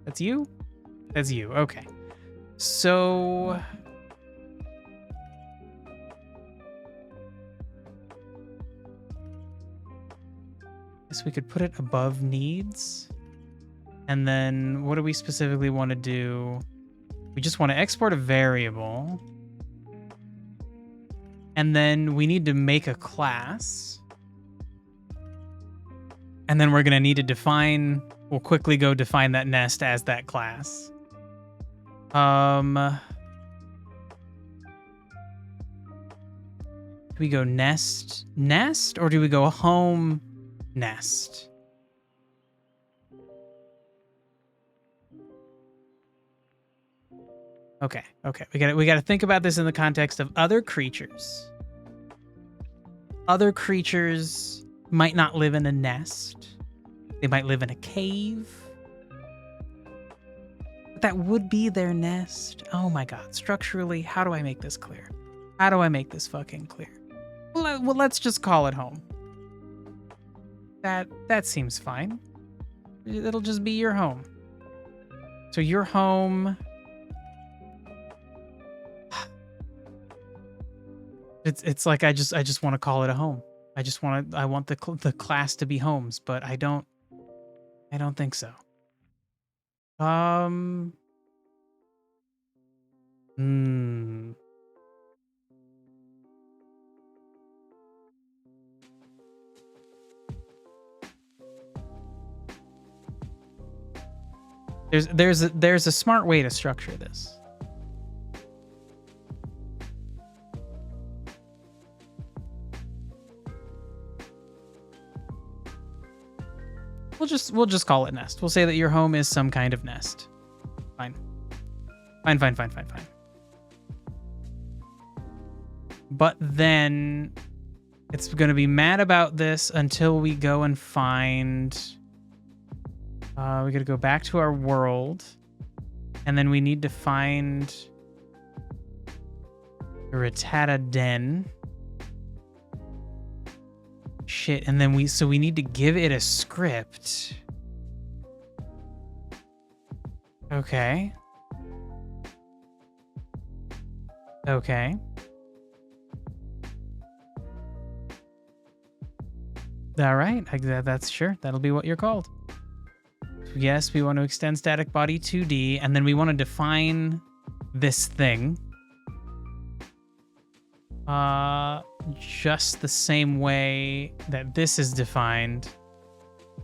Speaker 1: That's you? That's you. Okay. So guess we could put it above needs. And then what do we specifically want to do? We just want to export a variable. And then we need to make a class. And then we're going to need to define, we'll quickly go define that nest as that class. Do we go nest, or do we go home, nest? Okay. We got to think about this in the context of other creatures. Other creatures might not live in a nest. They might live in a cave. But that would be their nest. Oh my god. Structurally, how do I make this clear? How do I make this fucking clear? Well, let's just call it home. That seems fine. It'll just be your home. So your home... It's like I just want to call it a home. I want the class to be homes, but I don't think so. There's a smart way to structure this. We'll just call it nest. We'll say that your home is some kind of nest. Fine. But then it's going to be mad about this until we go and find... we got to go back to our world. And then we need to find the Rattata Den. Shit, and then we need to give it a script. Okay. All right, that's sure. That'll be what you're called. Yes, we want to extend static body 2D, and then we want to define this thing. Just the same way that this is defined.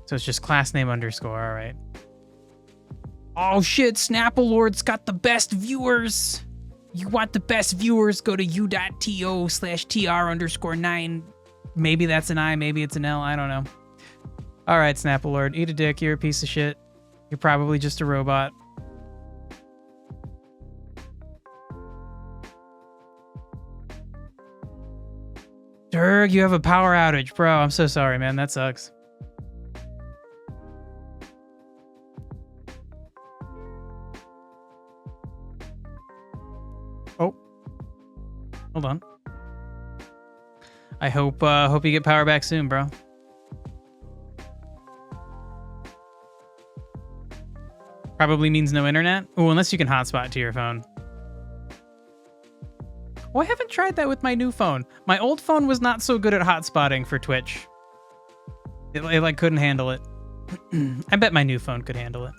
Speaker 1: So it's just class name underscore, all right. Oh shit, Snapple-Lord's got the best viewers. You want the best viewers, go to u.to/tr_9. Maybe that's an I, maybe it's an L, I don't know. All right, Snapple-Lord, eat a dick, you're a piece of shit. You're probably just a robot. Durg, you have a power outage, bro. I'm so sorry, man. That sucks. Oh. Hold on. I hope you get power back soon, bro. Probably means no internet. Oh, unless you can hotspot to your phone. Oh, I haven't tried that with my new phone. My old phone was not so good at hotspotting for Twitch. It like couldn't handle it. I bet my new phone could handle it.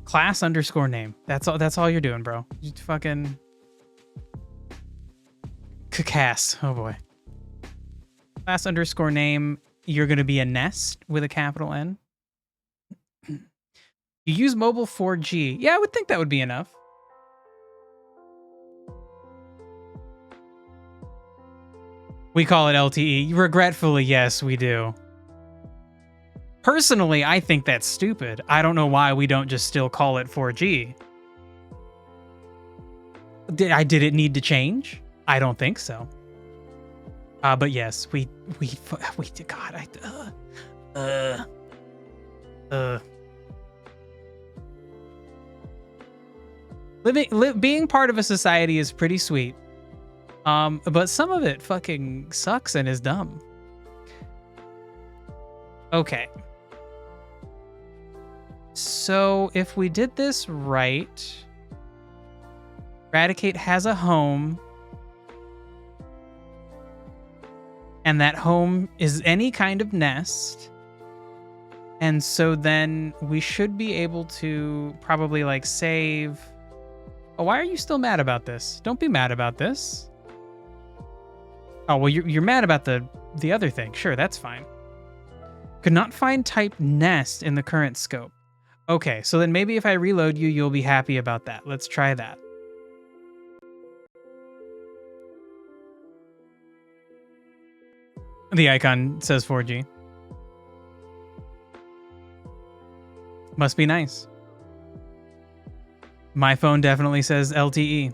Speaker 1: Class underscore name. That's all you're doing, bro. You fucking Cacass. Oh boy. Class underscore name. You're gonna be a nest with a capital N. You use mobile 4G. Yeah, I would think that would be enough. We call it LTE. Regretfully, yes, we do. Personally, I think that's stupid. I don't know why we don't just still call it 4G. Did it need to change? I don't think so. But yes, we God, being part of a society is pretty sweet. But some of it fucking sucks and is dumb. Okay. So if we did this right, Eradicate has a home, and that home is any kind of nest. And so then we should be able to probably like save. Oh, why are you still mad about this? Don't be mad about this. Oh, well, you're mad about the other thing. Sure, that's fine. Could not find type nest in the current scope. Okay, so then maybe if I reload you, you'll be happy about that. Let's try that. The icon says 4G. Must be nice. My phone definitely says LTE.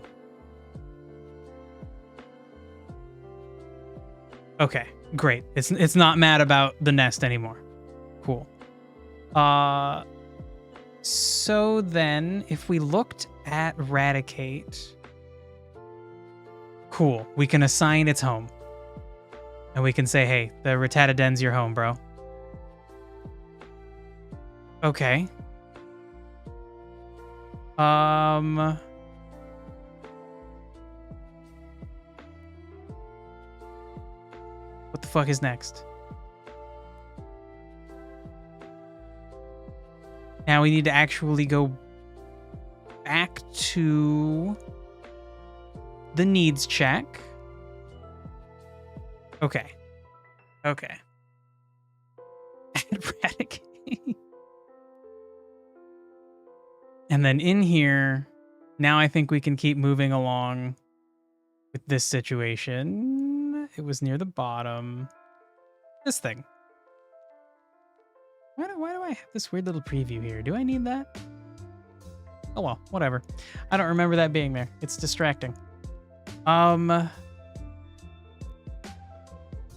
Speaker 1: Okay, great. It's not mad about the nest anymore. Cool. So then if we looked at Eradicate, cool. We can assign its home. And we can say, hey, the Rattata Den's your home, bro. Okay. What the fuck is next? Now we need to actually go back to the needs check. Okay. Okay. Eradicate. And then in here, now I think we can keep moving along with this situation. It was near the bottom. This thing. Why do I have this weird little preview here? Do I need that? Oh well, whatever. I don't remember that being there. It's distracting.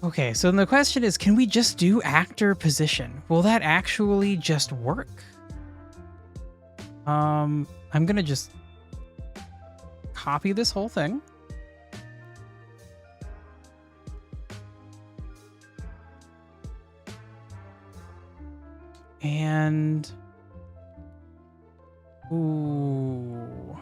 Speaker 1: Okay, so then the question is, can we just do actor position? Will that actually just work? I'm gonna just copy this whole thing. And ooh,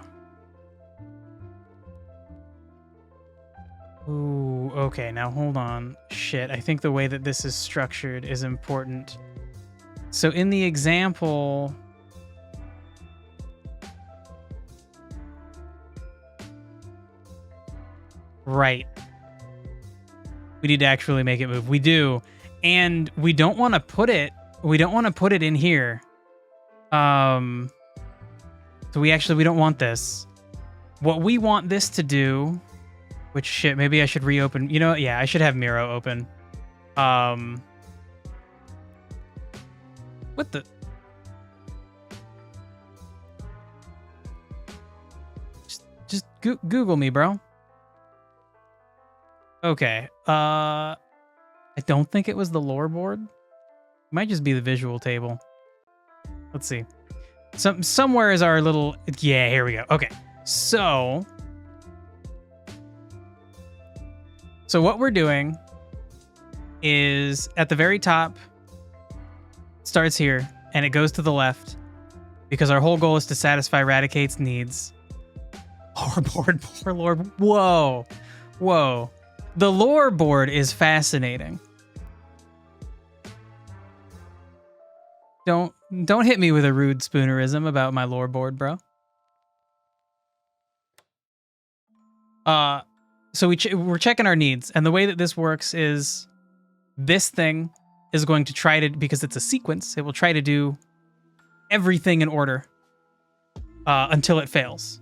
Speaker 1: okay, now hold on. Shit, I think the way that this is structured is important. So in the example, right, we need to actually make it move. We do, and we don't want to put it. We don't want to put it in here. So we don't want this. What we want this to do, which shit, maybe I should reopen. You know, yeah, I should have Miro open. What the? Just Google me, bro. Okay. I don't think it was the lore board. It might just be the visual table. Let's see. Somewhere is our little... Yeah, here we go. Okay. So what we're doing is at the very top, starts here, and it goes to the left because our whole goal is to satisfy Radicate's needs. Lore board, poor lore. Whoa. Whoa. The lore board is fascinating. Don't hit me with a rude spoonerism about my lore board, bro. So we're checking our needs, and the way that this works is this thing is going to try to, because it's a sequence, it will try to do everything in order until it fails.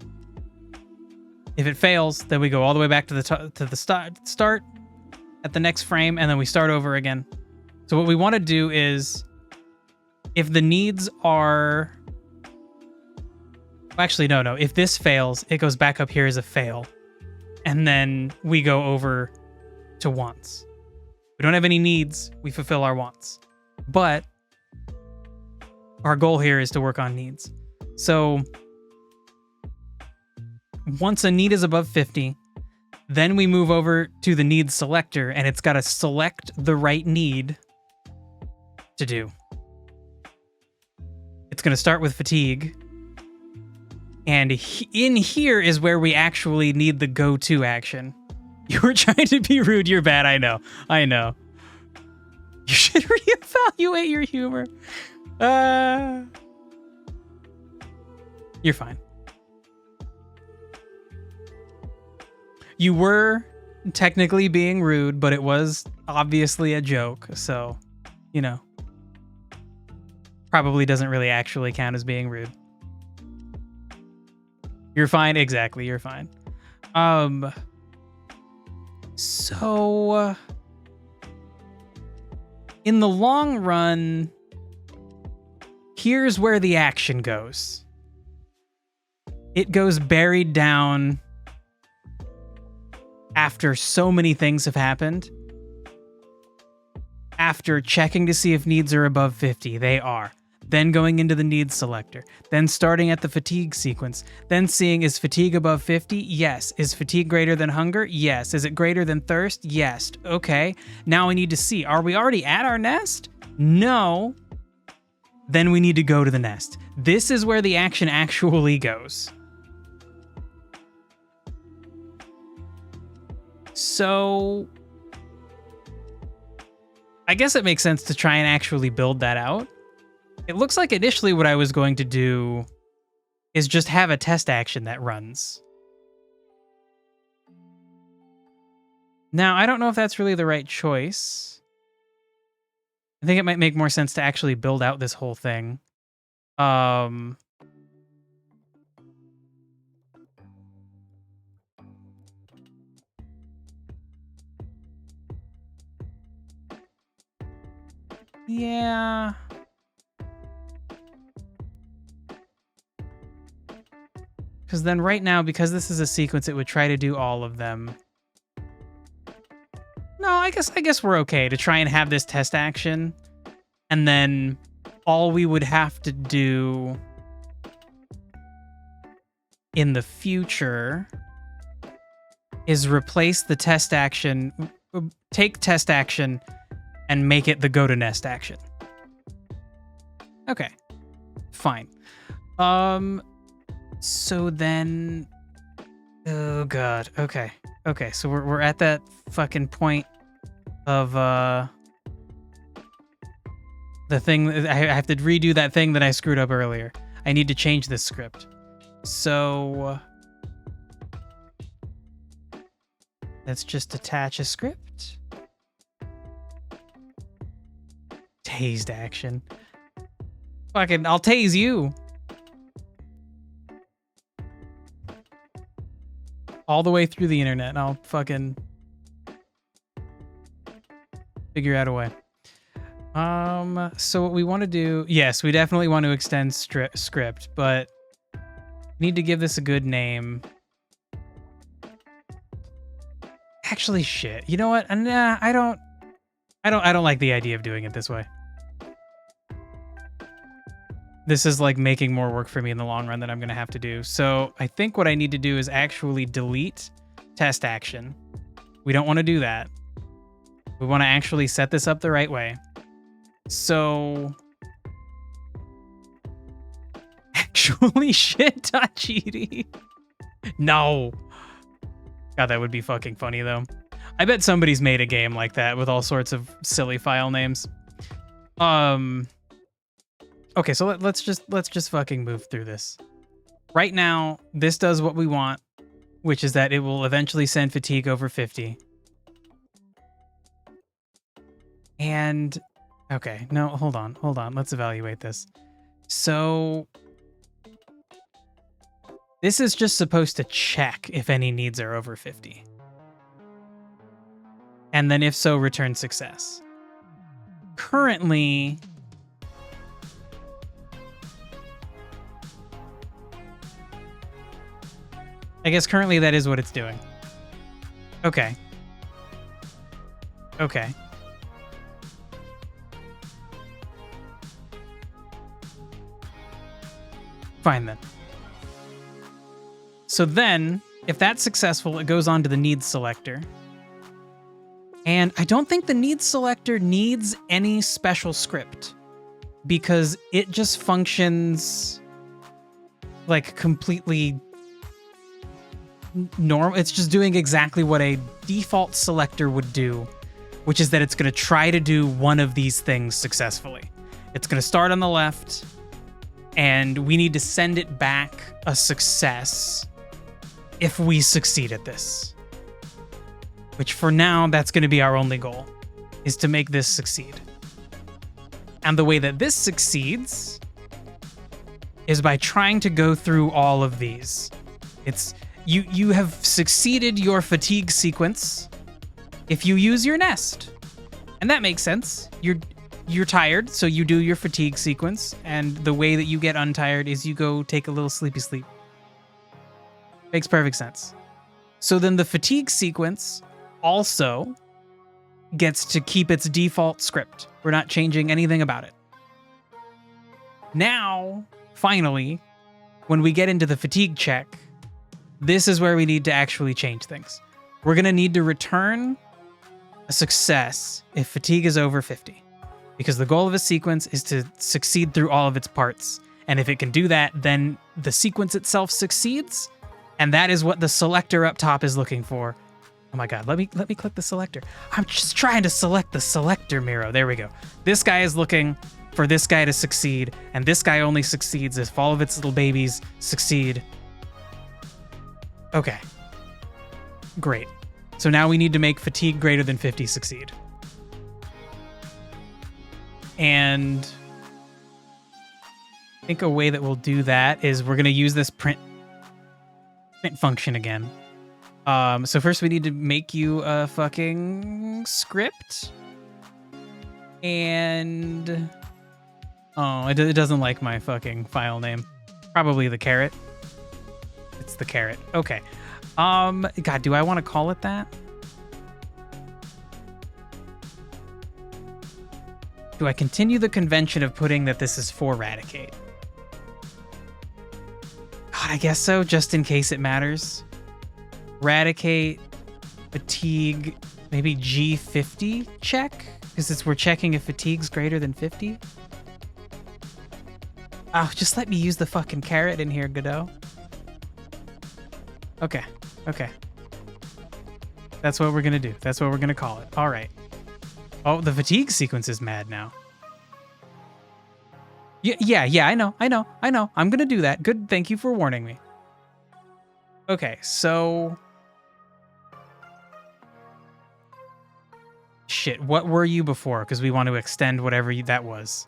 Speaker 1: If it fails, then we go all the way back to the start at the next frame, and then we start over again. So what we want to do is, if the needs are... Actually, no. If this fails, it goes back up here as a fail. And then we go over to wants. We don't have any needs. We fulfill our wants. But our goal here is to work on needs. So once a need is above 50, then we move over to the needs selector, and it's got to select the right need to do. It's going to start with fatigue. And in here is where we actually need the go-to action. You were trying to be rude. You're bad. I know. You should reevaluate your humor. You're fine. You were technically being rude, but it was obviously a joke. So, you know, probably doesn't really actually count as being rude. You're fine. Exactly. You're fine. So in the long run, here's where the action goes. It goes buried down after so many things have happened. After checking to see if needs are above 50, they are. Then going into the needs selector, then starting at the fatigue sequence, then seeing, is fatigue above 50? Yes. Is fatigue greater than hunger? Yes. Is it greater than thirst? Yes. Okay. Now we need to see, are we already at our nest? No. Then we need to go to the nest. This is where the action actually goes. So I guess it makes sense to try and actually build that out. It looks like initially what I was going to do is just have a test action that runs. Now, I don't know if that's really the right choice. I think it might make more sense to actually build out this whole thing. Yeah. Because then right now, because this is a sequence, it would try to do all of them. No, I guess we're okay to try and have this test action. And then all we would have to do in the future is replace the test action, take test action, and make it the go to nest action. Okay, fine. So then, oh god, okay, so we're at that fucking point of the thing. I have to redo that thing that I screwed up earlier. I need to change this script. So let's just attach a script. Tased action. Fucking, I'll tase you. All the way through the internet, and I'll fucking figure out a way. So what we want to do, yes, we definitely want to extend script, but we need to give this a good name. Actually, shit. You know what? Nah, I don't like the idea of doing it this way. This is like making more work for me in the long run that I'm going to have to do. So I think what I need to do is actually delete test action. We don't want to do that. We want to actually set this up the right way. So actually shit.gd. No. God, that would be fucking funny though. I bet somebody's made a game like that with all sorts of silly file names. Okay, so let's just fucking move through this. Right now, this does what we want, which is that it will eventually send fatigue over 50. And okay, no, hold on. Let's evaluate this. So this is just supposed to check if any needs are over 50. And then if so, return success. Currently, I guess currently that is what it's doing. Okay. Okay. Fine then. So then, if that's successful, it goes on to the needs selector. And I don't think the needs selector needs any special script because it just functions like completely normal. It's just doing exactly what a default selector would do, which is that it's going to try to do one of these things successfully. It's going to start on the left, and we need to send it back a success if we succeed at this. Which for now, that's going to be our only goal, is to make this succeed. And the way that this succeeds is by trying to go through all of these. It's you have succeeded your fatigue sequence if you use your nest. And that makes sense. You're tired, so you do your fatigue sequence, and the way that you get untired is you go take a little sleepy sleep. Makes perfect sense. So then the fatigue sequence also gets to keep its default script. We're not changing anything about it. Now, finally, when we get into the fatigue check, this is where we need to actually change things. We're going to need to return a success if fatigue is over 50, because the goal of a sequence is to succeed through all of its parts. And if it can do that, then the sequence itself succeeds, and that is what the selector up top is looking for. Oh my God, let me click the selector. I'm just trying to select the selector, Miro. There we go. This guy is looking for this guy to succeed, and this guy only succeeds if all of its little babies succeed. Okay. Great. So now we need to make fatigue greater than 50 succeed. And I think a way that we'll do that is we're going to use this print function again. So first we need to make you a fucking script. And oh, it doesn't like my fucking file name. Probably the carrot. It's the carrot. Okay. God, do I want to call it that? Do I continue the convention of putting that this is for Radicate? God, I guess so, just in case it matters. Radicate, fatigue, maybe G50 check? Because we're checking if fatigue's greater than 50? Oh, just let me use the fucking carrot in here, Godot. Okay. That's what we're gonna do. That's what we're gonna call it. All right. Oh, the fatigue sequence is mad now. Yeah, I know. I'm gonna do that. Good, thank you for warning me. Okay, so... Shit, what were you before? Because we want to extend whatever that was.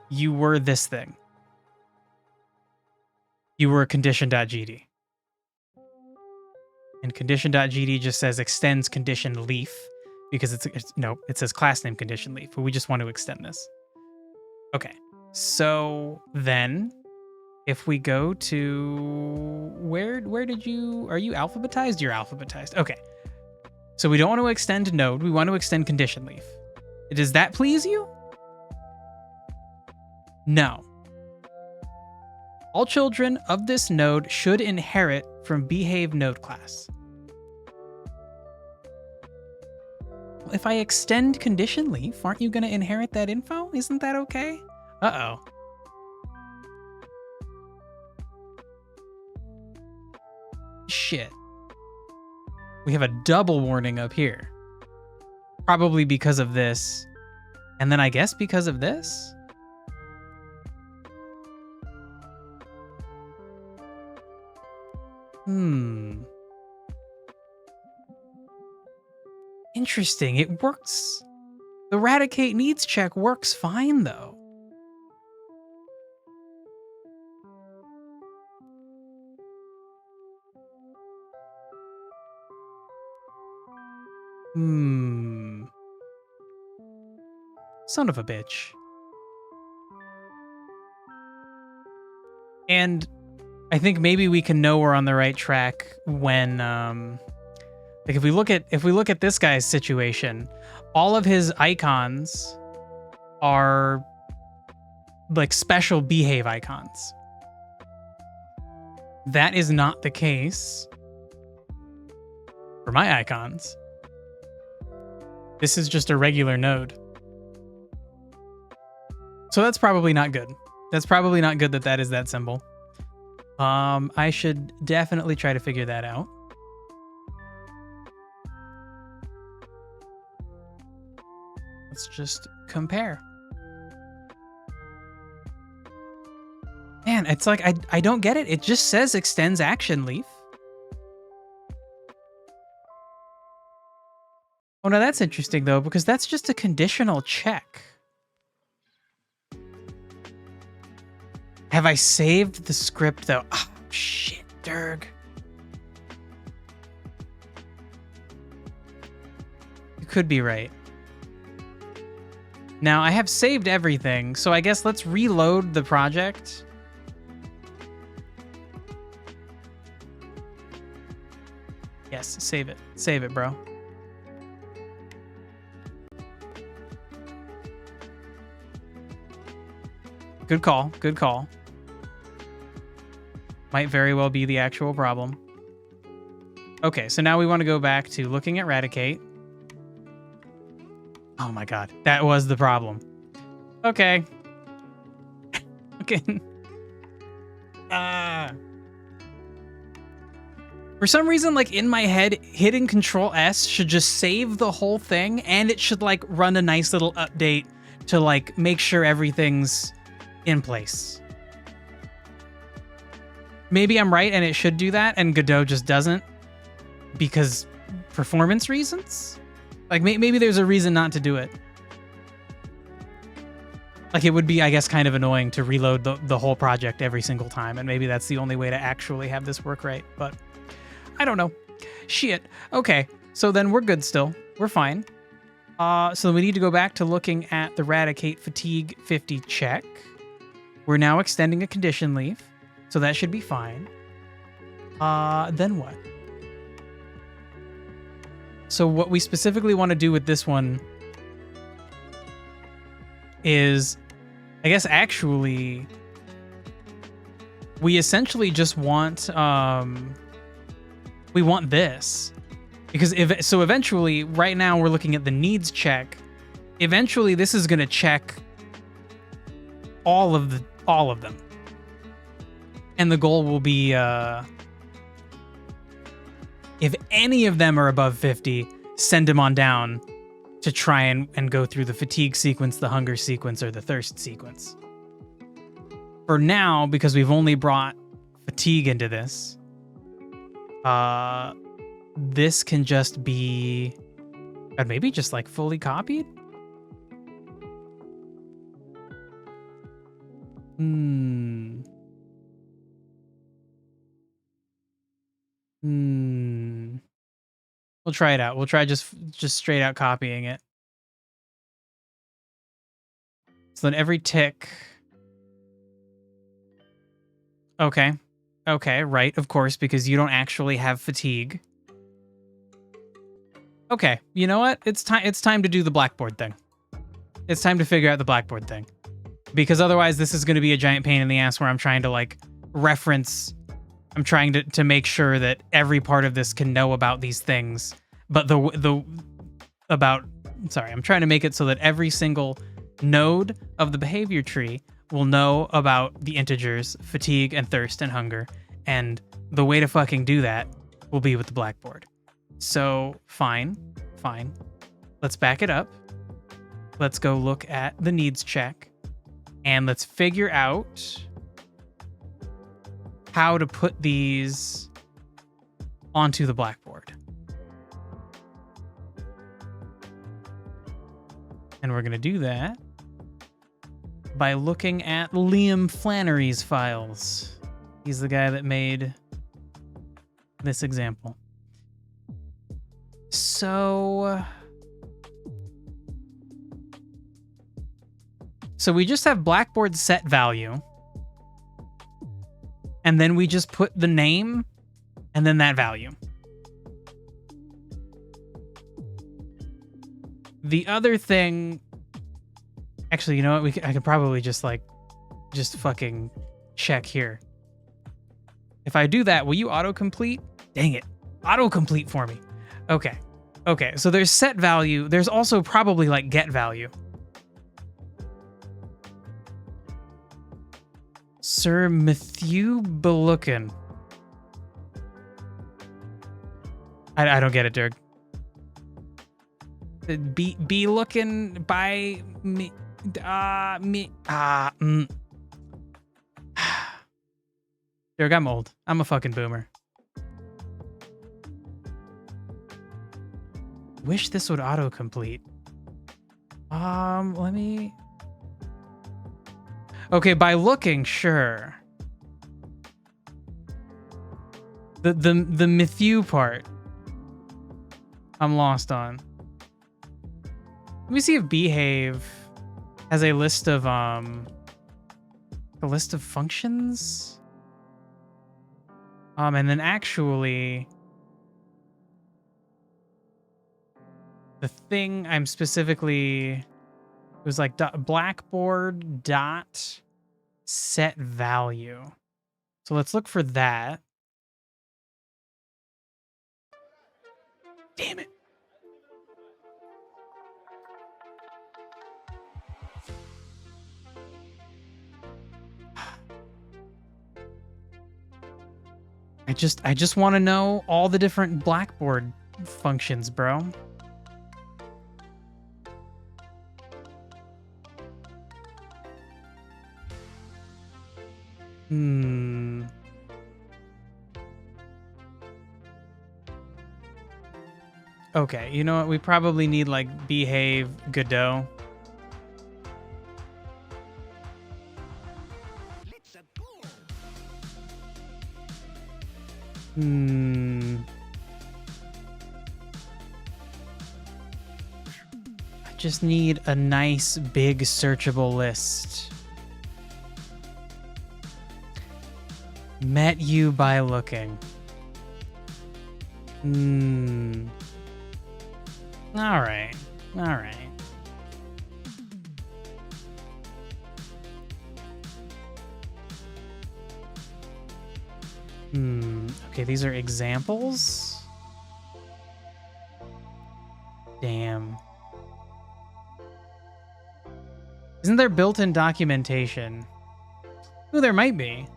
Speaker 1: You were this thing. You were condition.gd. And condition.gd just says extends condition leaf, because it says class name condition leaf, but we just want to extend this. Okay, so then if we go to where are you alphabetized? You're alphabetized. Okay. So we don't want to extend node. We want to extend condition leaf. Does that please you? No. All children of this node should inherit from behave node class. Well, if I extend condition leaf, aren't you going to inherit that info? Isn't that okay? Uh-oh. Shit. We have a double warning up here. Probably because of this. And then I guess because of this? Interesting. It works. The eradicate needs check works fine, though. Son of a bitch. And I think maybe we can know we're on the right track when like if we look at this guy's situation, all of his icons are like special behave icons. That is not the case for my icons. This is just a regular node. So that's probably not good. That's probably not good that is that symbol. I should definitely try to figure that out. Let's just compare. Man, it's like I don't get it. It just says extends action leaf. Oh, no, that's interesting, though, because that's just a conditional check. Have I saved the script, though? Oh, shit, Derg. You could be right. Now, I have saved everything, so I guess let's reload the project. Yes, save it. Save it, bro. Good call. Good call. Might very well be the actual problem. Okay, so now we want to go back to looking at eradicate. Oh my god, that was the problem. Okay. Okay. For some reason, like in my head, hitting Control S should just save the whole thing, and it should like run a nice little update to like make sure everything's in place. Maybe I'm right and it should do that, and Godot just doesn't because performance reasons? Like maybe there's a reason not to do it. Like it would be, I guess, kind of annoying to reload the whole project every single time, and maybe that's the only way to actually have this work right, but I don't know. Shit. Okay, so then we're good still. We're fine. So we need to go back to looking at the eradicate fatigue 50 check. We're now extending a condition leaf, so that should be fine. Then what? So what we specifically want to do with this one is, I guess actually, we essentially just want, we want this. Because so eventually, right now we're looking at the needs check. Eventually this is going to check all of them. And the goal will be, if any of them are above 50, send them on down to try and go through the fatigue sequence, the hunger sequence, or the thirst sequence. For now, because we've only brought fatigue into this, this can just be, maybe just like fully copied? We'll try it out. We'll try just straight out copying it. So then every tick. Okay. Okay, right, of course, because you don't actually have fatigue. Okay, you know what? It's time to do the Blackboard thing. It's time to figure out the Blackboard thing. Because otherwise this is going to be a giant pain in the ass where I'm trying to like reference, I'm trying to make sure that every part of this can know about these things. But I'm trying to make it so that every single node of the behavior tree will know about the integers, fatigue and thirst and hunger. And the way to fucking do that will be with the Blackboard. So fine. Let's back it up. Let's go look at the needs check and let's figure out how to put these onto the Blackboard. And we're going to do that by looking at Liam Flannery's files. He's the guy that made this example. So we just have Blackboard set value. And then we just put the name and then that value. The other thing, actually, you know what? I could probably just fucking check here. If I do that, will you autocomplete? Dang it. Autocomplete for me. Okay. So there's set value. There's also probably like get value. Sir Matthew Belukin. I don't get it, Dirk. Be looking by me. Dirk, I'm old. I'm a fucking boomer. Wish this would autocomplete. Let me... Okay, by looking, sure. The Matthew part, I'm lost on. Let me see if behave has a list of functions. And then actually, the thing I'm specifically, it was like Blackboard dot set value. So let's look for that. Damn it. I just want to know all the different Blackboard functions, bro. Okay, you know what? We probably need like behave Godot. I just need a nice big searchable list. Met you by looking. All right. Okay, these are examples. Damn. Isn't there built-in documentation? Ooh, there might be.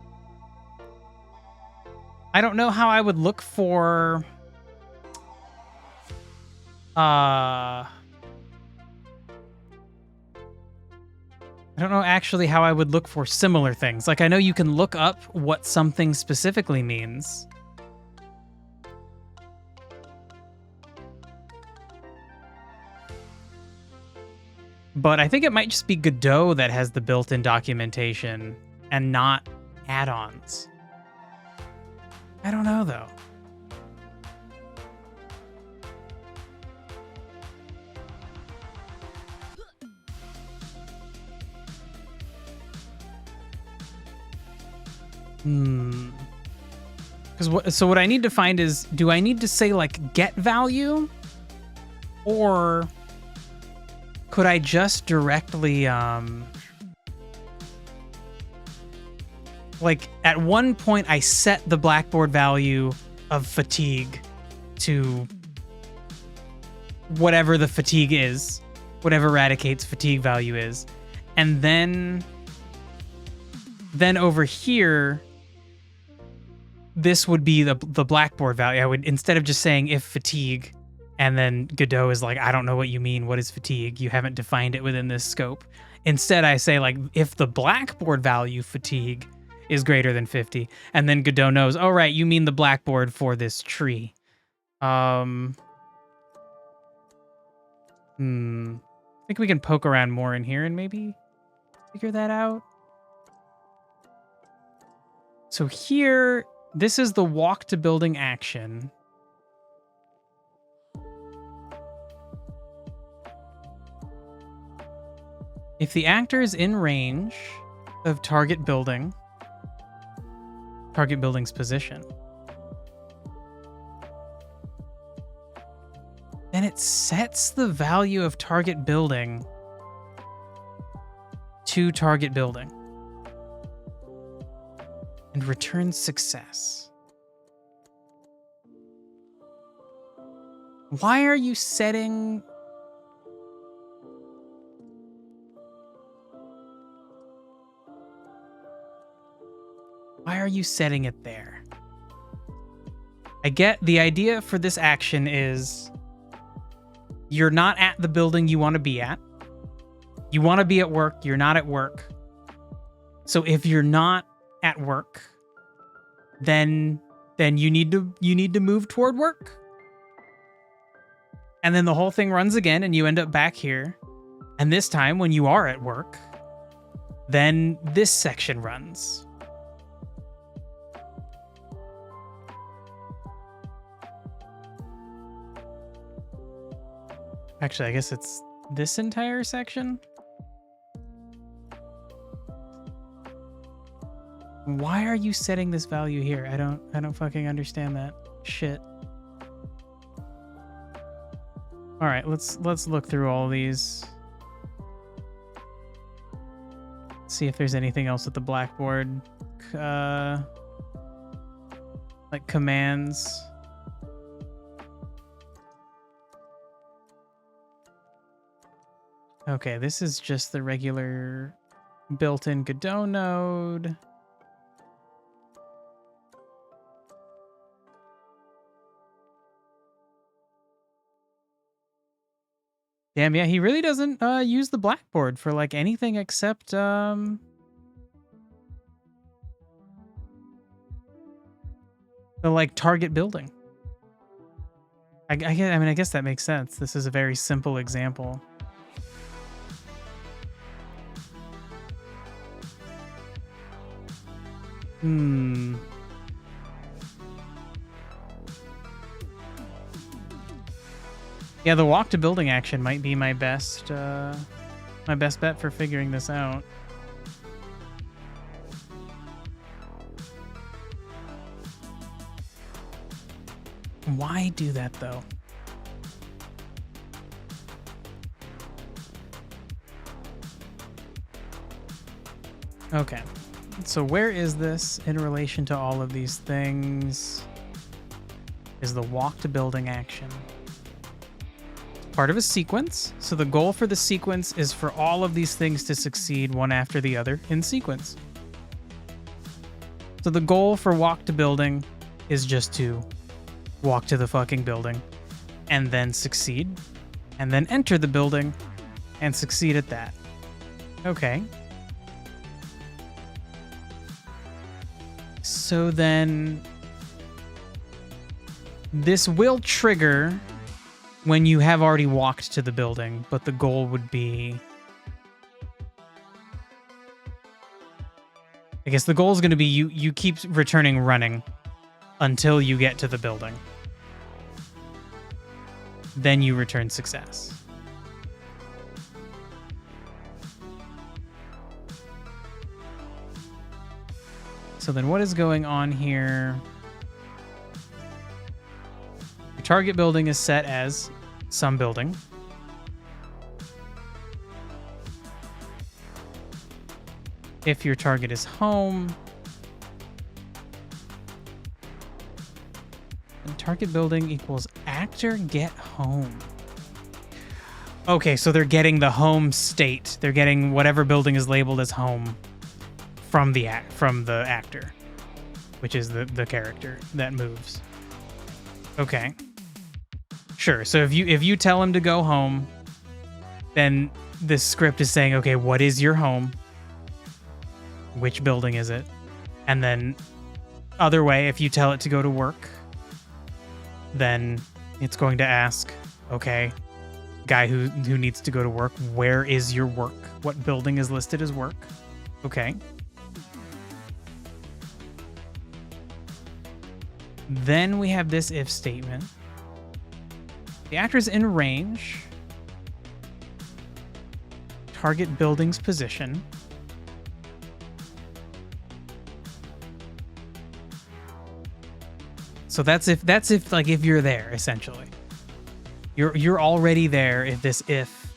Speaker 1: I don't know how I would look for... I don't know actually how I would look for similar things. Like, I know you can look up what something specifically means. But I think it might just be Godot that has the built-in documentation and not add-ons. I don't know, though. So what I need to find is, do I need to say like get value Or could I just directly, like at one point I set the blackboard value of fatigue to whatever the fatigue is, whatever Eradicate's fatigue value is. And then over here, this would be the blackboard value. I would, instead of just saying if fatigue, and then Godot is like, I don't know what you mean. What is fatigue? You haven't defined it within this scope. Instead, I say like, if the blackboard value fatigue is greater than 50, and then Godot knows, oh, right, you mean the blackboard for this tree. I think we can poke around more in here and maybe figure that out. So here, this is the walk to building action. If the actor is in range of target building's position, then it sets the value of target building to target building and returns success. Why are you setting... Why are you setting it there? I get the idea for this action is you're not at the building you want to be at. You want to be at work, you're not at work. So if you're not at work, then you need to move toward work. And then the whole thing runs again and you end up back here. And this time when you are at work, then this section runs. Actually, I guess it's this entire section. Why are you setting this value here? I don't fucking understand that shit. All right, let's look through all these. See if there's anything else with the blackboard, like commands. Okay, this is just the regular built-in Godot node. Damn, yeah, he really doesn't use the blackboard for like anything except the like target building. I guess that makes sense. This is a very simple example. Yeah, the walk to building action might be my best bet for figuring this out. Why do that though? Okay. So where is this in relation to all of these things? Is the walk to building action. Part of a sequence. So the goal for the sequence is for all of these things to succeed one after the other in sequence. So the goal for walk to building is just to walk to the fucking building and then succeed and then enter the building and succeed at that. Okay. So then this will trigger when you have already walked to the building, but the goal would be... I guess the goal is going to be you keep returning running until you get to the building. Then you return success. So then what is going on here? Your target building is set as some building. If your target is home, then target building equals actor get home. Okay, so they're getting the home state. They're getting whatever building is labeled as home from the actor, which is the character that moves. Okay. Sure. So if you tell him to go home, then this script is saying, okay, what is your home? Which building is it? And then other way, if you tell it to go to work, then it's going to ask, okay, guy who needs to go to work, where is your work? What building is listed as work? Okay. Then we have this if statement. The actor's in range. Target building's position. So that's if like if you're there, essentially. You're already there if this if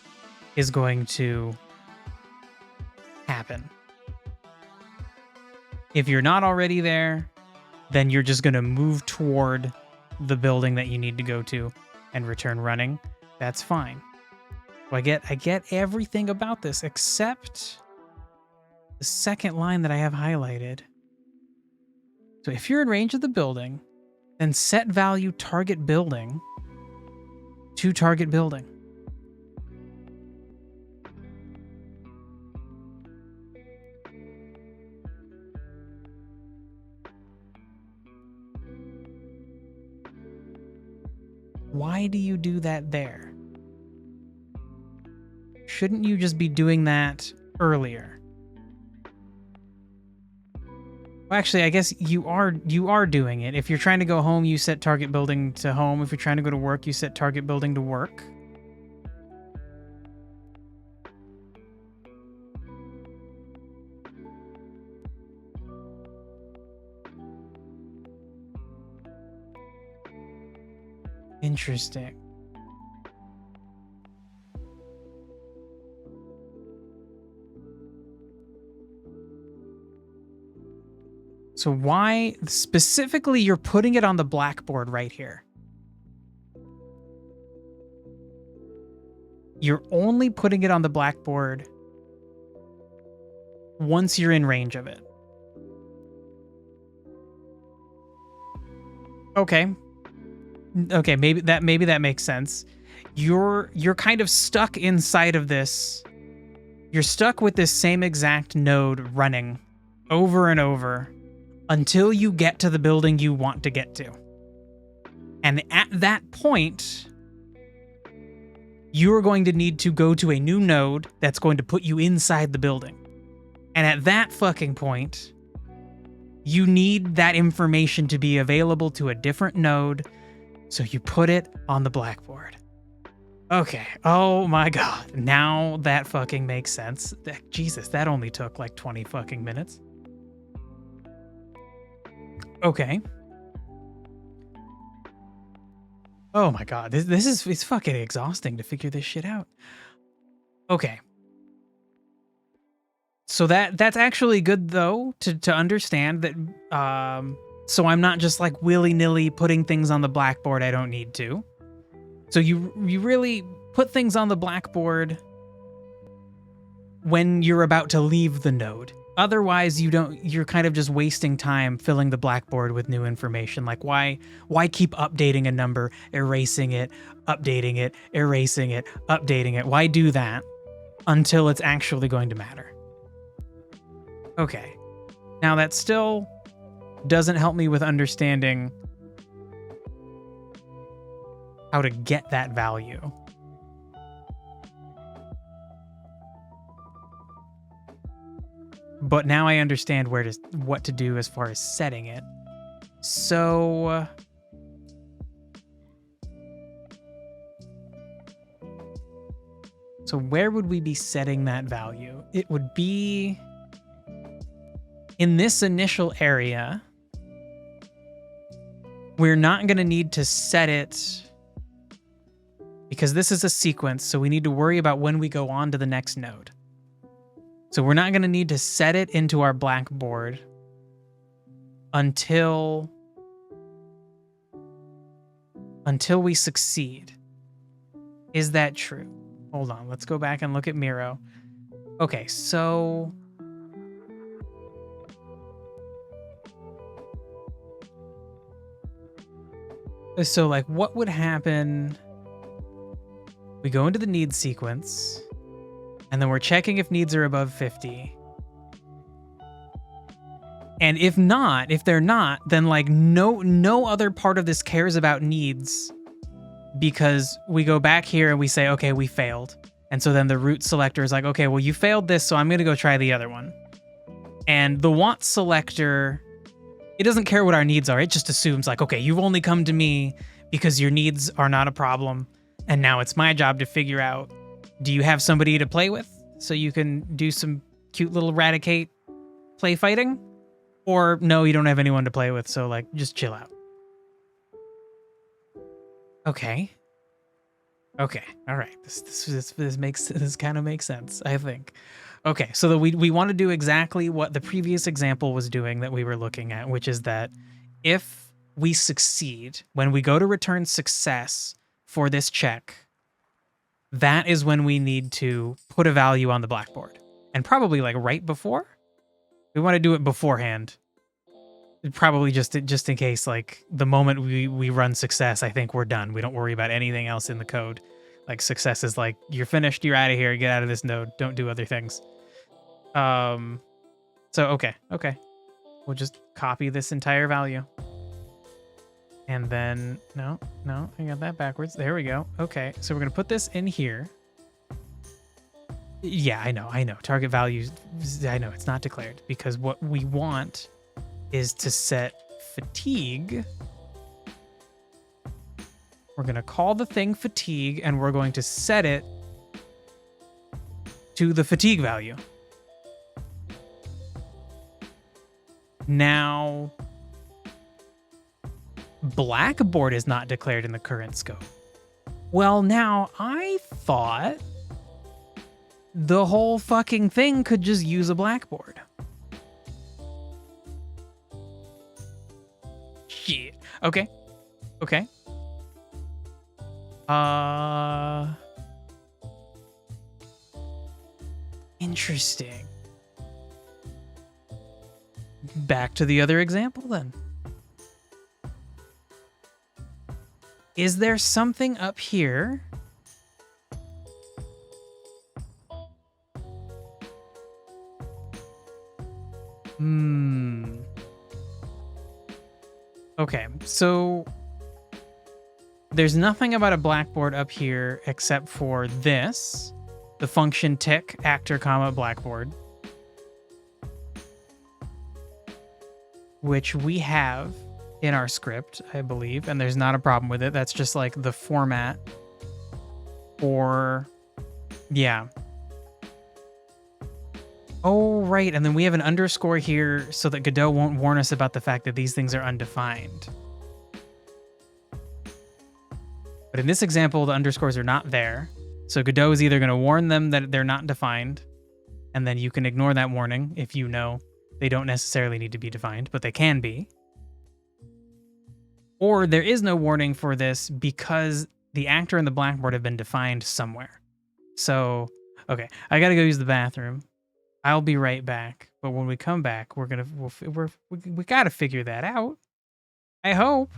Speaker 1: is going to happen. If you're not already there, then you're just going to move toward the building that you need to go to and return running. That's fine. So I get everything about this except the second line that I have highlighted. So if you're in range of the building, then set value target building to target building. Why do you do that there? Shouldn't you just be doing that earlier? Well, actually, I guess you are doing it. If you're trying to go home, you set target building to home. If you're trying to go to work, you set target building to work. Interesting. So why specifically you're putting it on the blackboard right here? You're only putting it on the blackboard once you're in range of it. Okay. Okay, maybe that makes sense. You're kind of stuck inside of this. You're stuck with this same exact node running over and over until you get to the building you want to get to. And at that point, you're going to need to go to a new node that's going to put you inside the building. And at that fucking point, you need that information to be available to a different node, so you put it on the blackboard. Okay. Oh my god. Now that fucking makes sense. Jesus, that only took like 20 fucking minutes. Okay. Oh my god. It's fucking exhausting to figure this shit out. Okay. So that's actually good though to understand that so I'm not just like willy-nilly putting things on the blackboard I don't need to. So you really put things on the blackboard when you're about to leave the node. Otherwise, you're kind of just wasting time filling the blackboard with new information. Like why keep updating a number, erasing it, updating it, erasing it, updating it? Why do that until it's actually going to matter? Okay. Now that still doesn't help me with understanding how to get that value. But now I understand what to do as far as setting it. So where would we be setting that value? It would be in this initial area. We're not going to need to set it because this is a sequence, so we need to worry about when we go on to the next node. So we're not going to need to set it into our blackboard until we succeed. Is that true? Hold on, let's go back and look at Miro. Okay, so like what would happen? We go into the needs sequence, and then we're checking if needs are above 50. And if they're not, then like no other part of this cares about needs, because we go back here and we say, okay, we failed. And so then the root selector is like, okay, well, you failed this, so I'm going to go try the other one. And the want selector, it doesn't care what our needs are. It just assumes like, okay, you've only come to me because your needs are not a problem. And now it's my job to figure out, do you have somebody to play with so you can do some cute little Raticate play fighting? Or no, you don't have anyone to play with, so like just chill out. Okay. Okay. All right. This kind of makes sense, I think. Okay, so we want to do exactly what the previous example was doing that we were looking at, which is that if we succeed, when we go to return success for this check, that is when we need to put a value on the blackboard. And probably like right before. We want to do it beforehand. Probably just in case, like the moment we run success, I think we're done. We don't worry about anything else in the code. Like success is like, you're finished, you're out of here, get out of this node, don't do other things. So okay. We'll just copy this entire value. And then, no, I got that backwards. There we go. Okay, so we're gonna put this in here. Yeah, I know. Target values, I know it's not declared because what we want is to set fatigue. We're going to call the thing fatigue, and we're going to set it to the fatigue value. Now, Blackboard is not declared in the current scope. Well, now I thought the whole fucking thing could just use a Blackboard. Shit. Okay. Interesting. Back to the other example then. Is there something up here? Okay, so there's nothing about a Blackboard up here except for this, the function tick actor comma Blackboard, which we have in our script, I believe, and there's not a problem with it. That's just like the format for, yeah. Oh, right, and then we have an underscore here so that Godot won't warn us about the fact that these things are undefined. But in this example, the underscores are not there. So Godot is either going to warn them that they're not defined, and then you can ignore that warning if you know they don't necessarily need to be defined, but they can be. Or there is no warning for this because the actor and the Blackboard have been defined somewhere. So, okay, I got to go use the bathroom. I'll be right back. But when we come back, we got to figure that out. I hope.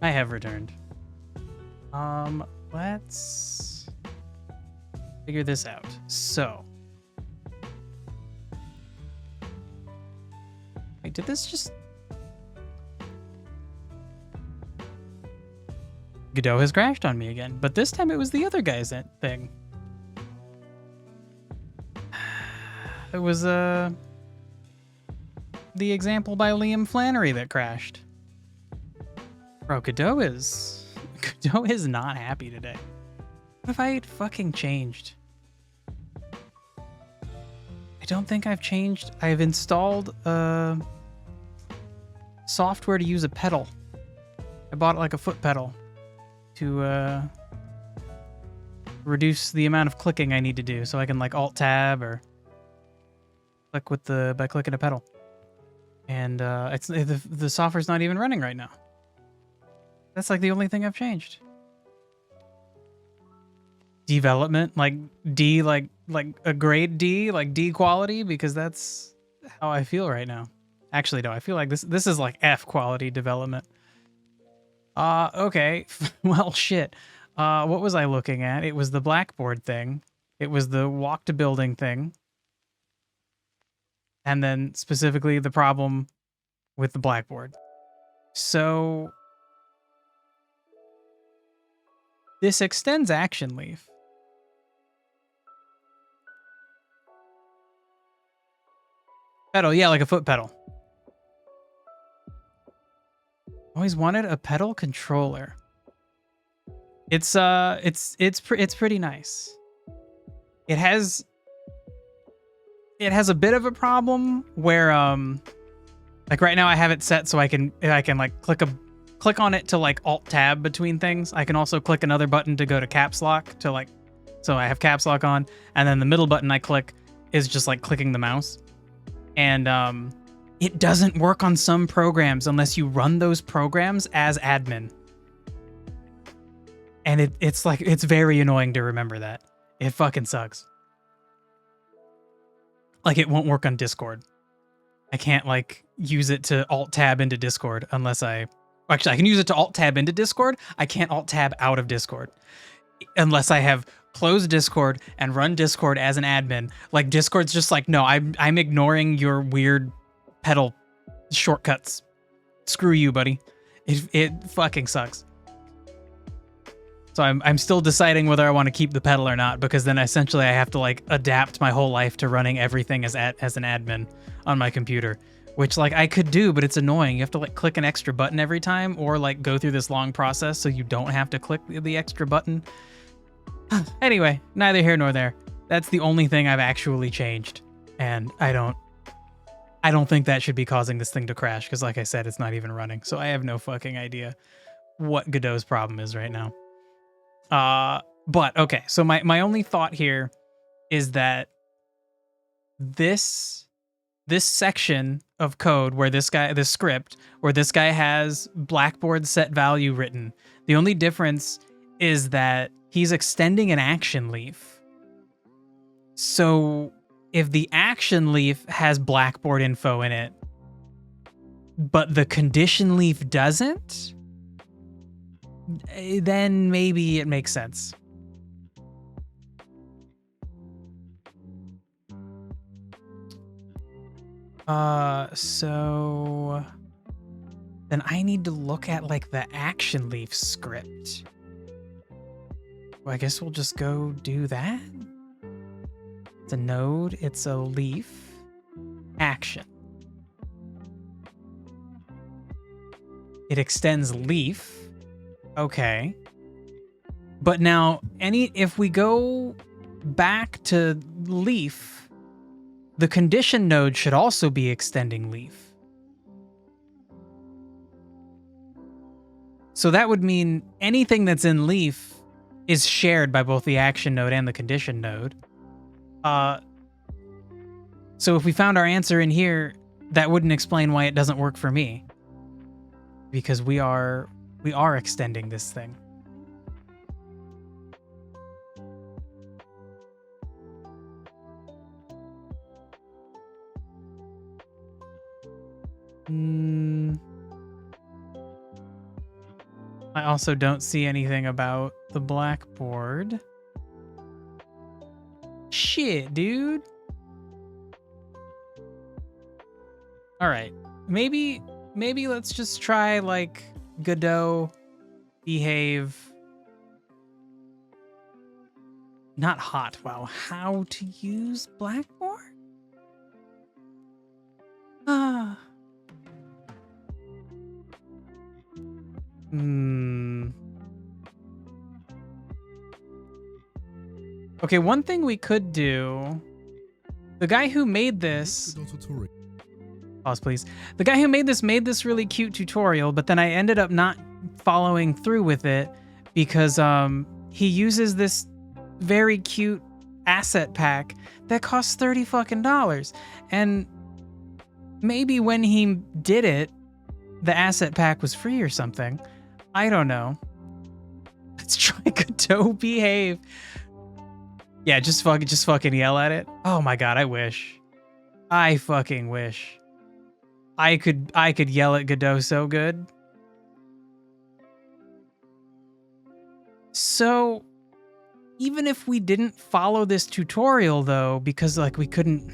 Speaker 1: I have returned. Let's figure this out. So, wait, did this just... Godot has crashed on me again, but this time it was the other guy's thing. It was, the example by Liam Flannery that crashed. Bro, Godot is not happy today. What if I fucking changed? I don't think I've changed. I've installed software to use a pedal. I bought like a foot pedal to reduce the amount of clicking I need to do, so I can like Alt Tab or click with by clicking a pedal. And it's the software's not even running right now. That's like the only thing I've changed. Development, like D, like a grade D, like D quality, because that's how I feel right now. Actually, no, I feel like this is like F quality development. Okay. Well, shit. What was I looking at? It was the Blackboard thing. It was the walk to building thing. And then specifically the problem with the Blackboard. So this extends action leaf. Pedal, yeah, like a foot pedal. Always wanted a pedal controller. It's pretty nice. It has a bit of a problem where like right now I have it set so I can like click on it to like Alt Tab between things. I can also click another button to go to caps lock to like, so I have caps lock on, and then the middle button I click is just like clicking the mouse. And it doesn't work on some programs unless you run those programs as admin. And it's like, it's very annoying to remember that. It fucking sucks. Like it won't work on Discord. I can't like use it to Alt Tab into Discord unless actually I can use it to Alt Tab into Discord. I can't Alt Tab out of Discord unless I have closed Discord and run Discord as an admin. Like Discord's just like, no, I'm ignoring your weird pedal shortcuts. Screw you, buddy. It fucking sucks. So I'm still deciding whether I want to keep the pedal or not, because then essentially I have to like adapt my whole life to running everything as an admin on my computer, which like I could do, but it's annoying. You have to like click an extra button every time, or like go through this long process so you don't have to click the extra button. Anyway, neither here nor there. That's the only thing I've actually changed, and I don't think that should be causing this thing to crash, because like I said, it's not even running. So I have no fucking idea what Godot's problem is right now. But okay, so my only thought here is that this section of code where this script where this guy has Blackboard set value written, the only difference is that he's extending an action leaf. So if the action leaf has Blackboard info in it, but the condition leaf doesn't, then maybe it makes sense. So then I need to look at like the action leaf script. Well, I guess we'll just go do that. It's a node, it's a leaf, action. It extends leaf. Okay. But now if we go back to leaf, the condition node should also be extending leaf. So that would mean anything that's in leaf is shared by both the action node and the condition node. So if we found our answer in here, that wouldn't explain why it doesn't work for me. Because we are extending this thing. I also don't see anything about the blackboard. Shit, dude. All right. Maybe let's just try like Godot, behave. Not hot. Wow. How to use blackboard? Ah. Okay, one thing we could do. The guy who made this. Pause, please. The guy who made this really cute tutorial, but then I ended up not following through with it because he uses this very cute asset pack that costs $30 fucking. And maybe when he did it, the asset pack was free or something. I don't know. Let's try Godot behave. Yeah, just fucking yell at it. Oh my god, I wish. I fucking wish. I could yell at Godot so good. So, even if we didn't follow this tutorial though, because like we couldn't,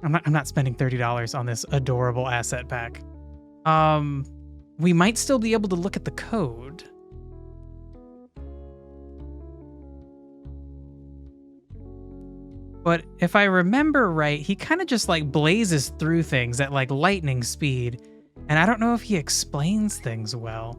Speaker 1: I'm not spending $30 on this adorable asset pack. We might still be able to look at the code. But if I remember right, he kind of just like blazes through things at like lightning speed. And I don't know if he explains things well.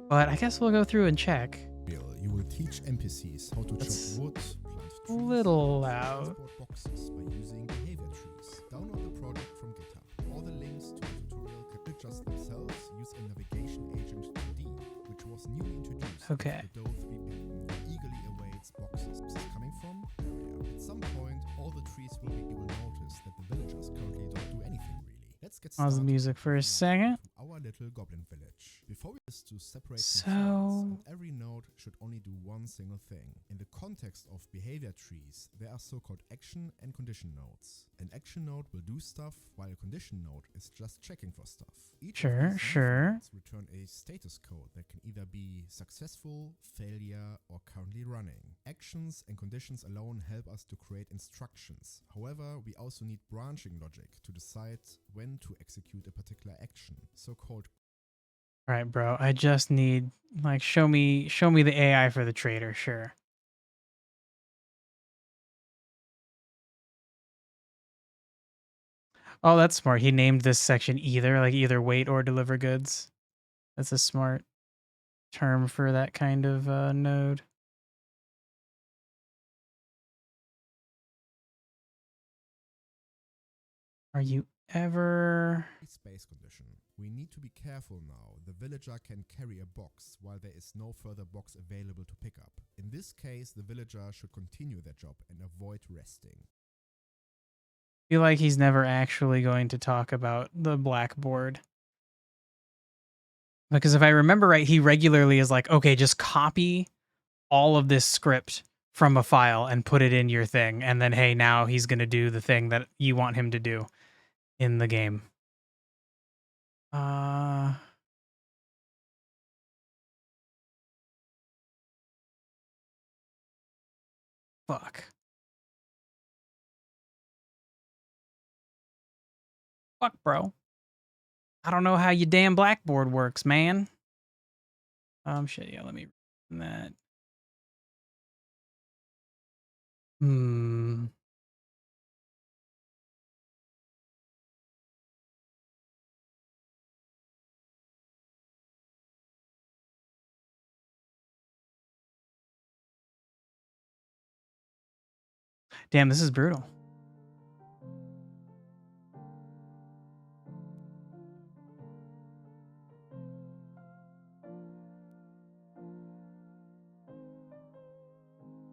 Speaker 1: But I guess we'll go through and check.
Speaker 3: You will teach NPCs how to chop wood, plant trees,
Speaker 1: little loud.
Speaker 3: export boxes by using behavior trees. Download the project from GitHub. All the links to the tutorial can adjust themselves. Use a navigation agent 2D, which was newly introduced.
Speaker 1: Okay.
Speaker 3: Godot 3.0 eagerly awaits boxes coming from area. At some point, all the trees will notice that the villagers currently don't do anything really. Let's get started.
Speaker 1: Pause the music for a second.
Speaker 3: Our little goblin village. Before we to separate
Speaker 1: So-
Speaker 3: themselves, and every node should only do one single thing. In the context of behavior trees, there are so-called action and condition nodes. An action node will do stuff, while a condition node is just checking for stuff. Each of these nodes return a status code that can either be successful, failure, or currently running. Actions and conditions alone help us to create instructions. However, we also need branching logic to decide when to execute a particular action, so-called.
Speaker 1: All right, bro. I just need like show me the AI for the trader, sure. Oh, that's smart. He named this section either wait or deliver goods. That's a smart term for that kind of node. Are you ever...
Speaker 3: Space condition. We need to be careful now. The villager can carry a box while there is no further box available to pick up. In this case, the villager should continue their job and avoid resting.
Speaker 1: I feel like he's never actually going to talk about the blackboard. Because if I remember right, he regularly is like, okay, just copy all of this script from a file and put it in your thing. And then, hey, now he's going to do the thing that you want him to do in the game. Fuck. Fuck, bro. I don't know how your damn blackboard works, man. Shit, yeah, let me run that. Damn, this is brutal.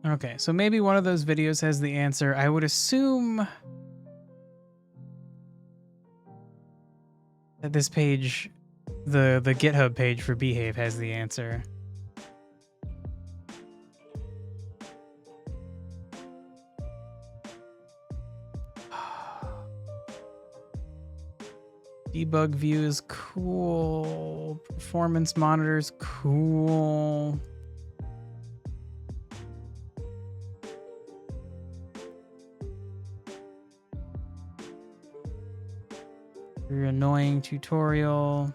Speaker 1: Okay, so maybe one of those videos has the answer. I would assume that this page, the GitHub page for Behave, has the answer. Debug view is cool. Performance monitors, cool. Your annoying tutorial.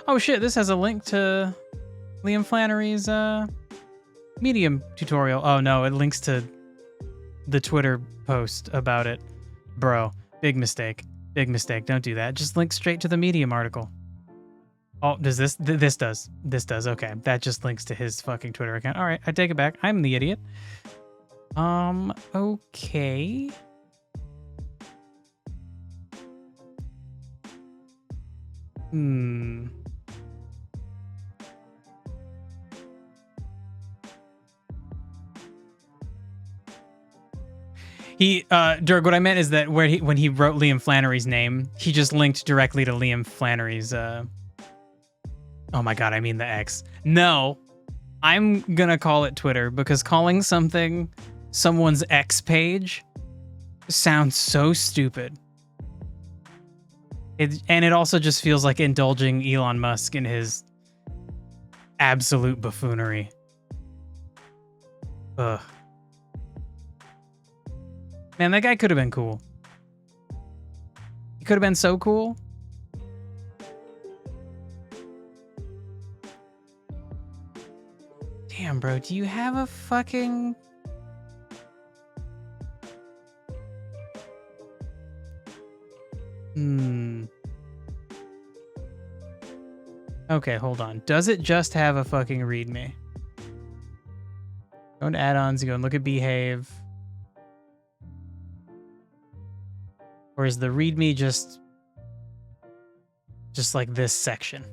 Speaker 1: Oh shit, this has a link to Liam Flannery's Medium tutorial. Oh no, it links to the Twitter post about it. Bro, big mistake. Big mistake. Don't do that. Just link straight to the Medium article. Oh, does this? This does. This does. Okay. That just links to his fucking Twitter account. All right, I take it back. I'm the idiot. Okay. Dirk, what I meant is that when he wrote Liam Flannery's name, he just linked directly to Liam Flannery's, oh my god, I mean the X. No, I'm gonna call it Twitter, because calling something someone's X page sounds so stupid. And it also just feels like indulging Elon Musk in his absolute buffoonery. Ugh. Man, that guy could have been cool. He could have been so cool. Damn, bro, do you have a fucking... Okay, hold on. Does it just have a fucking readme? Go into add-ons, you go and look at behave. Or is the readme just like this section?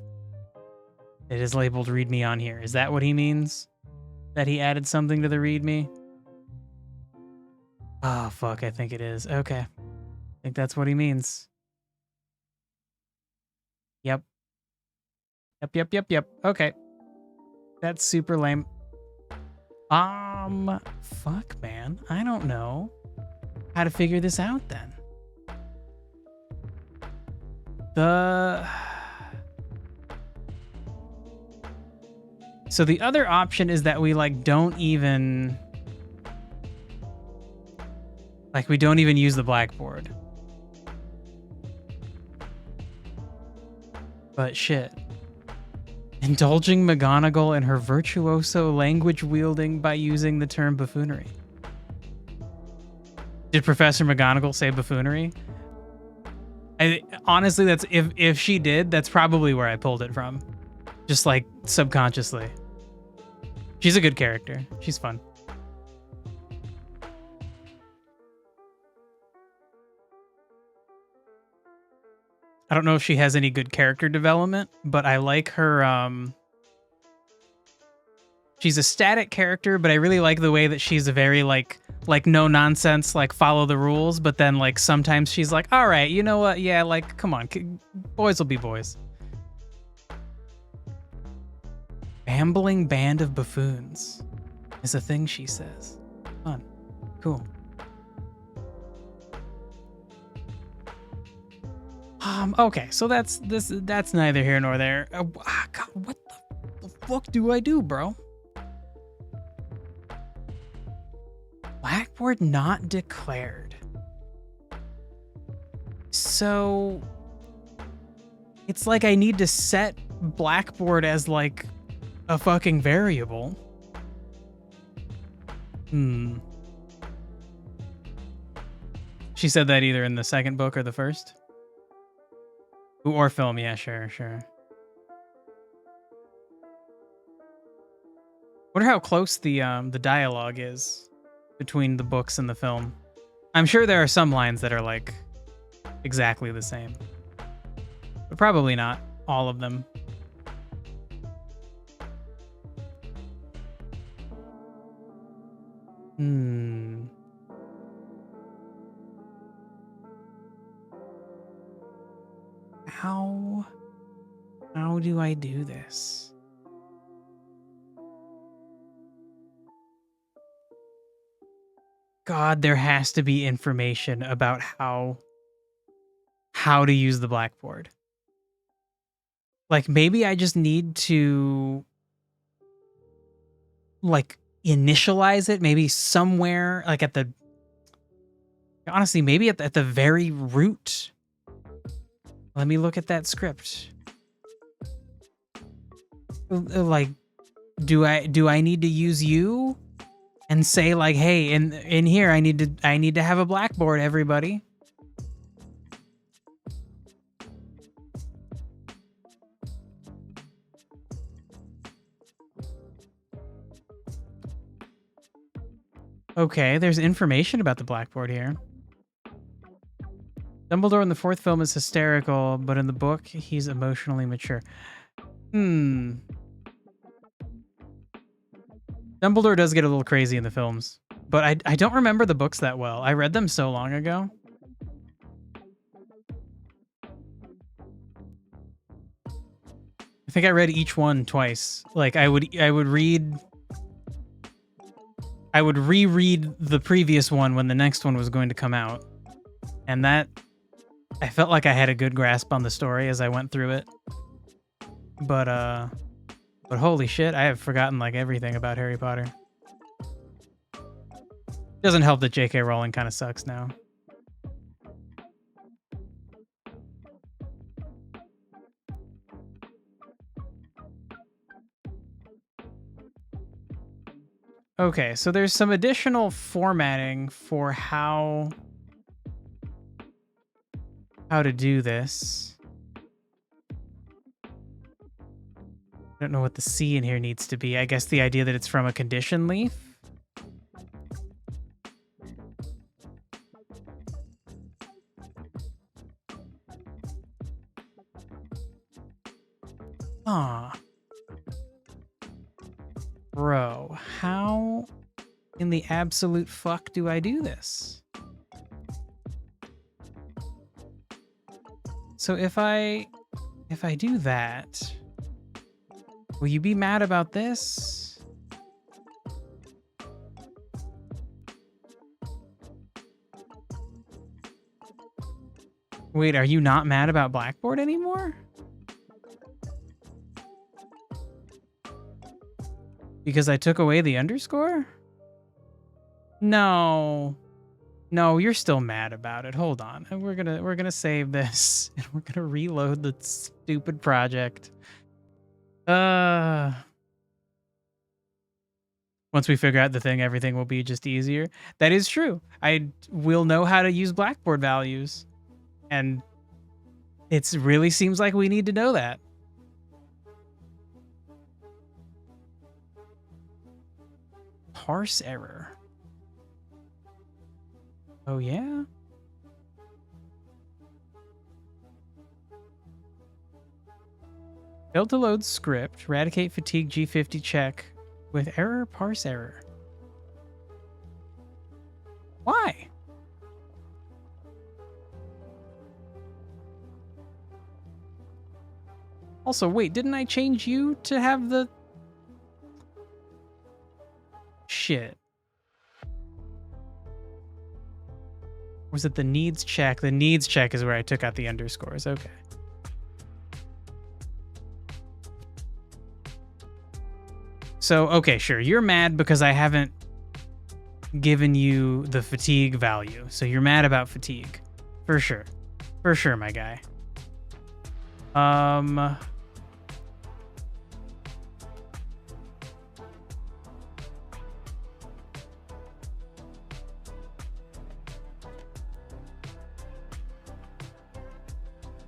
Speaker 1: It is labeled readme on here. Is that what he means? That he added something to the readme? Oh, fuck, I think it is. Okay. I think that's what he means. Yep. Yep. Okay. That's super lame. Fuck, man. I don't know how to figure this out then. So the other option is that we don't even use the blackboard. But shit. Indulging McGonagall in her virtuoso language wielding by using the term buffoonery. Did Professor McGonagall say buffoonery? Honestly, that's if she did, that's probably where I pulled it from. Just like subconsciously. She's a good character. She's fun. I don't know if she has any good character development, but I like her. She's a static character, but I really like the way that she's a very like no nonsense, like follow the rules. But then like sometimes she's like, all right, you know what? Yeah, like come on, boys will be boys. Ambling band of buffoons is a thing she says. Fun, cool. Okay, so that's neither here nor there. God, what the fuck do I do, bro? Blackboard not declared. So it's like I need to set Blackboard as like a fucking variable. She said that either in the second book or the first. Or film, yeah, sure. Wonder how close the dialogue is between the books and the film. I'm sure there are some lines that are like exactly the same, but probably not all of them. How do I do this? God, there has to be information about how how to use the blackboard. Like, maybe I just need to, like, initialize it, maybe somewhere, like at the, honestly, maybe at the very root. Let me look at that script. Like, do I need to use you and say like, hey, in here I need to have a blackboard, everybody. Okay, there's information about the blackboard here. Dumbledore in the fourth film is hysterical, but in the book, he's emotionally mature. Dumbledore does get a little crazy in the films, but I don't remember the books that well. I read them so long ago. I think I read each one twice. Like I would reread the previous one when the next one was going to come out. And that, I felt like I had a good grasp on the story as I went through it. But holy shit, I have forgotten like everything about Harry Potter. Doesn't help that J.K. Rowling kind of sucks now. Okay, so there's some additional formatting for how to do this. I don't know what the C in here needs to be. I guess the idea that it's from a condition leaf. Ah. Bro, how in the absolute fuck do I do this? So if I do that, will you be mad about this? Wait, are you not mad about Blackboard anymore? Because I took away the underscore? No. No, you're still mad about it. Hold on. We're gonna save this and we're gonna reload the stupid project. Once we figure out the thing, everything will be just easier. That is true. I will know how to use Blackboard values. And it really seems like we need to know that. Parse error. Oh, yeah? Failed to load script. Eradicate fatigue G50 check with error parse error. Why? Also, wait, didn't I change you to have the... Shit. Was it the needs check? The needs check is where I took out the underscores. Okay. So, okay, sure. You're mad because I haven't given you the fatigue value. So you're mad about fatigue. For sure. For sure, my guy.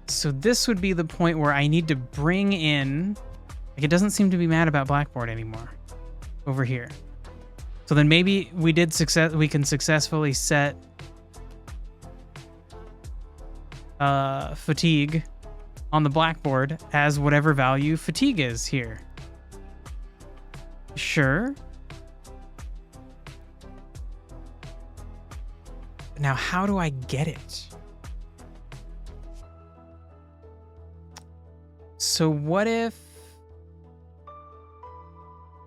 Speaker 1: So this would be the point where I need to bring in, like, it doesn't seem to be mad about Blackboard anymore over here. So then maybe we can successfully set fatigue on the Blackboard as whatever value fatigue is here. Sure. Now, how do I get it? So what if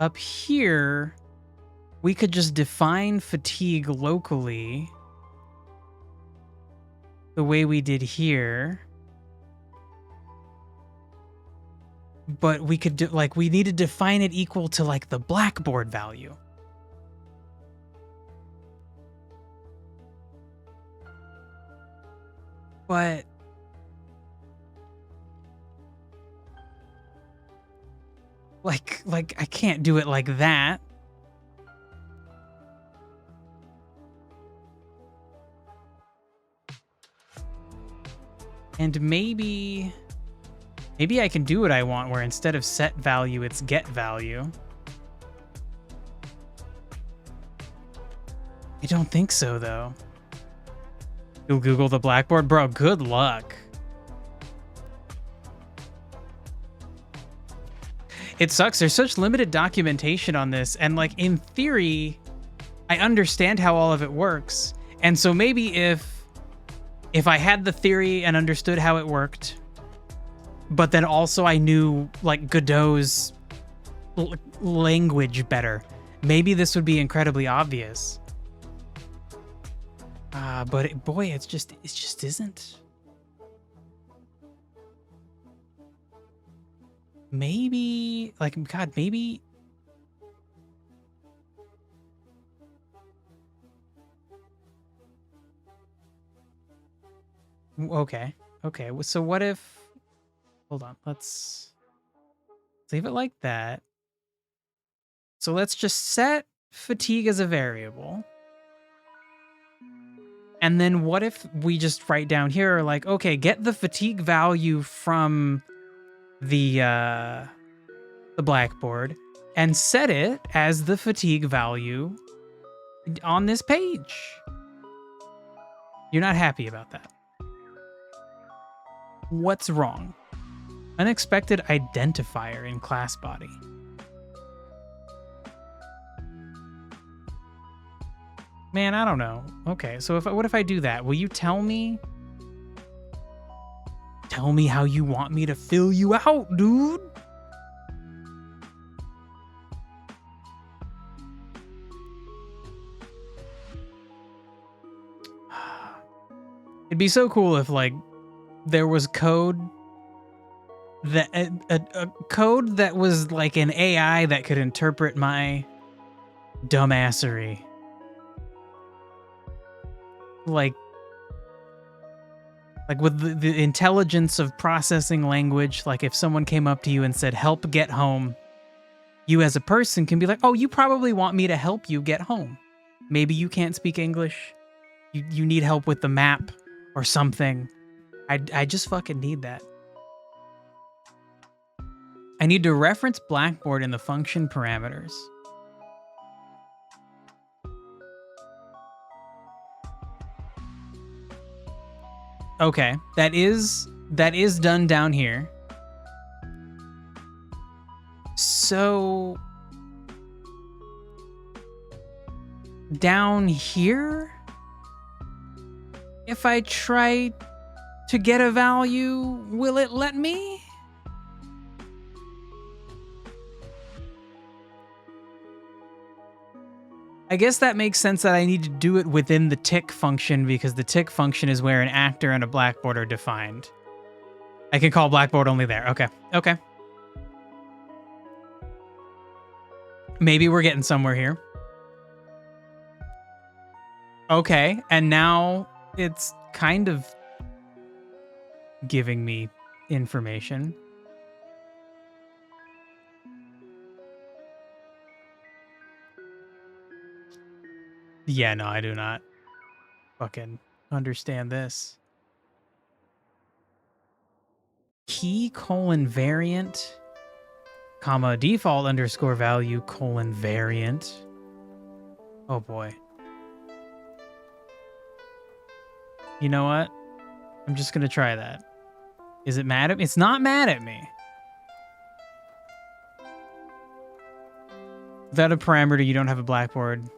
Speaker 1: up here we could just define fatigue locally the way we did here. But we could do, like, we need to define it equal to, like, the blackboard value. But like I can't do it like that. And maybe I can do what I want, where instead of set value, it's get value. I don't think so, though. You'll Google the blackboard? Bro, good luck. It sucks. There's such limited documentation on this. And, like, in theory, I understand how all of it works. And so maybe if I had the theory and understood how it worked, but then also I knew, like, Godot's language better, maybe this would be incredibly obvious. But boy, it just isn't. Maybe, like, God, maybe. Okay. So what if? Hold on. Let's leave it like that. So let's just set fatigue as a variable. And then what if we just write down here, like, okay, get the fatigue value from the blackboard and set it as the fatigue value on this page. You're not happy about that. What's wrong? Unexpected identifier in class body. Man, I don't know. Okay, so what if I do that? Will you tell me? Tell me how you want me to fill you out, dude. It'd be so cool if, like, there was code that a code that was like an AI that could interpret my dumbassery. Like with the intelligence of processing language, like if someone came up to you and said, help get home, you as a person can be like, oh, you probably want me to help you get home. Maybe you can't speak English. You need help with the map or something. I just fucking need that. I need to reference Blackboard in the function parameters. Okay, that is done down here. So down here, if I try to get a value, will it let me? I guess that makes sense that I need to do it within the tick function, because the tick function is where an actor and a blackboard are defined. I can call blackboard only there. Okay. Maybe we're getting somewhere here. Okay, and now it's kind of giving me information. Yeah, no, I do not fucking understand this. Key : variant, comma, default underscore value : variant. Oh boy. You know what? I'm just gonna try that. Is it mad at me? It's not mad at me. Without a parameter, you don't have a blackboard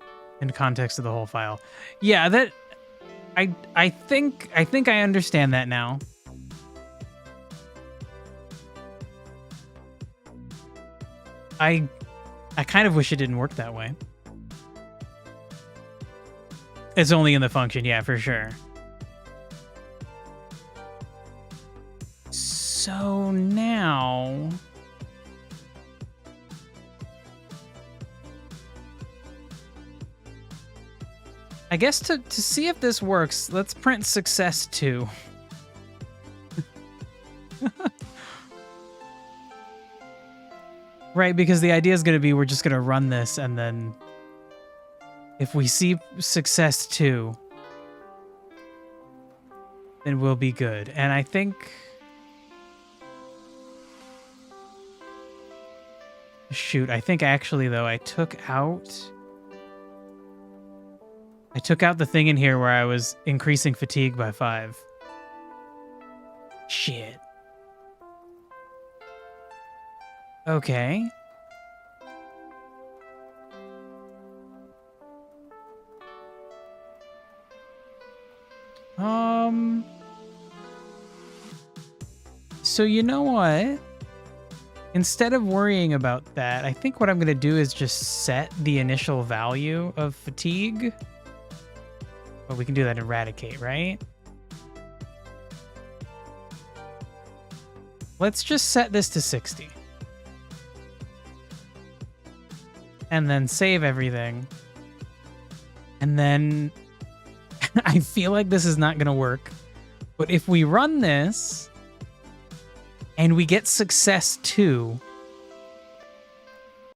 Speaker 1: in context of the whole file. Yeah, that I think I understand that now. I kind of wish it didn't work that way. It's only in the function, yeah, for sure. So now... I guess to see if this works, let's print success 2. Right, because the idea is going to be we're just going to run this, and then if we see success 2, then we'll be good. And I think... Shoot, I think actually, though, I took out the thing in here where I was increasing fatigue by 5. Shit. Okay. So you know what? Instead of worrying about that, I think what I'm going to do is just set the initial value of fatigue. But we can do that in eradicate, right? Let's just set this to 60. And then save everything. And then I feel like this is not going to work. But if we run this and we get success 2.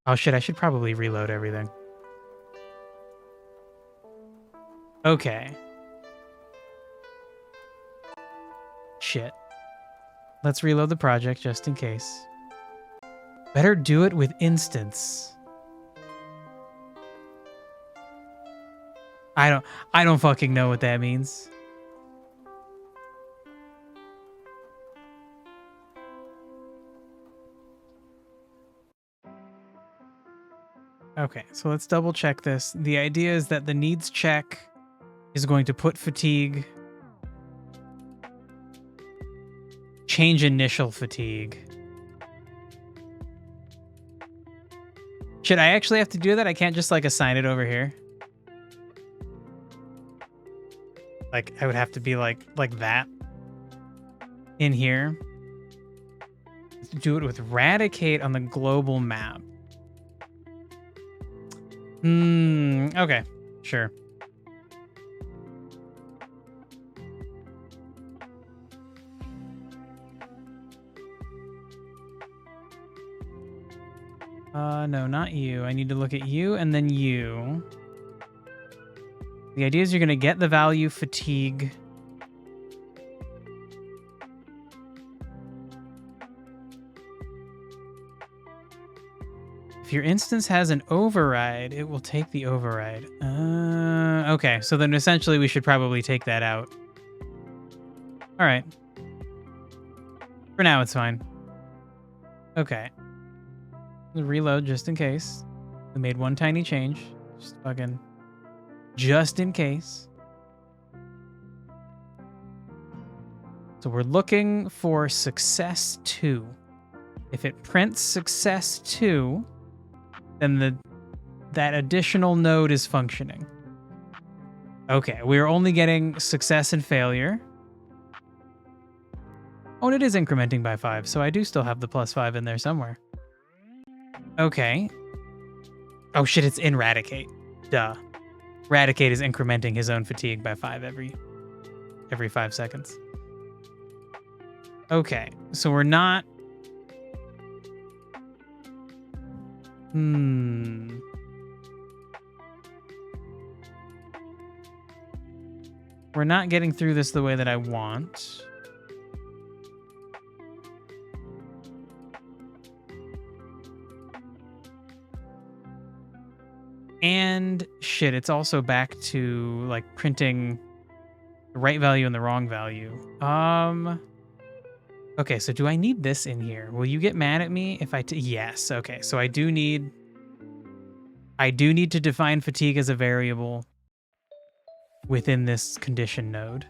Speaker 1: Oh shit, I should probably reload everything. Okay. Shit. Let's reload the project just in case. Better do it with instance. I don't fucking know what that means. Okay, so let's double check this. The idea is that the needs check is going to put fatigue, change initial fatigue. Should I actually have to do that? I can't just like assign it over here. Like I would have to be like that in here. Do it with eradicate on the global map. Okay, sure. No, not you. I need to look at you and then you. The idea is you're going to get the value fatigue. If your instance has an override, it will take the override. Okay, so then essentially we should probably take that out. All right. For now, it's fine. Okay. Reload just in case. We made one tiny change. Just in case. So we're looking for success 2. If it prints success 2, then that additional node is functioning. Okay, we're only getting success and failure. Oh, and it is incrementing by 5, so I do still have the +5 in there somewhere. Okay. Oh shit, it's in eradicate. Duh. Eradicate is incrementing his own fatigue by 5 every 5 seconds. Okay, so we're not... We're not getting through this the way that I want. And shit, it's also back to like printing the right value and the wrong value. Okay, so do I need this in here? Will you get mad at me if I... Yes, okay. So I do need to define fatigue as a variable within this condition node.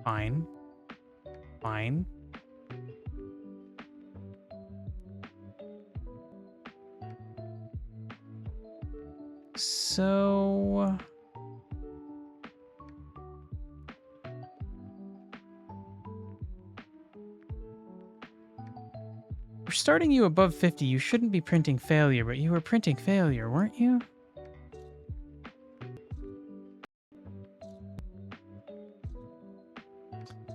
Speaker 1: Fine. Fine. So... We're starting you above 50. You shouldn't be printing failure, but you were printing failure, weren't you?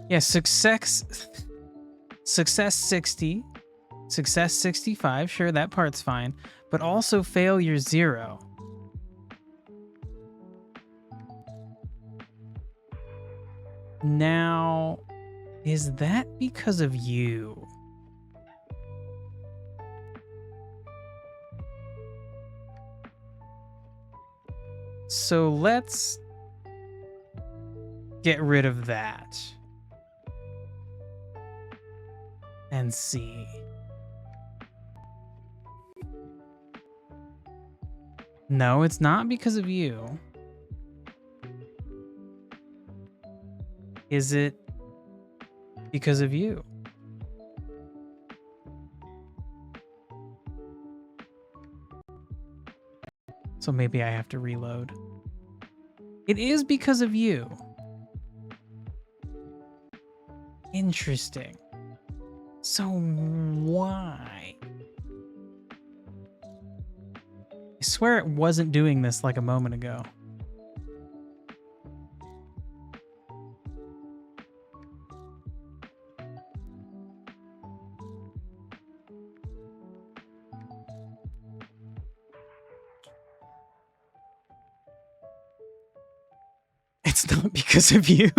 Speaker 1: Yeah, success 60, success 65, sure, that part's fine, but also failure 0. Now, is that because of you? So let's get rid of that and see. No, it's not because of you. Is it because of you? So maybe I have to reload. It is because of you. Interesting. So why? I swear it wasn't doing this like a moment ago. It's not because of you.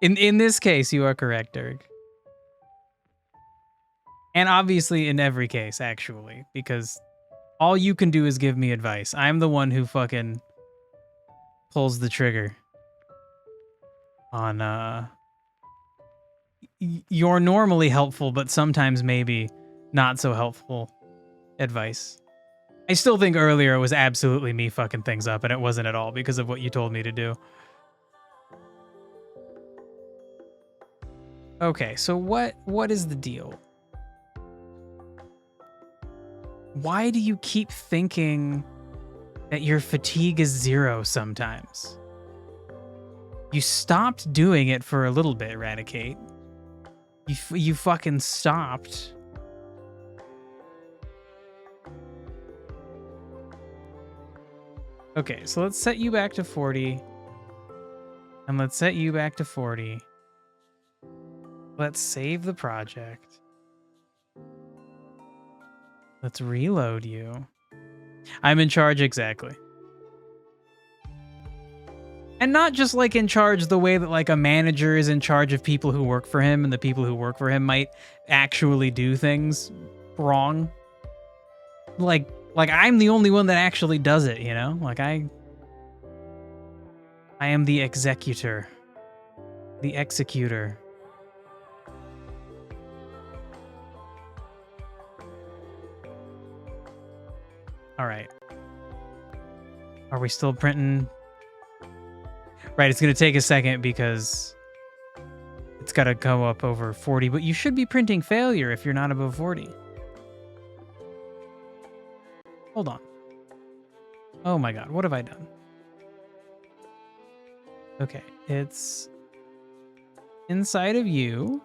Speaker 1: In this case, you are correct, Dirk. And obviously in every case, actually, because all you can do is give me advice. I'm the one who fucking pulls the trigger on you're normally helpful, but sometimes maybe not so helpful advice. I still think earlier it was absolutely me fucking things up, and it wasn't at all because of what you told me to do. Okay, so what is the deal? Why do you keep thinking that your fatigue is 0 sometimes? You stopped doing it for a little bit, Eradicate. You fucking stopped. Okay, so let's set you back to 40. And let's set you back to 40. Let's save the project. Let's reload you. I'm in charge, exactly. And not just like in charge the way that like a manager is in charge of people who work for him, and the people who work for him might actually do things wrong. Like I'm the only one that actually does it, you know? Like I am the executor. The executor. All right. Are we still printing? Right, it's going to take a second because it's got to go up over 40, but you should be printing failure if you're not above 40. Hold on. Oh my god, what have I done? Okay, it's inside of you.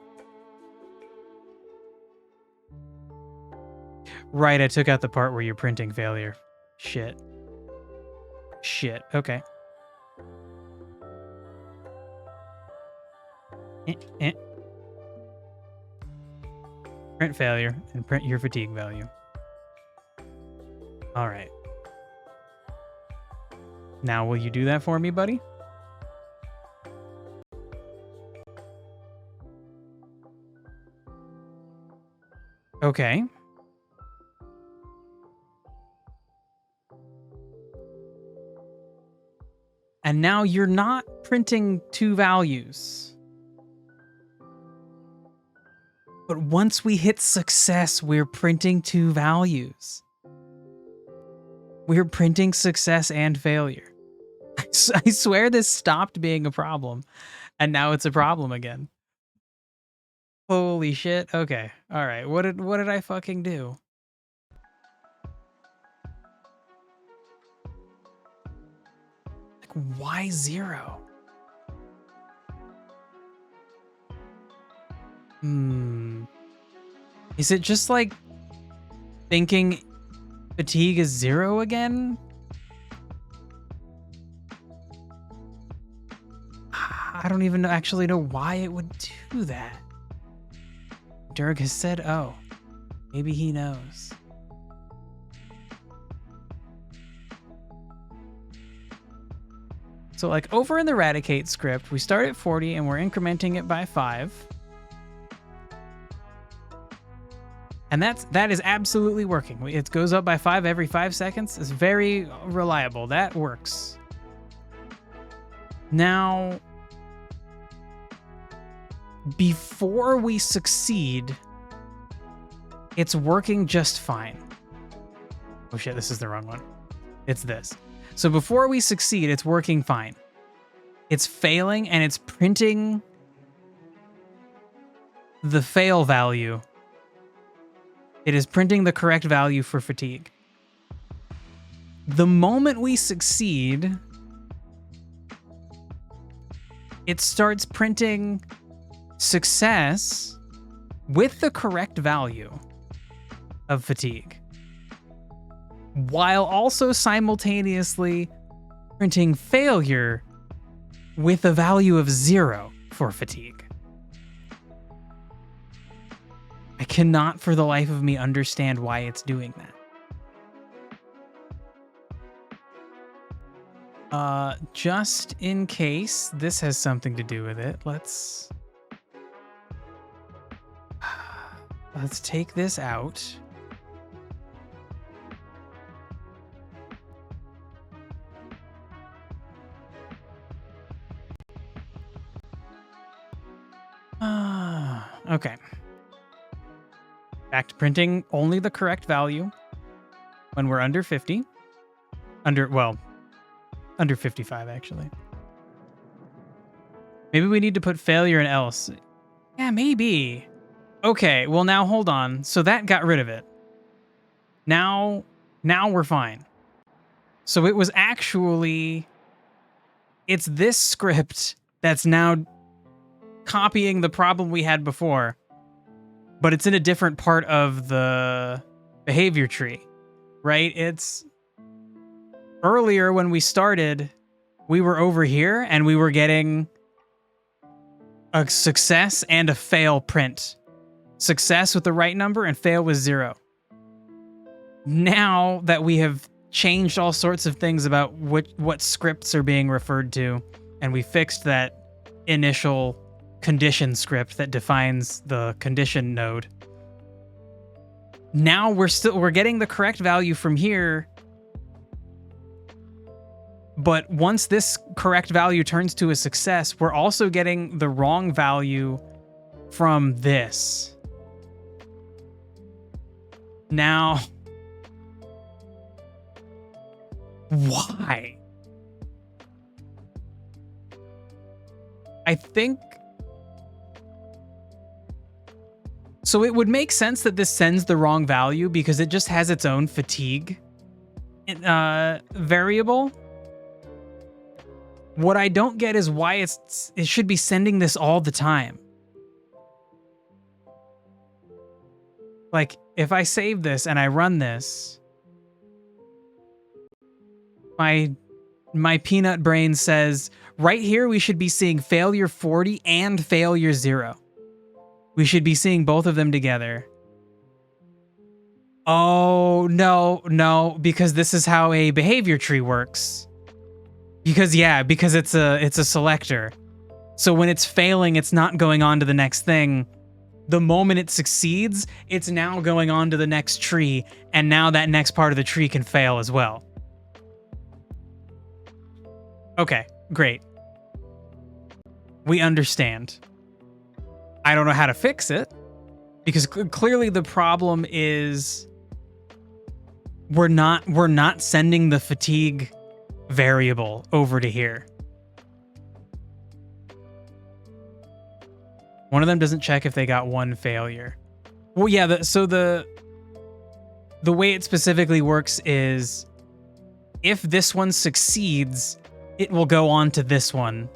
Speaker 1: Right, I took out the part where you're printing failure. Shit. Shit, okay. Print failure and print your fatigue value. All right. Now, will you do that for me, buddy? Okay. And now you're not printing 2 values. But once we hit success, we're printing 2 values. We're printing success and failure. I swear this stopped being a problem, and now it's a problem again. Holy shit. Okay. All right. What did I fucking do? Like, why 0? Is it just like thinking fatigue is 0 again? I don't even actually know why it would do that. Durg has said, oh, maybe he knows. So like over in the Eradicate script, we start at 40 and we're incrementing it by 5. And that is absolutely working. It goes up by 5 every 5 seconds. It's very reliable. That works. Now, before we succeed, it's working just fine. Oh shit, this is the wrong one. It's this. So before we succeed, it's working fine. It's failing and it's printing the fail value. It is printing the correct value for fatigue. The moment we succeed, it starts printing success with the correct value of fatigue, while also simultaneously printing failure with a value of 0 for fatigue. I cannot for the life of me understand why it's doing that. Just in case this has something to do with it, let's take this out. Okay. Back to printing only the correct value when we're under 50. Under 55, actually. Maybe we need to put failure and else. Yeah, maybe. Okay, well now hold on. So that got rid of it. Now we're fine. So it was actually... It's this script that's now copying the problem we had before, but it's in a different part of the behavior tree, right? It's earlier when we started, we were over here and we were getting a success and a fail print. Success with the right number and fail with 0. Now that we have changed all sorts of things about what scripts are being referred to, and we fixed that initial condition script that defines the condition node. Now we're getting the correct value from here, but once this correct value turns to a success, we're also getting the wrong value from this. Now, why? I think... So it would make sense that this sends the wrong value because it just has its own fatigue variable. What I don't get is why it should be sending this all the time. Like, if I save this and I run this, my peanut brain says, right here we should be seeing failure 40 and failure 0. We should be seeing both of them together. Oh, no, because this is how a behavior tree works. Because it's a selector. So when it's failing, it's not going on to the next thing. The moment it succeeds, it's now going on to the next tree, and now that next part of the tree can fail as well. Okay, great. We understand. I don't know how to fix it, because clearly the problem is we're not sending the fatigue variable over to here. One of them doesn't check if they got one failure. Well, yeah, so the way it specifically works is if this one succeeds, it will go on to this one.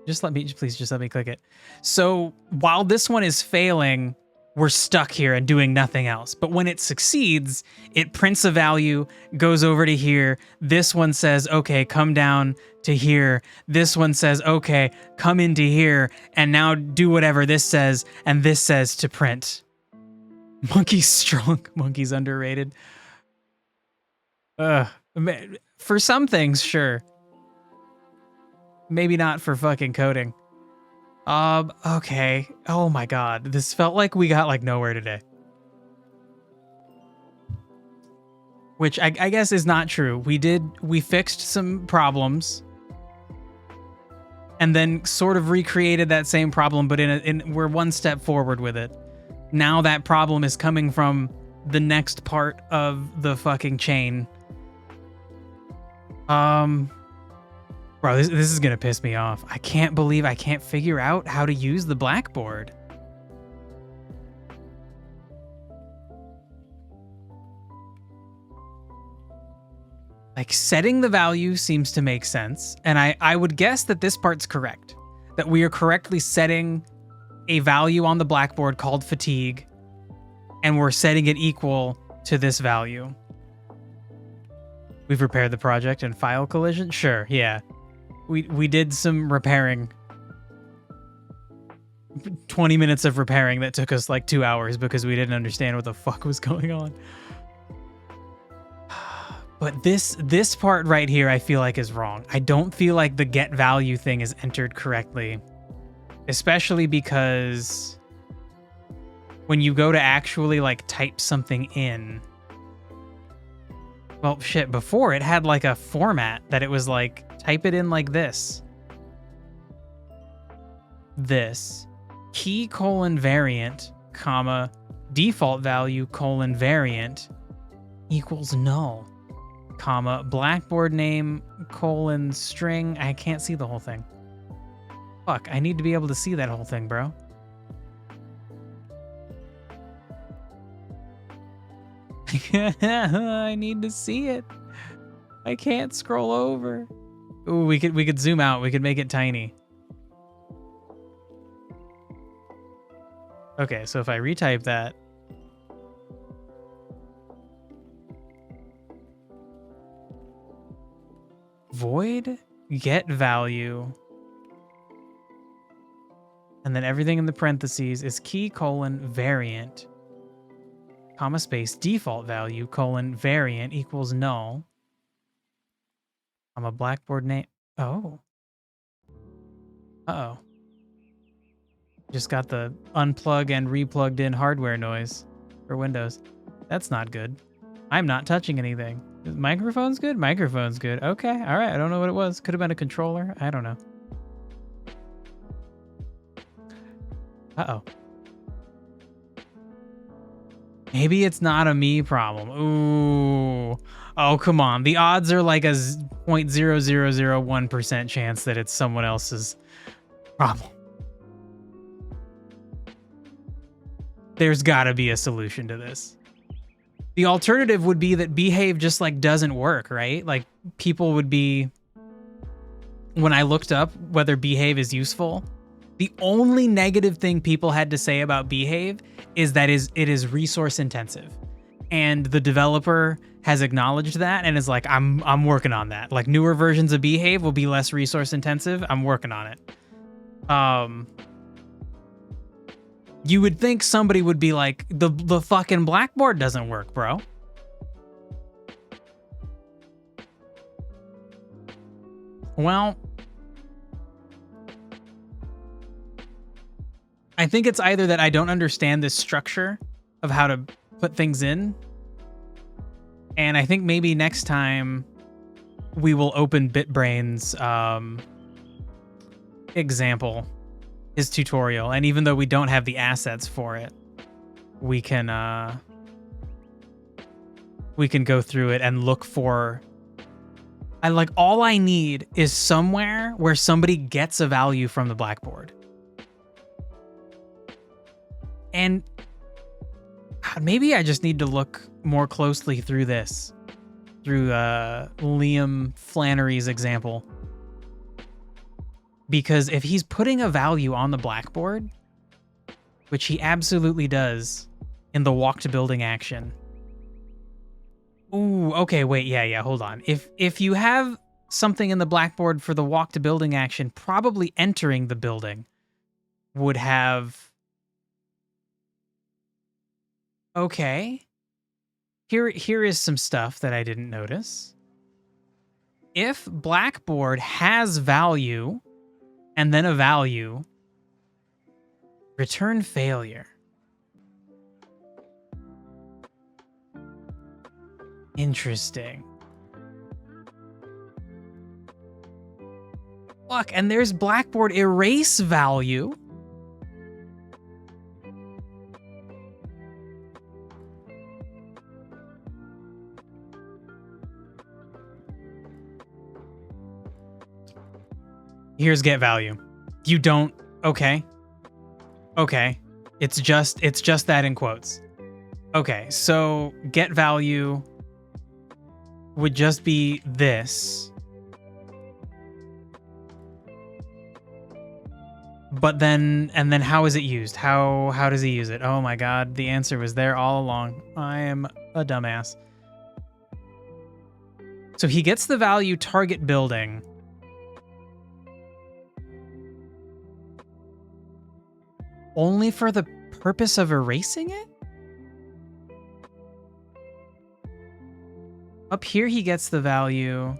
Speaker 1: Please just let me click it. So while this one is failing, we're stuck here and doing nothing else. But when it succeeds, it prints a value, goes over to here. This one says, okay, come down to here. This one says, okay, come into here. And now do whatever this says and this says to print. Monkey's strong. Monkey's underrated. For some things, sure. Maybe not for fucking coding. Okay. Oh my god. This felt like we got like nowhere today. Which I guess is not true. We fixed some problems. And then sort of recreated that same problem, but we're one step forward with it. Now that problem is coming from the next part of the fucking chain. Bro, this is gonna piss me off. I can't believe I can't figure out how to use the blackboard. Like, setting the value seems to make sense, and I would guess that this part's correct. That we are correctly setting a value on the blackboard called fatigue, and we're setting it equal to this value. We've repaired the project and file collision? Sure, yeah. We did some repairing. 20 minutes of repairing that took us like 2 hours because we didn't understand what the fuck was going on. But this part right here I feel like is wrong. I don't feel like the get value thing is entered correctly. Especially because when you go to actually like type something in. Well, shit, before it had like a format that it was like, type it in like this. This. Key : variant, comma, default value : variant equals null, comma, blackboard name : string. I can't see the whole thing. Fuck, I need to be able to see that whole thing, bro. I need to see it. I can't scroll over. Ooh, we could zoom out. We could make it tiny. Okay, so if I retype that. Void get value. And then everything in the parentheses is key : variant, comma space, default value : variant equals null. I'm a blackboard name. Oh. Uh-oh. Just got the unplug and replugged in hardware noise for Windows. That's not good. I'm not touching anything. Microphone's good? Microphone's good. Okay. All right. I don't know what it was. Could have been a controller. I don't know. Uh-oh. Maybe it's not a me problem. Ooh. Oh, come on. The odds are like a 0.0001% chance that it's someone else's problem. There's gotta be a solution to this. The alternative would be that behave just like doesn't work, right? Like people would be, when I looked up whether behave is useful, the only negative thing people had to say about behave is that it is resource intensive. And the developer has acknowledged that and is like, I'm working on that. Like newer versions of behave will be less resource intensive. I'm working on it. You would think somebody would be like, the fucking blackboard doesn't work, bro. Well, I think it's either that I don't understand this structure of how to put things in. And I think maybe next time we will open BitBrain's example, his tutorial. And even though we don't have the assets for it, we can go through it and look for, all I need is somewhere where somebody gets a value from the blackboard. And maybe I just need to look more closely through this, through Liam Flannery's example. Because if he's putting a value on the blackboard, which he absolutely does in the walk to building action. Ooh, okay, wait, yeah, hold on. If you have something in the blackboard for the walk to building action, probably entering the building would have... Okay. Here is some stuff that I didn't notice. If blackboard has value and then a value, return failure. Interesting. Look, and there's blackboard erase value. Here's get value. You don't... Okay. Okay. It's just that in quotes. Okay, so get value would just be this. But then, and then how is it used? How does he use it? Oh my god, the answer was there all along. I am a dumbass. So he gets the value target building. Only for the purpose of erasing it? Up here he gets the value.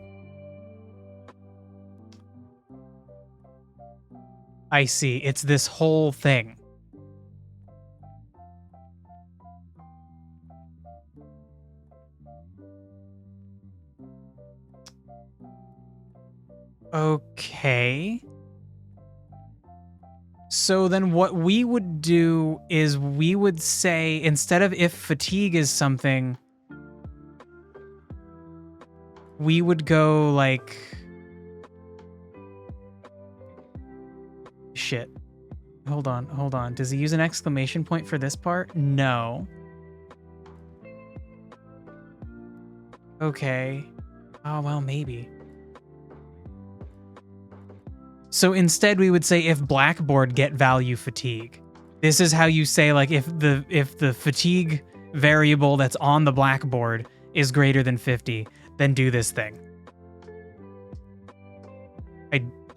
Speaker 1: I see, it's this whole thing. Okay. So then what we would do is we would say, instead of if fatigue is something, we would go like... Shit. Hold on. Does he use an exclamation point for this part? No. Okay. Oh, well, maybe. So instead we would say if blackboard get value fatigue. This is how you say, like, if the fatigue variable that's on the blackboard is greater than 50, then do this thing.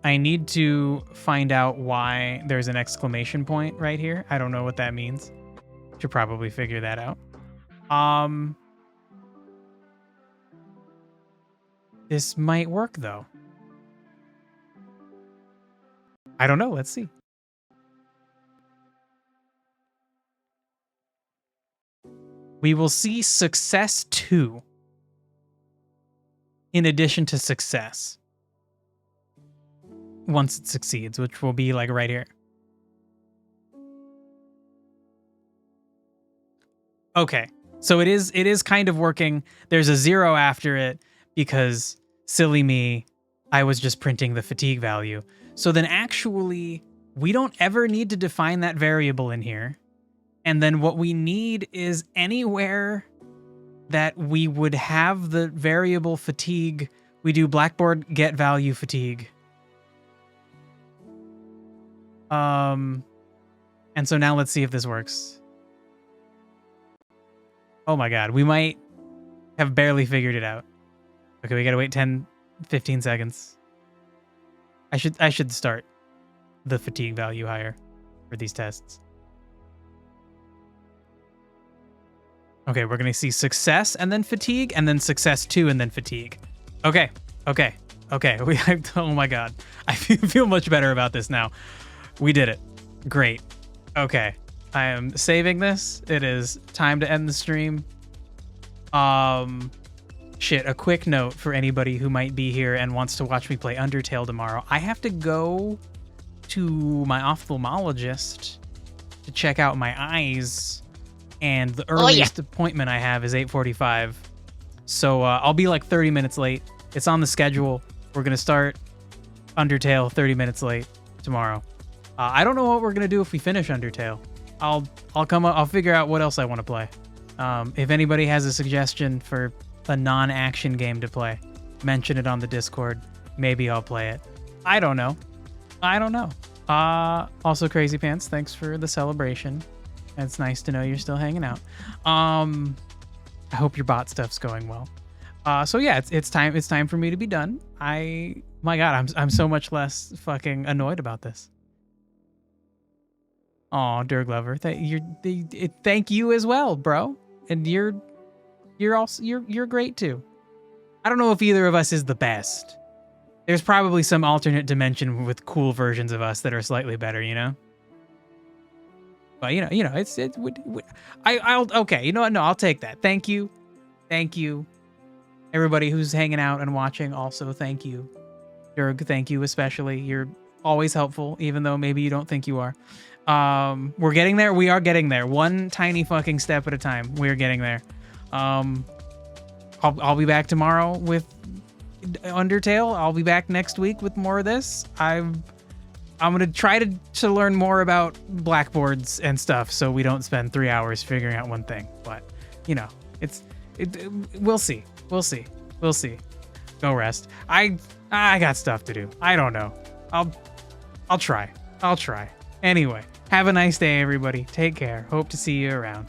Speaker 1: I need to find out why there's an exclamation point right here. I don't know what that means. Should probably figure that out. This might work though. I don't know. Let's see. We will see success 2 in addition to success once it succeeds, which will be like right here. Okay, so it is kind of working. There's a 0 after it because silly me, I was just printing the fatigue value. So then actually, we don't ever need to define that variable in here. And then what we need is anywhere that we would have the variable fatigue, we do blackboard get value fatigue. And so now let's see if this works. Oh my god, we might have barely figured it out. Okay, we gotta wait 10, 15 seconds. I should start the fatigue value higher for these tests. Okay, we're gonna see success and then fatigue, and then success 2 and then fatigue. Okay. Oh my god, I feel much better about this now. We did it. Great. Okay, I am saving this. It is time to end the stream. Shit, a quick note for anybody who might be here and wants to watch me play Undertale tomorrow. I have to go to my ophthalmologist to check out my eyes, and the earliest appointment I have is 8:45. So I'll be like 30 minutes late. It's on the schedule. We're gonna start Undertale 30 minutes late tomorrow. I don't know what we're gonna do if we finish Undertale. I'll come up. I'll figure out what else I want to play. If anybody has a suggestion for a non-action game to play, mention it on the Discord. Maybe I'll play it. I don't know. Also Crazy Pants, thanks for the celebration. It's nice to know you're still hanging out. I hope your bot stuff's going well. So yeah, it's time for me to be done. My God, I'm so much less fucking annoyed about this. Aw, Dirk Lover, thank you as well, bro. And you're great too. I don't know if either of us is the best. There's probably some alternate dimension with cool versions of us that are slightly better, you know. But I'll okay. You know what? No, I'll take that. Thank you. Everybody who's hanging out and watching, also thank you. Dirk, thank you especially. You're always helpful, even though maybe you don't think you are. We're getting there. We are getting there. One tiny fucking step at a time. We're getting there. I'll be back tomorrow with Undertale. I'll be back next week with more of this. I'm gonna try to learn more about blackboards and stuff, so we don't spend 3 hours figuring out one thing. But you know, we'll see. Go rest. I got stuff to do. I don't know. I'll try. Anyway, have a nice day, everybody. Take care. Hope to see you around.